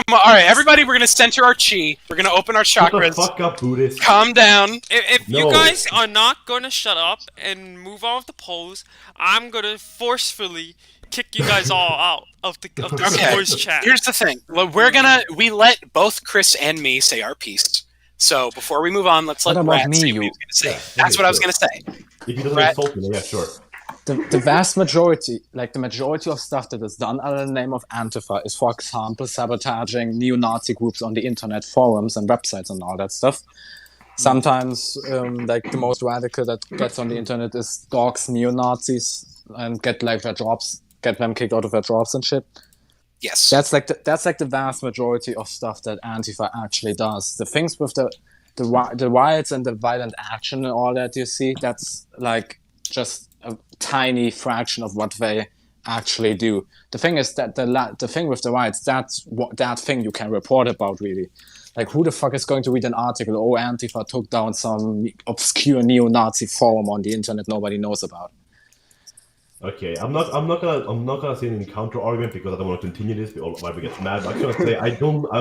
All right, everybody, we're gonna center our chi. We're gonna open our Shut the chakras. fuck up, Buddhist. Calm down. If No. you guys are not gonna shut up and move on with the pose, I'm gonna forcefully kick you guys all out of the Okay. voice chat. Here's the thing. We let both Chris and me say our piece. So before we move on, let's let What about Brad me, say you- what he was gonna say. Yeah, That's what I was sure. gonna say. If he doesn't Brad- insult me, then yeah, sure. The vast majority, like the majority of stuff that is done under the name of Antifa is, for example, sabotaging neo-Nazi groups on the internet forums and websites and all that stuff. Sometimes, like the most radical that gets on the internet is dogs neo-Nazis and get them kicked out of their jobs and shit. Yes. That's like the vast majority of stuff that Antifa actually does. The things with the riots and the violent action and all that you see, that's like just a tiny fraction of what they actually do. The thing is that the thing with the riots, that thing you can report about really. Like, who the fuck is going to read an article? Oh, Antifa took down some obscure neo-Nazi forum on the internet nobody knows about. Okay, I'm not gonna say any counter argument because I don't want to continue this. Why we get mad? But I was gonna say I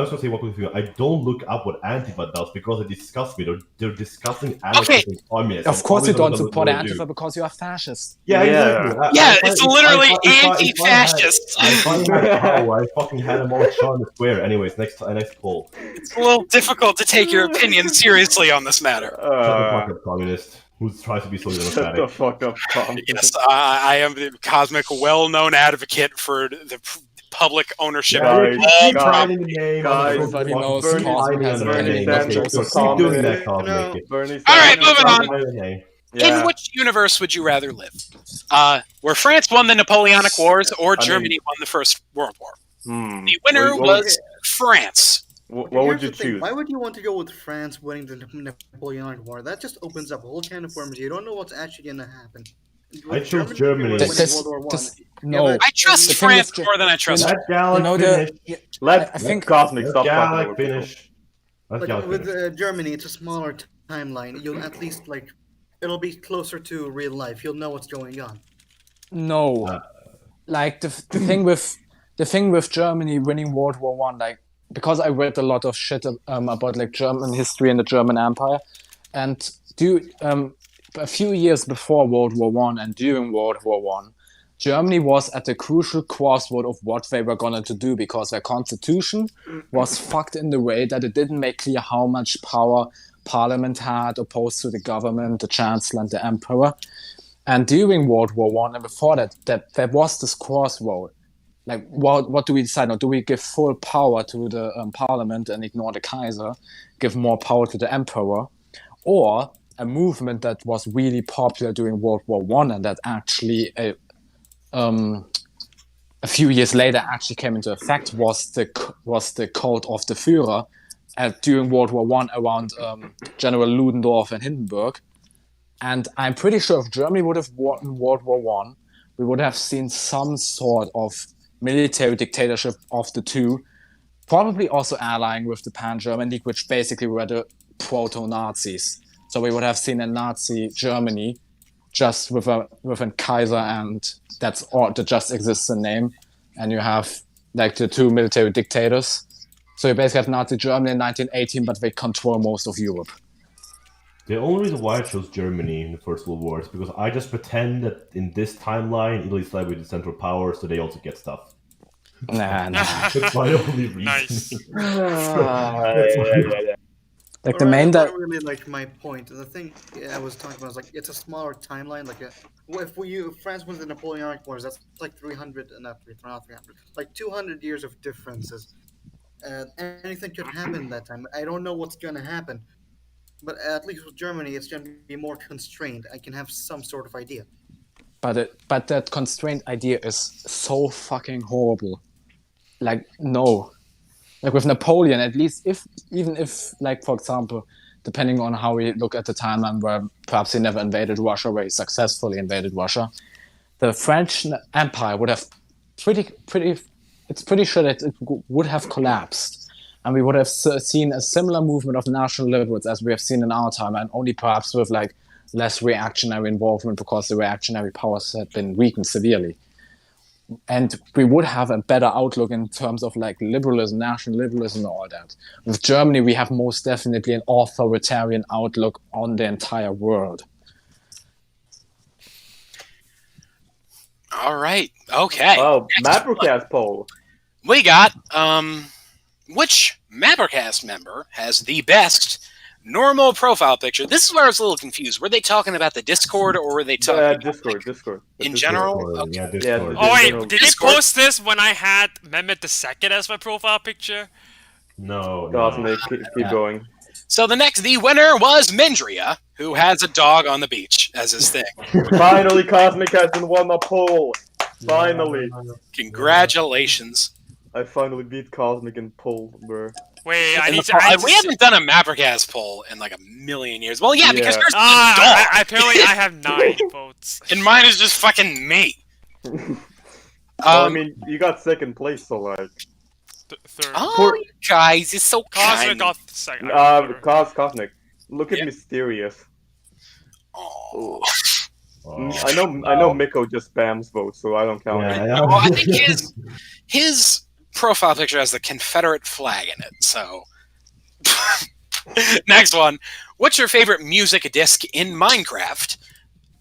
was gonna say one quick thing. I don't look up what Antifa does because they disgust me. They're discussing anarchists and communists. Of course, you and don't communists support what they do. Antifa because you are fascist. Yeah, Yeah. exactly. Yeah, If I- it's if I- literally if I- if I had- anti-fascist. If I had power, I fucking had them all shot in the square. Anyways, next poll. It's a little difficult to take your opinion seriously on this matter. Shut the fuck up, communist. Who tries to be so Shut the democratic? fuck up, Tom. Yes, I am the cosmic, well-known advocate for the public ownership Yeah, of you all keep property. hiding the name. Guys, everybody Fucking knows Bernie Cosmic hiding has the an name. enemy, Bernie Okay, Sanders so is keep doing Cosmic. that, Cosmic. No. Bernie All right, Sanders. moving on. Hiding the name. Yeah. In which universe would you rather live? Where France won the Napoleonic Wars or I mean- Germany won the First World War? Hmm. The winner What- was France. What Here's would you the thing, choose? Why would you want to go with France winning the Napoleonic War? That just opens up a whole can of worms. You don't know what's actually going to happen. I With chose if Germany. you're winning This- World War One. this- Yeah, no. but- I trust The thing France with more than I trust. Let Galack You know finish. Let I think- Cosmic Let stop talking Galack over people. finish. Let Like, Galack with finish. Germany, it's a smaller timeline. You'll at least like it'll be closer to real life. You'll know what's going on. No, like the thing with Germany winning World War One, like, because I read a lot of shit about like German history and the German Empire, and a few years before World War One and during World War One, Germany was at a crucial crossroad of what they were going to do because their constitution was fucked in the way that it didn't make clear how much power Parliament had opposed to the government, the Chancellor, and the Emperor. And during World War One and before that, there was this crossroad. Like, what do we decide now? Do we give full power to the Parliament and ignore the Kaiser, give more power to the Emperor, or a movement that was really popular during World War One and that actually a few years later actually came into effect was the cult of the Führer during World War One around General Ludendorff and Hindenburg. And I'm pretty sure if Germany would have won World War One, we would have seen some sort of military dictatorship of the two, probably also allying with the Pan-German League, which basically were the proto-Nazis. So we would have seen a Nazi Germany just with a Kaiser, and that's all that just exists in name. And you have like the two military dictators. So you basically have Nazi Germany in 1918, but they control most of Europe. The only reason why I chose Germany in the First World War is because I just pretend that in this timeline, Italy's led with the Central Power, so they also get stuff. Nah. That's my only reason. Nice. Like the Alright, main that's that not really like my point. The thing I was talking about is like it's a smaller timeline. Like if France wins the Napoleonic Wars, that's like 300, not 300, like 200 years of differences. Anything could happen that time. I don't know what's gonna happen, but at least with Germany, it's gonna be more constrained. I can have some sort of idea. but that constrained idea is so fucking horrible. Like, no. Like with Napoleon, at least even if like, for example, depending on how we look at the timeline where perhaps he never invaded Russia, where he successfully invaded Russia, the French Empire would have it's pretty sure that it would have collapsed. And we would have seen a similar movement of national liberals as we have seen in our time, and only perhaps with like less reactionary involvement because the reactionary powers had been weakened severely. and we would have a better outlook in terms of like liberalism, national liberalism, and all that. With Germany, we have most definitely an authoritarian outlook on the entire world. All right. Okay. Oh, MapperCast poll. We got which MapperCast member has the best normal profile picture? This is where I was a little confused. Were they talking about the Discord or were they talking about Discord. in Discord. general? Discord, Okay. yeah, Discord. Oh wait, general did they Discord. post this when I had Mehmet II as my profile picture? No, Cosmic, keep going. So the winner was Mindria, who has a dog on the beach as his thing. Finally, Cosmic has won a poll. Finally. Congratulations. I finally beat Cosmic in poll, bro. Wait, I And need the to. poll- I need to we haven't done a MapperCast poll in like a million years. Well, yeah, because Yeah. yours is a dog, apparently I have 9 votes. and mine is just fucking me. Well, I Um, mean, you got second place, so like. Third. oh, poor- you guys, it's so Cosmic kind. got second. Whatever. Cosmic. Look at Yeah. Mysterious. Aw. Oh. I know Miko just spams votes, so I don't count it. Yeah, Well, I think his profile picture has the Confederate flag in it. So, next one. What's your favorite music disc in Minecraft?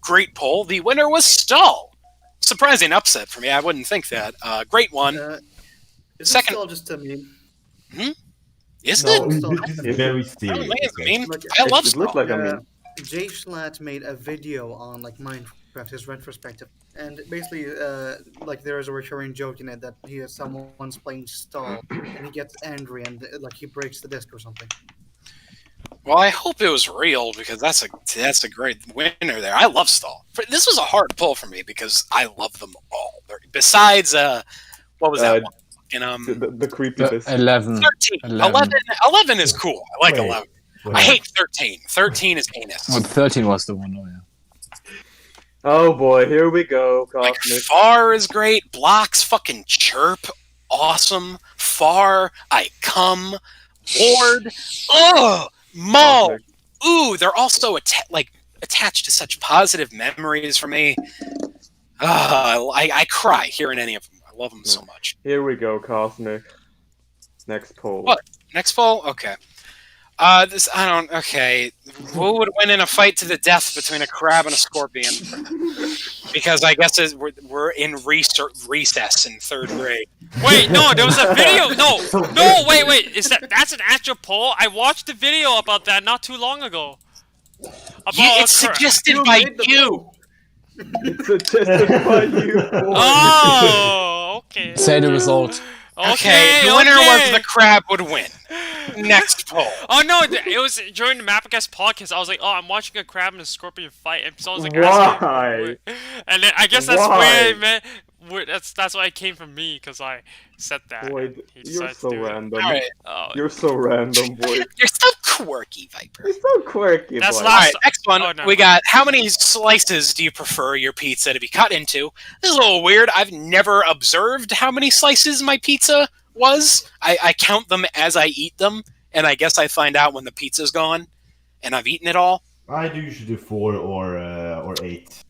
Great poll. The winner was Stall. Surprising upset for me. I wouldn't think that. Great one. Is Second- this all just a meme? Isn't No, it? this is very I don't serious. think it's okay? mean. Like, I love It looked Stall. like a meme. Jay Schlatt made a video on like Minecraft, his retrospective, and basically, like there is a recurring joke in it that someone's playing stall and he gets angry and like he breaks the disc or something. Well, I hope it was real because that's a great winner there. I love Stall. This was a hard pull for me because I love them all. Besides, what was that one? And, The creepiness. 11. 13. 11 is cool. I like Wait. 11. Wait. I hate 13. 13 is heinous. Well, 13 was the one, oh yeah. Oh boy, here we go, Like, Cosmic. Far is great. Blocks fucking chirp. Awesome. Far. I come. Ward. Ugh. Maul. Cosmic. Ooh, they're also attached to such positive memories for me. I cry hearing any of them. I love them so much. Here we go, Cosmic. Next poll. What? Next poll? Okay. Okay. Who would win in a fight to the death between a crab and a scorpion? Because I guess we're in recess in 3rd grade. Wait, no, there was a video. No, wait. That's an actual poll? I watched the video about that not too long ago. It's suggested You by made the you. poll. It's suggested by you. boy. Oh, okay. Say the result. Okay, the winner was the crab would win. Next poll. Oh no, it was during the MapperCast podcast. I was like, oh, I'm watching a crab and a scorpion fight, and so I was like, Why? and then I guess that's Why? where it meant. That's why it came from me because I said that. Boy, and he you're decided so to do it. random. All right. Oh, You're so random, boy. You're so quirky, Viper. You're so quirky, That's boy. not- All right, next one. Oh, no. We got how many slices do you prefer your pizza to be cut into? This is a little weird. I've never observed how many slices my pizza was. I count them as I eat them, and I guess I find out when the pizza's gone and I've eaten it all. I do usually do 4 or 8.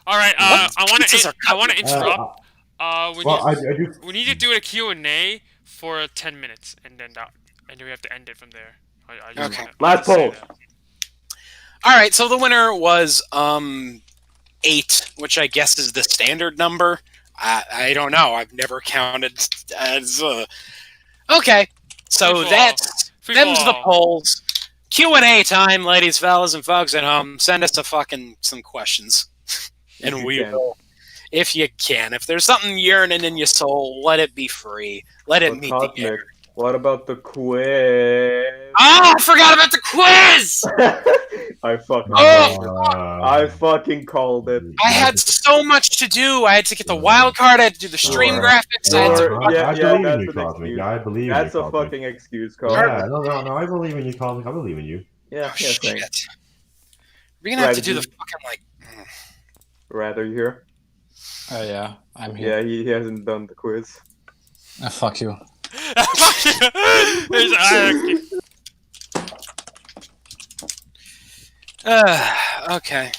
all right. What I want pizzas to. are I want to interrupt. Well, I do. We need to do a Q&A for 10 minutes, and then we have to end it from there. I just Okay. wanna Last say poll. that. All right, so the winner was 8, which I guess is the standard number. I don't know. I've never counted as. Okay, so Free fall. that's Free them's the fall. polls. Q&A time, ladies, fellas, and folks at home. Send us some questions, and you we can. will. If you can. If there's something yearning in your soul, let it be free. Let it But meet the Cosmic, air. what about the quiz? Oh, I forgot about the quiz! I fucking Oh! I fucking called it. I had so much to do. I had to get the wild card. I had to do the stream Sure. graphics. I had to... Sure. Yeah, I yeah, believe that's in you, an Cosmic. excuse. I believe in That's you, a Cosmic. fucking excuse, Carl. Yeah, no, I believe in you, Cosmic. I believe in you. Yeah, Oh, yeah, shit. thanks. We're gonna have to Right, do the you- fucking, like... Rather you here? Yeah, I'm here. Yeah, he hasn't done the quiz. Fuck you. Okay.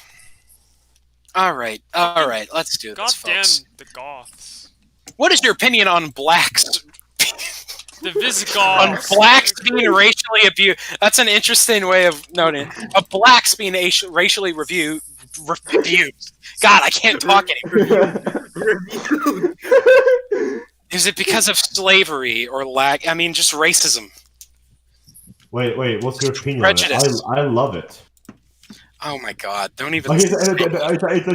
All right. Let's do this, God damn folks. the Goths. What is your opinion on blacks? The On Visigoths. blacks being racially abused. That's an interesting way of noting it. Of blacks being racially abused. God, I can't talk anymore. Reviewed. Is it because of slavery or lack? I mean, just racism. Wait, what's your opinion on it? Prejudice. I love it. Oh my God! Don't even. It's a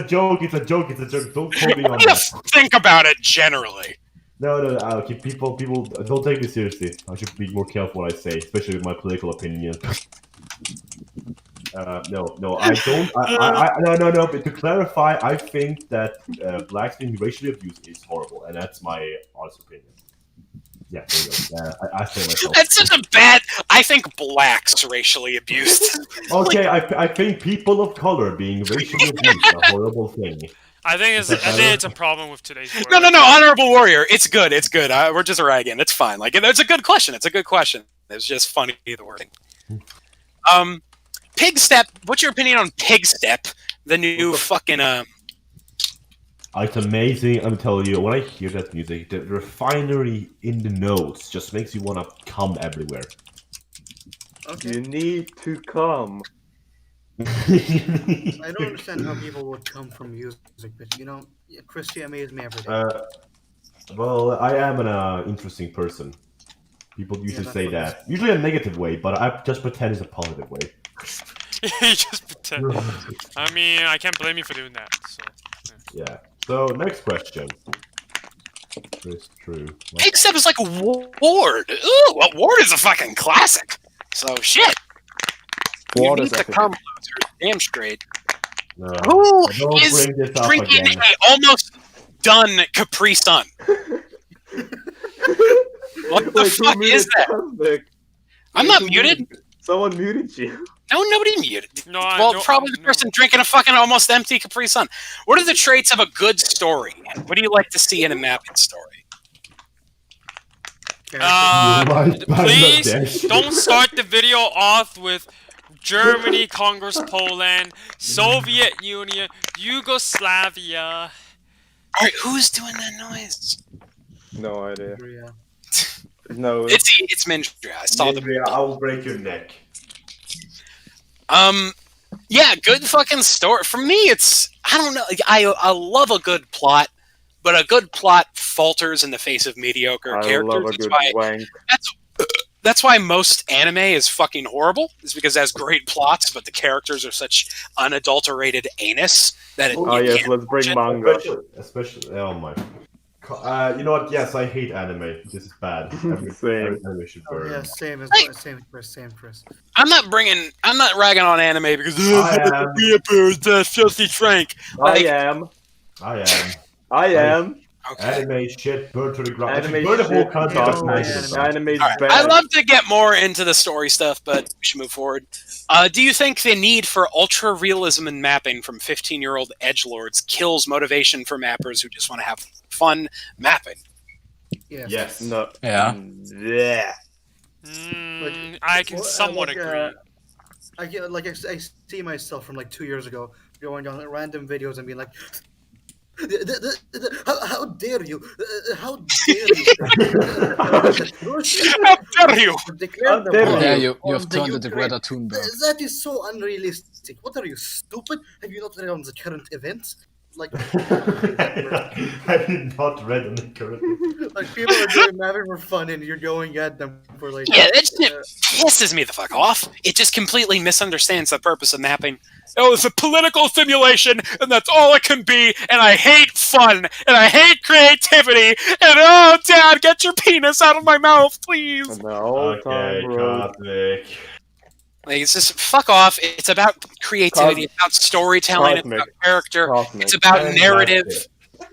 joke. It's a joke. Don't quote me on What do you that. think about it generally? No. Okay, people, don't take me seriously. I should be more careful what I say, especially with my political opinion. No, I don't. No. But to clarify, I think that blacks being racially abused is horrible, and that's my honest opinion. Yeah, there you go. I say myself. That's such a bad. I think blacks racially abused. Okay, I think people of color being racially abused is a horrible thing. I think it's a problem with today's world. No, honorable warrior. It's good. We're just ragging. It's fine. Like, it's a good question. It's just funny the wording. Pig Step. What's your opinion on Pig Step? The new fucking It's amazing. I'm telling you, when I hear that music, the refinery in the notes just makes you want to come everywhere. Okay. You need to come. I don't understand how people would come from music, but Chris, you amaze me every day. Well, I am an interesting person. People usually say that's that. Usually a negative way, but I just pretend it's a positive way. You just pretend. I mean, I can't blame you for doing that. So. Yeah. So, next question. Chris, true. Pig Step is like Ward. Ooh, well, Ward is a fucking classic. So shit. Ward You is need to epic. come loser. Damn straight. No, Who don't is bring this up drinking again. a almost done Capri Sun? What the fuck is that? I'm not muted. Someone muted you. No, nobody muted. No, Probably the person drinking a fucking almost empty Capri Sun. What are the traits of a good story? What do you like to see in a mapping story? Please don't start the video off with Germany conquers Poland, Soviet Union, Yugoslavia. Alright, who's doing that noise? No idea. Yeah. No. It's Mindra. I saw the. I will break your neck. Yeah, good fucking story. For me, it's I don't know. I love a good plot, but a good plot falters in the face of mediocre I characters. love a good wank. That's why most anime is fucking horrible. Is because it has great plots, but the characters are such unadulterated anus that it. Oh you yes, can't let's bring watch it. manga. Especially, oh my. You know what? Yes, I hate anime. This is bad. Same. Anime should Oh burn. yeah, same Chris. I'm not ragging on anime because I am. filthy Frank. Like, I am. okay. Anime shit, burn to the ground. Anime Burn the whole shit, country. no, That's man. nice. Anime's All right. bad. I'd love to get more into the story stuff, but we should move forward. Do you think the need for ultra realism in mapping from 15-year-old edgelords kills motivation for mappers who just want to have fun mapping? Yes. No. Yeah. Yeah. I can somewhat like, agree. I see myself from like 2 years ago going on random videos and being like, how dare you? How dare you? How dare you? Declare How the dare war Yeah, you on have the turned into Ukraine. Greta Thunberg. That is so unrealistic. What are you, stupid? Have you not read on the current events? Like, I did not read on the current. like people are doing mapping for fun, and you're going at them for like. Yeah, that shit pisses me the fuck off. It just completely misunderstands the purpose of mapping. Oh, it's a political simulation, and that's all it can be, and I hate fun, and I hate creativity, and oh, Dad, get your penis out of my mouth, please! And the whole time road. Cosmic. Like, it's just, fuck off. It's about creativity, it's about storytelling, it's about character, Cosmic. it's about And narrative. that's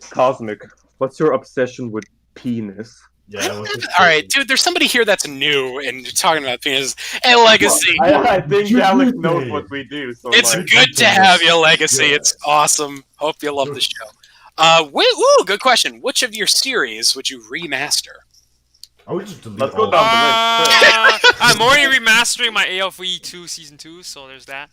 it. Cosmic. What's your obsession with penis? Yeah, that was just Alright, dude, there's somebody here that's new and talking about penis and legacy. I think You Alex do knows me. what we do. So It's like, good to have your legacy. Yeah. It's awesome. Hope you love the show. Ooh, good question. Which of your series would you remaster? I would just delete Let's go all down of I'm already remastering my AFOE 2 Season 2, so there's that.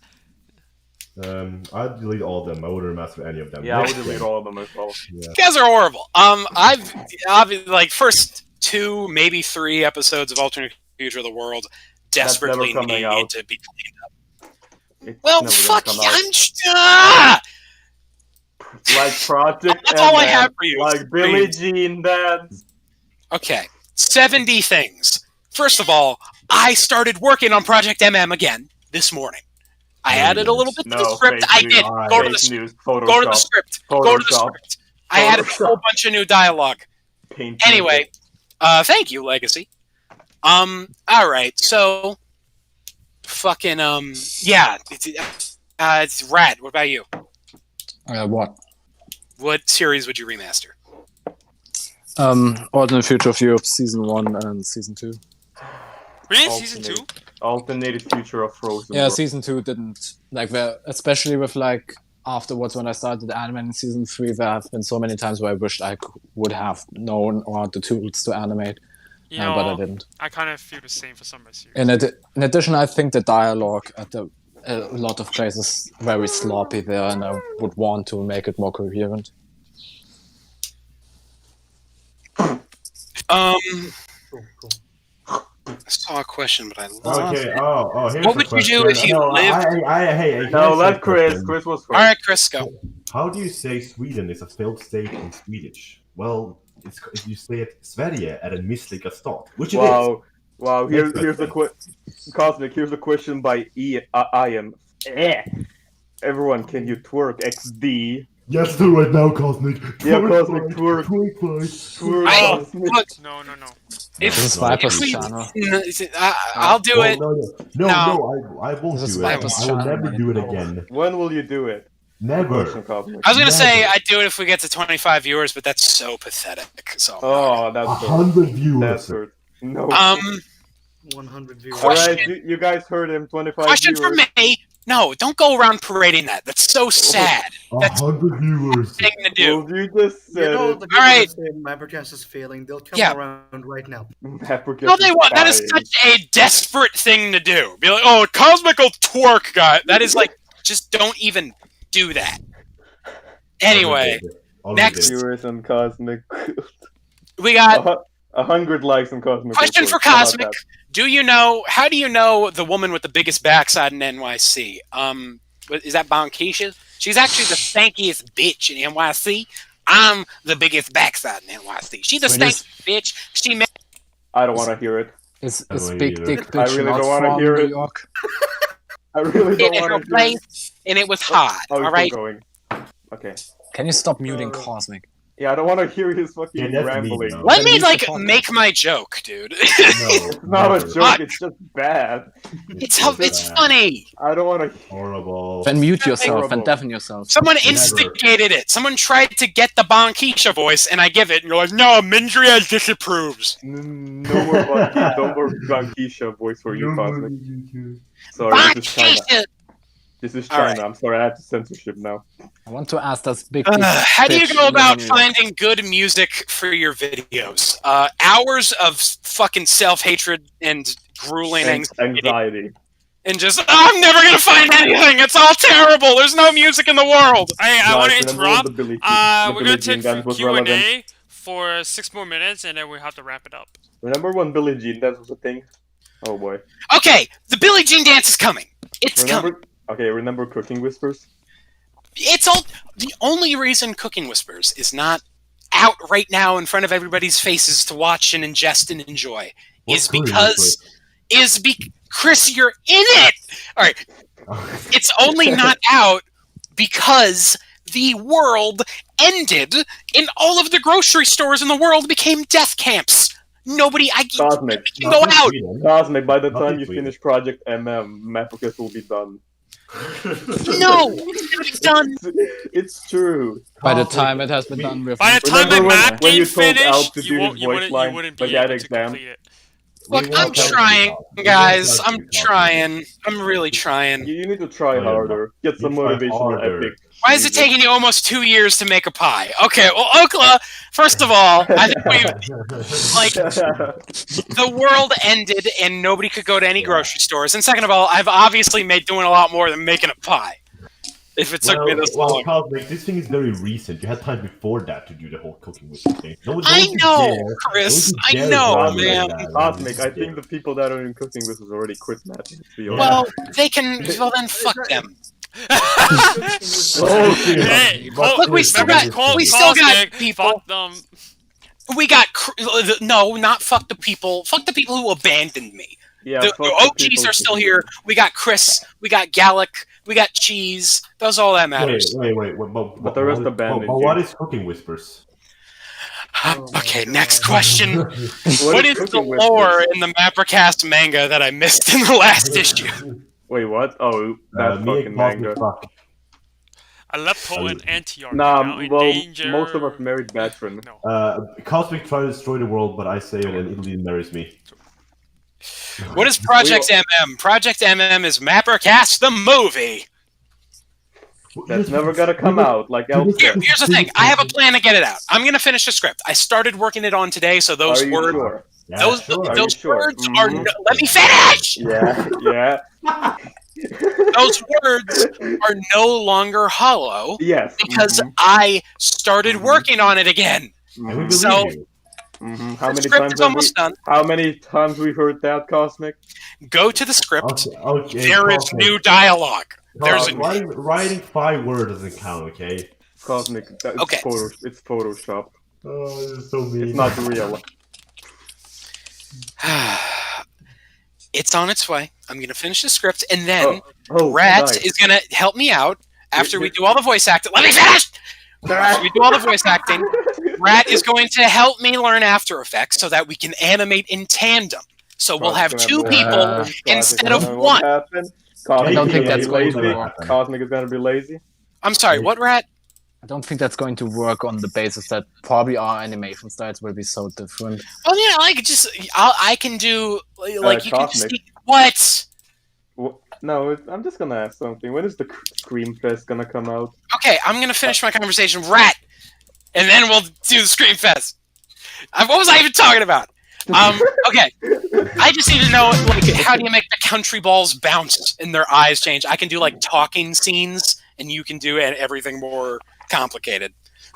I'd delete all of them. I wouldn't mess with any of them. Yeah, I would Next delete game. all of them as well. Yeah. You guys are horrible. I've like first 2, maybe 3 episodes of Alternate Future of the World desperately never coming need out. to be cleaned up. It's Well, never gonna fuck come you. out. Like Project That's all I MM, have for you. Like Billie Jean Dance. Okay, 70 things. First of all, I started working on Project MM again this morning. I added a little bit to the No, script. fake I news. did. Alright. Go to the Fake script. news. Photoshop. Go to the script. Go to the Photoshop. script. I added a whole bunch of new dialogue. Paint. Anyway, thank you, Legacy. Alright, so fucking yeah, it's rad. What about you? What? What series would you remaster? Alternate Future of Europe Season 1 and Season 2. Really? Season 2? Alternative Future of Frozen. Yeah, World. Season 2 didn't like especially with like afterwards when I started animating Season 3, there have been so many times where I wished I would have known or had the tools to animate, You know, but I didn't. I kind of feel the same for some of the series. In addition, I think the dialogue at a lot of places very sloppy there, and I would want to make it more coherent. I saw a question, but I lost. Okay. Oh. Here's What a would you question. do if you no, lived- Hey. No, here's a let Chris. question. Chris was first. All right, Chris, go. How do you say Sweden is a failed state in Swedish? Well, you say it Sverige är en misslyckad stat, which it is. Wow. Here's the Cosmic. Here's a question by Ian. Everyone, can you twerk XD? Yes, do right now, Cosmic. Yeah, Cosmic, twerk. Twerk. I- Cosmic. look, No. if, This is Viper's if we, channel. I'll do it. No, No. I won't This is do it. Viper's I will channel, never man. do it again. When will you do it? Never. Question, Cosmic. I was gonna say Never. I'd do it if we get to 25 viewers, but that's so pathetic. So, Oh, that's hurt. 100 That's viewers. hurt. No. 100 viewers. All question- right, you guys heard him. 25 question viewers. for me. No, don't go around parading that. That's so sad. That's 100 viewers. thing to do. Well, you just You said know it. the All right. people that say MapperCast is failing. They'll come Yeah. around right now. MapperCast No, they won't. That is dying. such a desperate thing to do. Be like, oh, cosmical twerk guy. That is like, just don't even do that. Anyway, Already next. did. Viewers on Cosmic. we got 100 likes on Cosmic. question for How about Cosmic. that? How do you know the woman with the biggest backside in NYC? Is that Bonkisha? She's actually the stankiest bitch in NYC. I'm the biggest backside in NYC. She's the So it is- stankiest bitch. She made I don't want to hear it. Is I don't Big either. Dick I Bitch really not don't wanna from hear New it. York? I really it don't in her want to hear it. place, and it was hot. Oh, all it's right. still going. Okay. Can you stop muting Cosmic? Yeah, I don't want to hear his fucking Yeah, that's me, rambling. though. Let Then me use the like podcast. make my joke, dude. No, It's not a never. joke. Fuck. It's just bad. It's bad. funny. I don't want to. Horrible. Then mute yourself horrible. and deafen yourself. Someone Never. instigated it. Someone tried to get the Bonkisha voice, and I give it, and you're like, no, Mindria disapproves. No more Bunky, no more Bankisha voice for you, Cosmic. Sorry, this is China. Bonkisha. This is All China. right. I'm sorry, I have to censorship now. I want to ask, does Big Dick How do you Bitch go live about in New York? finding good music for your videos? Hours of fucking self-hatred and grueling Anxiety. and just, I'm never gonna find anything. It's all terrible. There's no music in the world. I want to Guys, remember when interrupt. the Billie We're gonna Jean take dance was Q&A relevant? for 6 more minutes, and then we have to wrap it up. Remember when Billie Jean dance was a thing? Oh boy. Okay, the Billie Jean dance is coming. It's coming. Remember? Okay, remember Cooking Whispers? It's all the only reason Cooking Whispers is not out right now in front of everybody's faces to watch and ingest and enjoy What's is Cooking because Chris, you're in it. All right, Whispers? it's only not out because the world ended and all of the grocery stores in the world became death camps. Nobody, Cosmic. can go out. Cosmic, by the Not time in you Sweden. finish Project MapperCast will be done. No, it's done. It's true. By the time it has been done with... By the time the Remember when- map when game you told Al finished, to you, do won't, his you, voice wouldn't, line you wouldn't for be that able to exam? complete it. Look, We I'm won't help you, trying, Cosmic. We guys. won't help I'm you, Cosmic. trying. I'm really trying. You need to try Oh, yeah. harder. Get some You try motivational harder. epic. Why is it music. taking you almost 2 years to make a pie? Okay, well, Okla, first of all, I think we like the world ended and nobody could go to any grocery stores. And second of all, I've obviously made doing a lot more than making a pie. if it took me this long. Cosmic, this thing is very recent. You had time before that to do the whole cooking with the thing. I know, Chris. I know, man. Cosmic, I think the people that are in cooking this is already quit matching. Well, they can. Well, then fuck them. Hey, Look, we still got people. Fuck them. We got no, not fuck the people. Fuck the people who abandoned me. Yeah, The OGs are still here. We got Chris. We got Galack. We got Cheese. That's all that matters. Wait. But the rest abandoned But you. what is Cooking Whispers? Okay, next question. What is the Cooking lore Whispers? in the MapperCast manga that I missed in the last issue? Wait, what? Oh, that Me fucking and manga. Cosmic fuck. Aleppo and Antioch Nah, are now in well, danger. most of us married veteran. No. Cosmic tries to destroy the world, but I save it and Italy marries me. What is Project MM? Project MM is MapperCast the movie. That's never gonna come out, like Elf said. Here's the thing. I have a plan to get it out. I'm gonna finish the script. I started working it on today, so those Are you words, sure? Yeah, those sure. Are you those sure? words are. Mhm. No, let me finish. Yeah. Those words are no longer hollow Yes. because I started working on it again. And we believe So- you. How The many script times is have almost done. How many times we heard that, Cosmic? Go to the script. Okay, There is Cosmic. new dialogue. There's a writing 5 words doesn't count, okay? Cosmic. It's Okay. It's Photoshop. Oh, this is so mean. It's not real. It's on its way. I'm gonna finish the script, and then Oh, Rat nice. is gonna help me out after we do all the voice acting. Let me finish. After we do all the voice acting, Rat is going to help me learn After Effects so that we can animate in tandem. So we'll have two people instead of one. Cosmic I don't think is that's gonna be going to lazy. happen. Cosmic is gonna be lazy. I'm sorry, what, Rat? I don't think that's going to work on the basis that probably our animation styles will be so different. Well, yeah, like just I can do like you can just Cosmic. what? No, I'm just gonna ask something. When is the Scream Fest gonna come out? Okay, I'm gonna finish my conversation, with Rat, and then we'll do the Scream Fest. What was I even talking about? Okay, I just need to know like how do you make the Countryballs bounce and their eyes change? I can do like talking scenes, and you can do everything more complicated.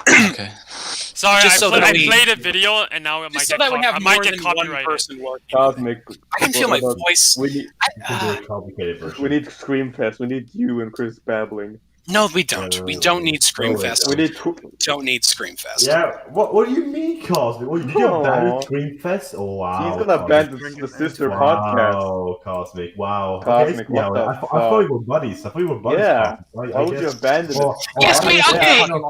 Okay. Sorry, Just so that I we- played a video and now it might Just so get, that we have I might more get than one copyrighted. person working. Cosmic. I can feel my what about- voice. We need, We can do a complicated version. we need Scream Fest. We need you and Chris babbling. No, we don't. We don't need Scream Fest. We need. Don't need Scream Fest. Yeah, what do you mean, Cosmic? What, did you Aw. abandon Scream Fest? Oh, wow. He's gonna Cosmic. abandon the sister podcast. Wow, Cosmic, wow. Cosmic, yeah, what the I thought we were buddies. I thought we were buddies. Yeah. Cosmic. Why would you abandon it? Yes, I- we I- okay. No,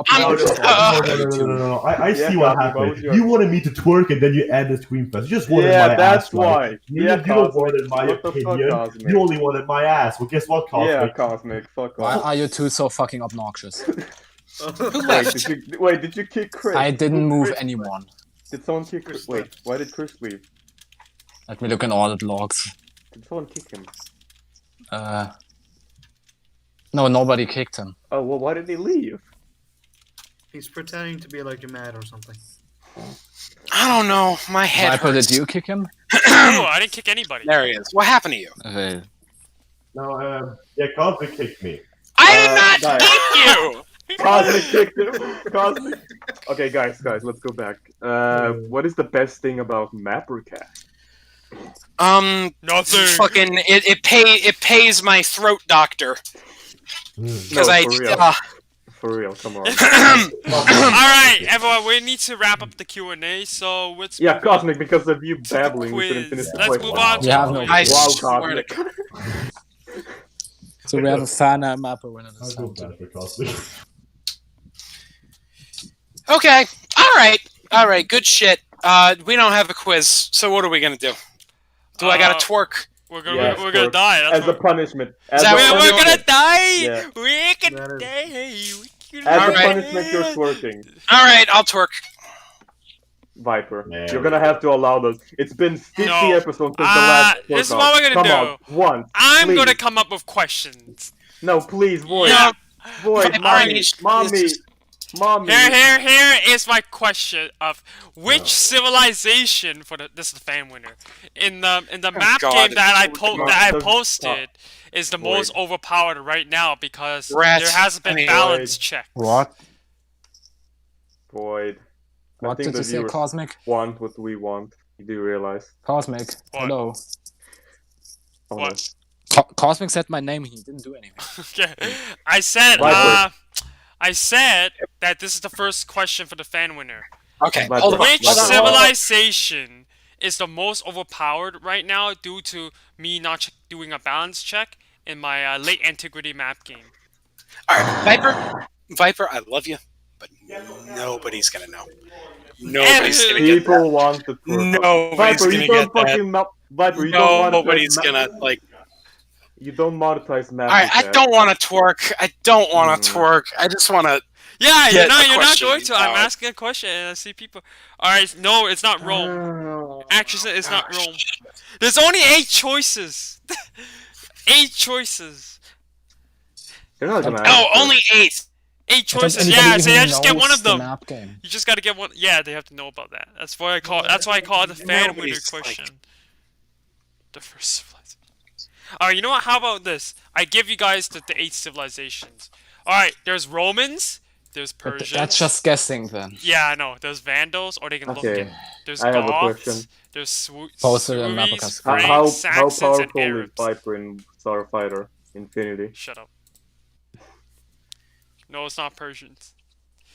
I'm- I Yeah, see what Cosmic, why would happened. you- You wanted me to twerk and then you added Scream Fest. You just wanted my Yeah, that's ass. right? why. You, Yeah, you don't Cosmic. wanted my What the fuck, opinion. Cosmic? You only wanted my ass. Well, guess what, Cosmic? Yeah, Cosmic. Fuck Why off. are you two so fucking obnoxious? Who Wait, left? did you kick Chris? I didn't move Chris- anyone. Did someone kick Chris? Wait, why did Chris leave? Let me look in all the logs. Did someone kick him? No, nobody kicked him. Oh, well, why did he leave? He's pretending to be like mad or something. I don't know. My head Viper, hurts. did you kick him? No, I didn't kick anybody. There he is. What happened to you? Okay. No, yeah, Cosmic kicked me. I did not guys. kick you. Cosmic kicked him. Cosmic. Okay, guys, let's go back. What is the best thing about MapperCast? Nothing. Fucking it pays my throat doctor because No, I. for real. For real, come on. All right, everyone, we need to wrap up the Q&A. So let's Yeah, move on Cosmic, because of you to the babbling, we couldn't quiz. finish the Let's question. move on to Yeah, the no. quiz. I Wow, swear to Cosmic. God. So we have a fan mapper winner I'll this go time. back for Cosmic. Okay. All right. Good shit. We don't have a quiz, so what are we gonna do? Do I gotta twerk? We're gonna Yes, we're gonna for- die. That's As a what, punishment. Is that what we're gonna die. Yeah. We're gonna That die. We're gonna As a Alright. punishment, you're twerking. All right, I'll twerk. Viper. Yeah. You're gonna have to allow those. It's been 50 No. episodes since the last this is twerk what we're gonna Come do. on, once. I'm please. gonna come up with questions. No, please, Void. Yeah. Void, Viper, I mommy, need- mommy. Mommy. Here is my question of which civilization this is the fan winner in the map God. game that I The- posted is the most overpowered right now because Rats. there hasn't been I mean, balance checks. What? Void. I What think did the you say, viewers Cosmic? want what we want. You do realize? Cosmic. What? Hello. Oh, What? Cosmic said my name. He didn't do anything. Okay. I said that this is the first question for the fan winner. Okay, Viper. hold on. Which Hold on. civilization is the most overpowered right now due to me not doing a balance check in my late antiquity map game? All right, Viper, I love you, but nobody's gonna know. Nobody's gonna get People want the twerk. Nobody's Viper, gonna you don't get that. fucking Viper, you don't Nobody's monetize gonna like. You don't monetize map. All right, I don't want to twerk. I don't want to twerk. I just want to. Yeah, Get you're not a question going to. I'm out. asking a question and I see people. Alright, no, it's not Rome. Actually, it's not Rome. There's only 8 choices. 8 choices. You're not gonna Oh, answer. only 8. 8 choices. anybody Yeah, even so I just get one knows of the them. map game. You just gotta get one. Yeah, they have to know about that. That's why I call. That's why I call it the fan winner Nobody's, question. The first civilization. Alright, you know what? How about this? I give you guys the 8 civilizations. Alright, there's Romans. There's But Persians. that's just guessing then. Yeah, I know. There's Vandals, or they can look Okay, at. There's I have a Goths. question. There's Posted on Sueves, MapperCast. Franks, How Saxons, and powerful is Arabs. Viper in Starfighter Infinity? Shut up. No, it's not Persians.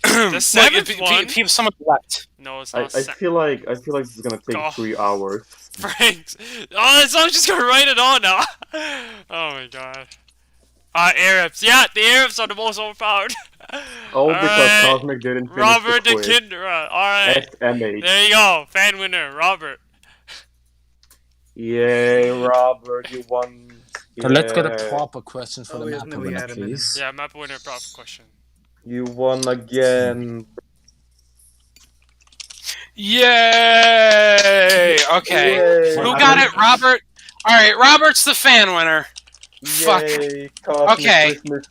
The The seventh one. Someone left. No, it's I not. feel like this is gonna take God. 3 hours. Franks. Oh, so I'm just gonna write it on now. Oh my god. Arabs. Yeah, the Arabs are the most overpowered. All because Alright. Cosmic didn't finish Robert the the quiz. Kinder. Alright. SMH. There you go. Fan winner, Robert. Yay, Robert, you won. So let's get a Yeah. proper question for Oh, the yes, map no, we winner, had a minute. please. Yeah, map winner, proper question. You won again. Yay! Okay. Yay. Who got it, Robert? All right, Robert's the fan winner. Fuck. Yay, Cosmic Okay. Christmas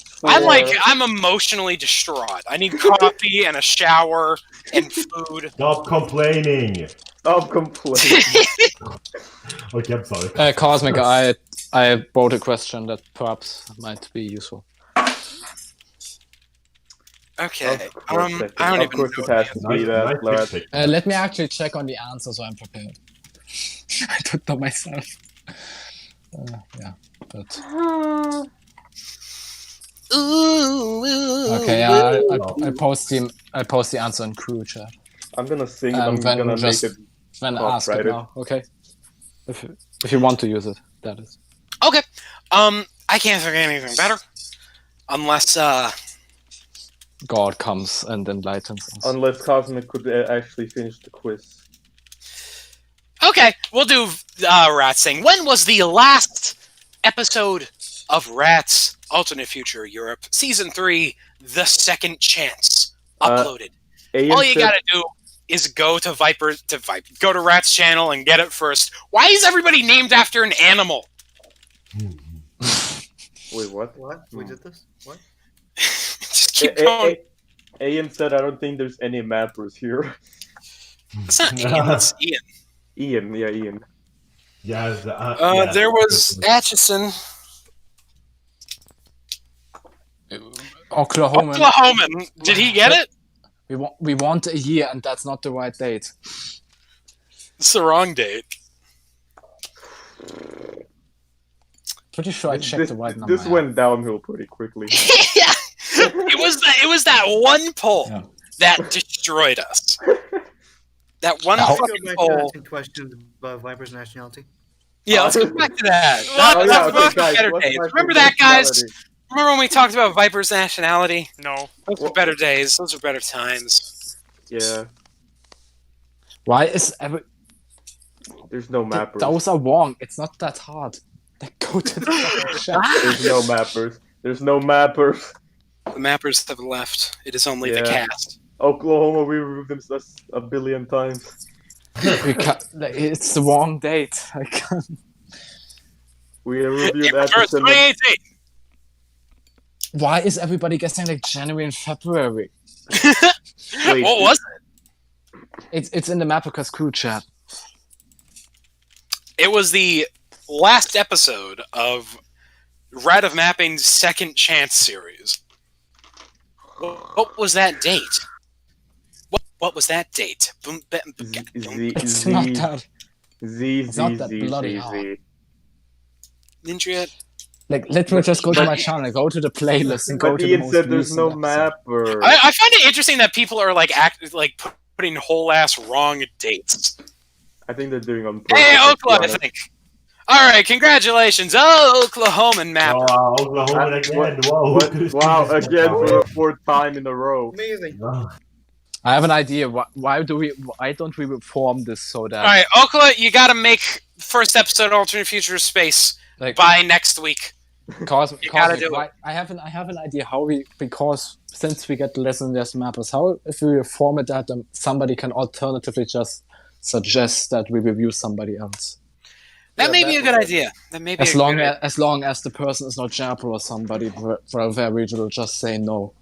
I'm emotionally distraught. I need coffee and a shower and food. Stop complaining. Stop complaining. Okay, I'm sorry. Cosmic, I wrote a question that perhaps might be useful. Okay. Of course, I don't of even course know it has the to be that, Nice lad. pick. Let me actually check on the answer so I'm prepared. I don't know myself. Yeah, but okay. Yeah, I post the answer in crew chat. I'm gonna sing it. And I'm then gonna just- make it. Then Oh, ask it right. now. Okay. If you want to use it, that is. Okay. I can't think of anything better. Unless, God comes and enlightens us. Unless Cosmic could actually finish the quiz. Okay, we'll do Rat Sing. When was the last episode of Rats Alternate Future Europe Season 3, The Second Chance, uploaded? All you gotta do is go to go to Rat's channel and get it first. Why is everybody named after an animal? Wait, what? What? We did this? What? Just keep going. Ian said, I don't think there's any mappers here. It's not Ian, it's Ian. Ian, yeah, Ian. Yes. There was Atchison. Oklahoma. Oklahoman. Did he get it? We want a year, and that's not the right date. It's the wrong date. Pretty sure I checked the right number. This went downhill pretty quickly. Yeah. It was that one poll Yeah. that destroyed us. That one Now- Let's go fucking back to poll. asking questions about Viper's nationality. Yeah, let's go back to that. What Oh, the yeah, fuck? okay, guys, Better what's days. my Remember that, guys? personality? Remember when we talked about Viper's nationality? No. Those were better days. Those were better times. Yeah, Why is there's no mappers. those are wrong? It's not that hard. Go to the fucking chat. There's no mappers. There's no mappers. The mappers have left. It is only the Yeah. cast. Oklahoma, we removed them a billion times. It's the wrong date. I can't. April We reviewed 1st, Atchison. 2018. Why is everybody guessing like January and February? Wait, What was it? It's in the MapperCast crew chat. It was the last episode of Riot of Mapping's Second Chance series. What was that date? What was that date? It's not that. It's not that bloody hard. Ninja. Like, literally, just go to my channel, go to the playlist, and go But to the Ian most said there's recent no episode. mapper. I find it interesting that people are like putting whole ass wrong dates. I think they're doing on purpose. Hey, to be Oklahoma, I honest. think. All right, congratulations, Oklahoman mapper. Wow, Oklahoma again. Whoa. What? Wow, again for the fourth time in a row. Amazing. I have an idea. Why don't we reform this so that All right, Oklahoma, you got to make first episode alternate future space like by next week. You gotta do it. I have an idea how because since we get less and less mappers, how if we reform it that somebody can alternatively just suggest that we review somebody else. That may be a good idea. That may be As long as the person is not Japper or somebody for a very will just say no.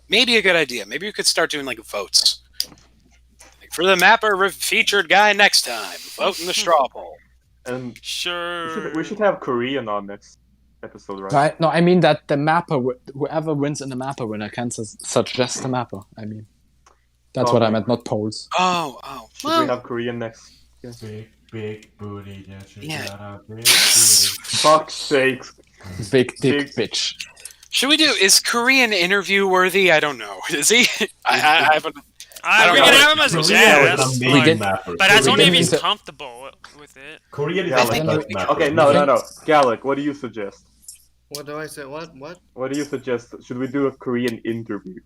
Maybe a good idea. Maybe we could start doing like votes. Like, for the mapper featured guy next time, vote in the straw poll. And Sure. we should have Korean on next episode, right? Right? No, I mean that the mapper, whoever wins in the mapper winner can suggest the mapper. I mean, that's what I meant, not polls. Oh. Should we have Korean next? Big booty. Yeah. Got a big booty. Fuck's sakes. Big dick Big- bitch. Should we do? Is Korean interview worthy? I don't know. Is he? I haven't. We don't can know. have him as a Korea guest, is an We amazing did- mapper. but that's only if did- he's comfortable with it. Korean is Gallic. the best mapper. Okay, no. Gallic, what do you suggest? What do I say? What? What do you suggest? Should we do a Korean interview?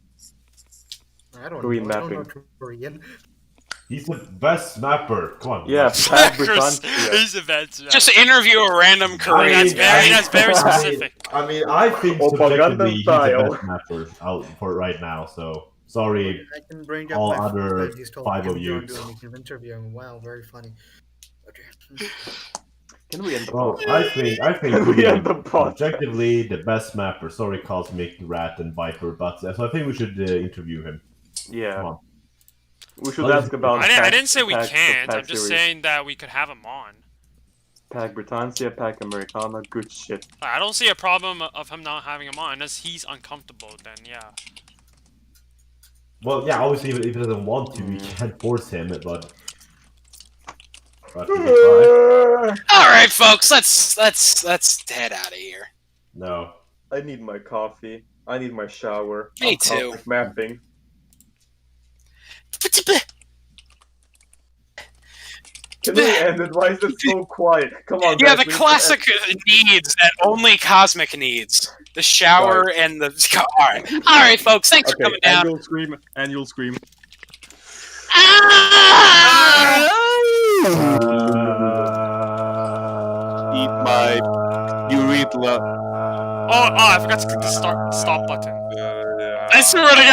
I don't Korean know. I don't mapping. know Korean. He's the best mapper. Come on. Yeah, Pat Chris, Britannia. he's the best. Just interview a random I Korean. mean, that's very specific. I mean, I think Propaganda subjectively he's style. the best mapper out for right now. So sorry, I can bring up all my other friend that he's told five me of to you. do an interview. Wow, very funny. Okay. Can we end the Well, pod? I think We end the podcast. objectively the best mapper. Sorry, Cosmic, Rat, and Viper, but so I think we should interview him. Come Yeah. on. We should Well, ask about I didn't say we Pack- can't. Pack I'm just series. saying that we could have him on. Pack Britannia, Pack Americana, good shit. I don't see a problem of him not having him on unless he's uncomfortable. Then yeah. Well, yeah, obviously if he doesn't want to, we can't force him. But we can try. All right, folks. Let's head out of here. No. I need my coffee. I need my shower. Me I'm too. cosmic mapping. Can we end it? Why is it so quiet? Come on, Yeah, guys, the we need to classic needs that only Cosmic needs: the shower and the. All right, folks. Thanks for end- coming Okay, down. and you'll scream. Ah! Eat my urethra. Oh, I forgot to click the stop button. I swear to God.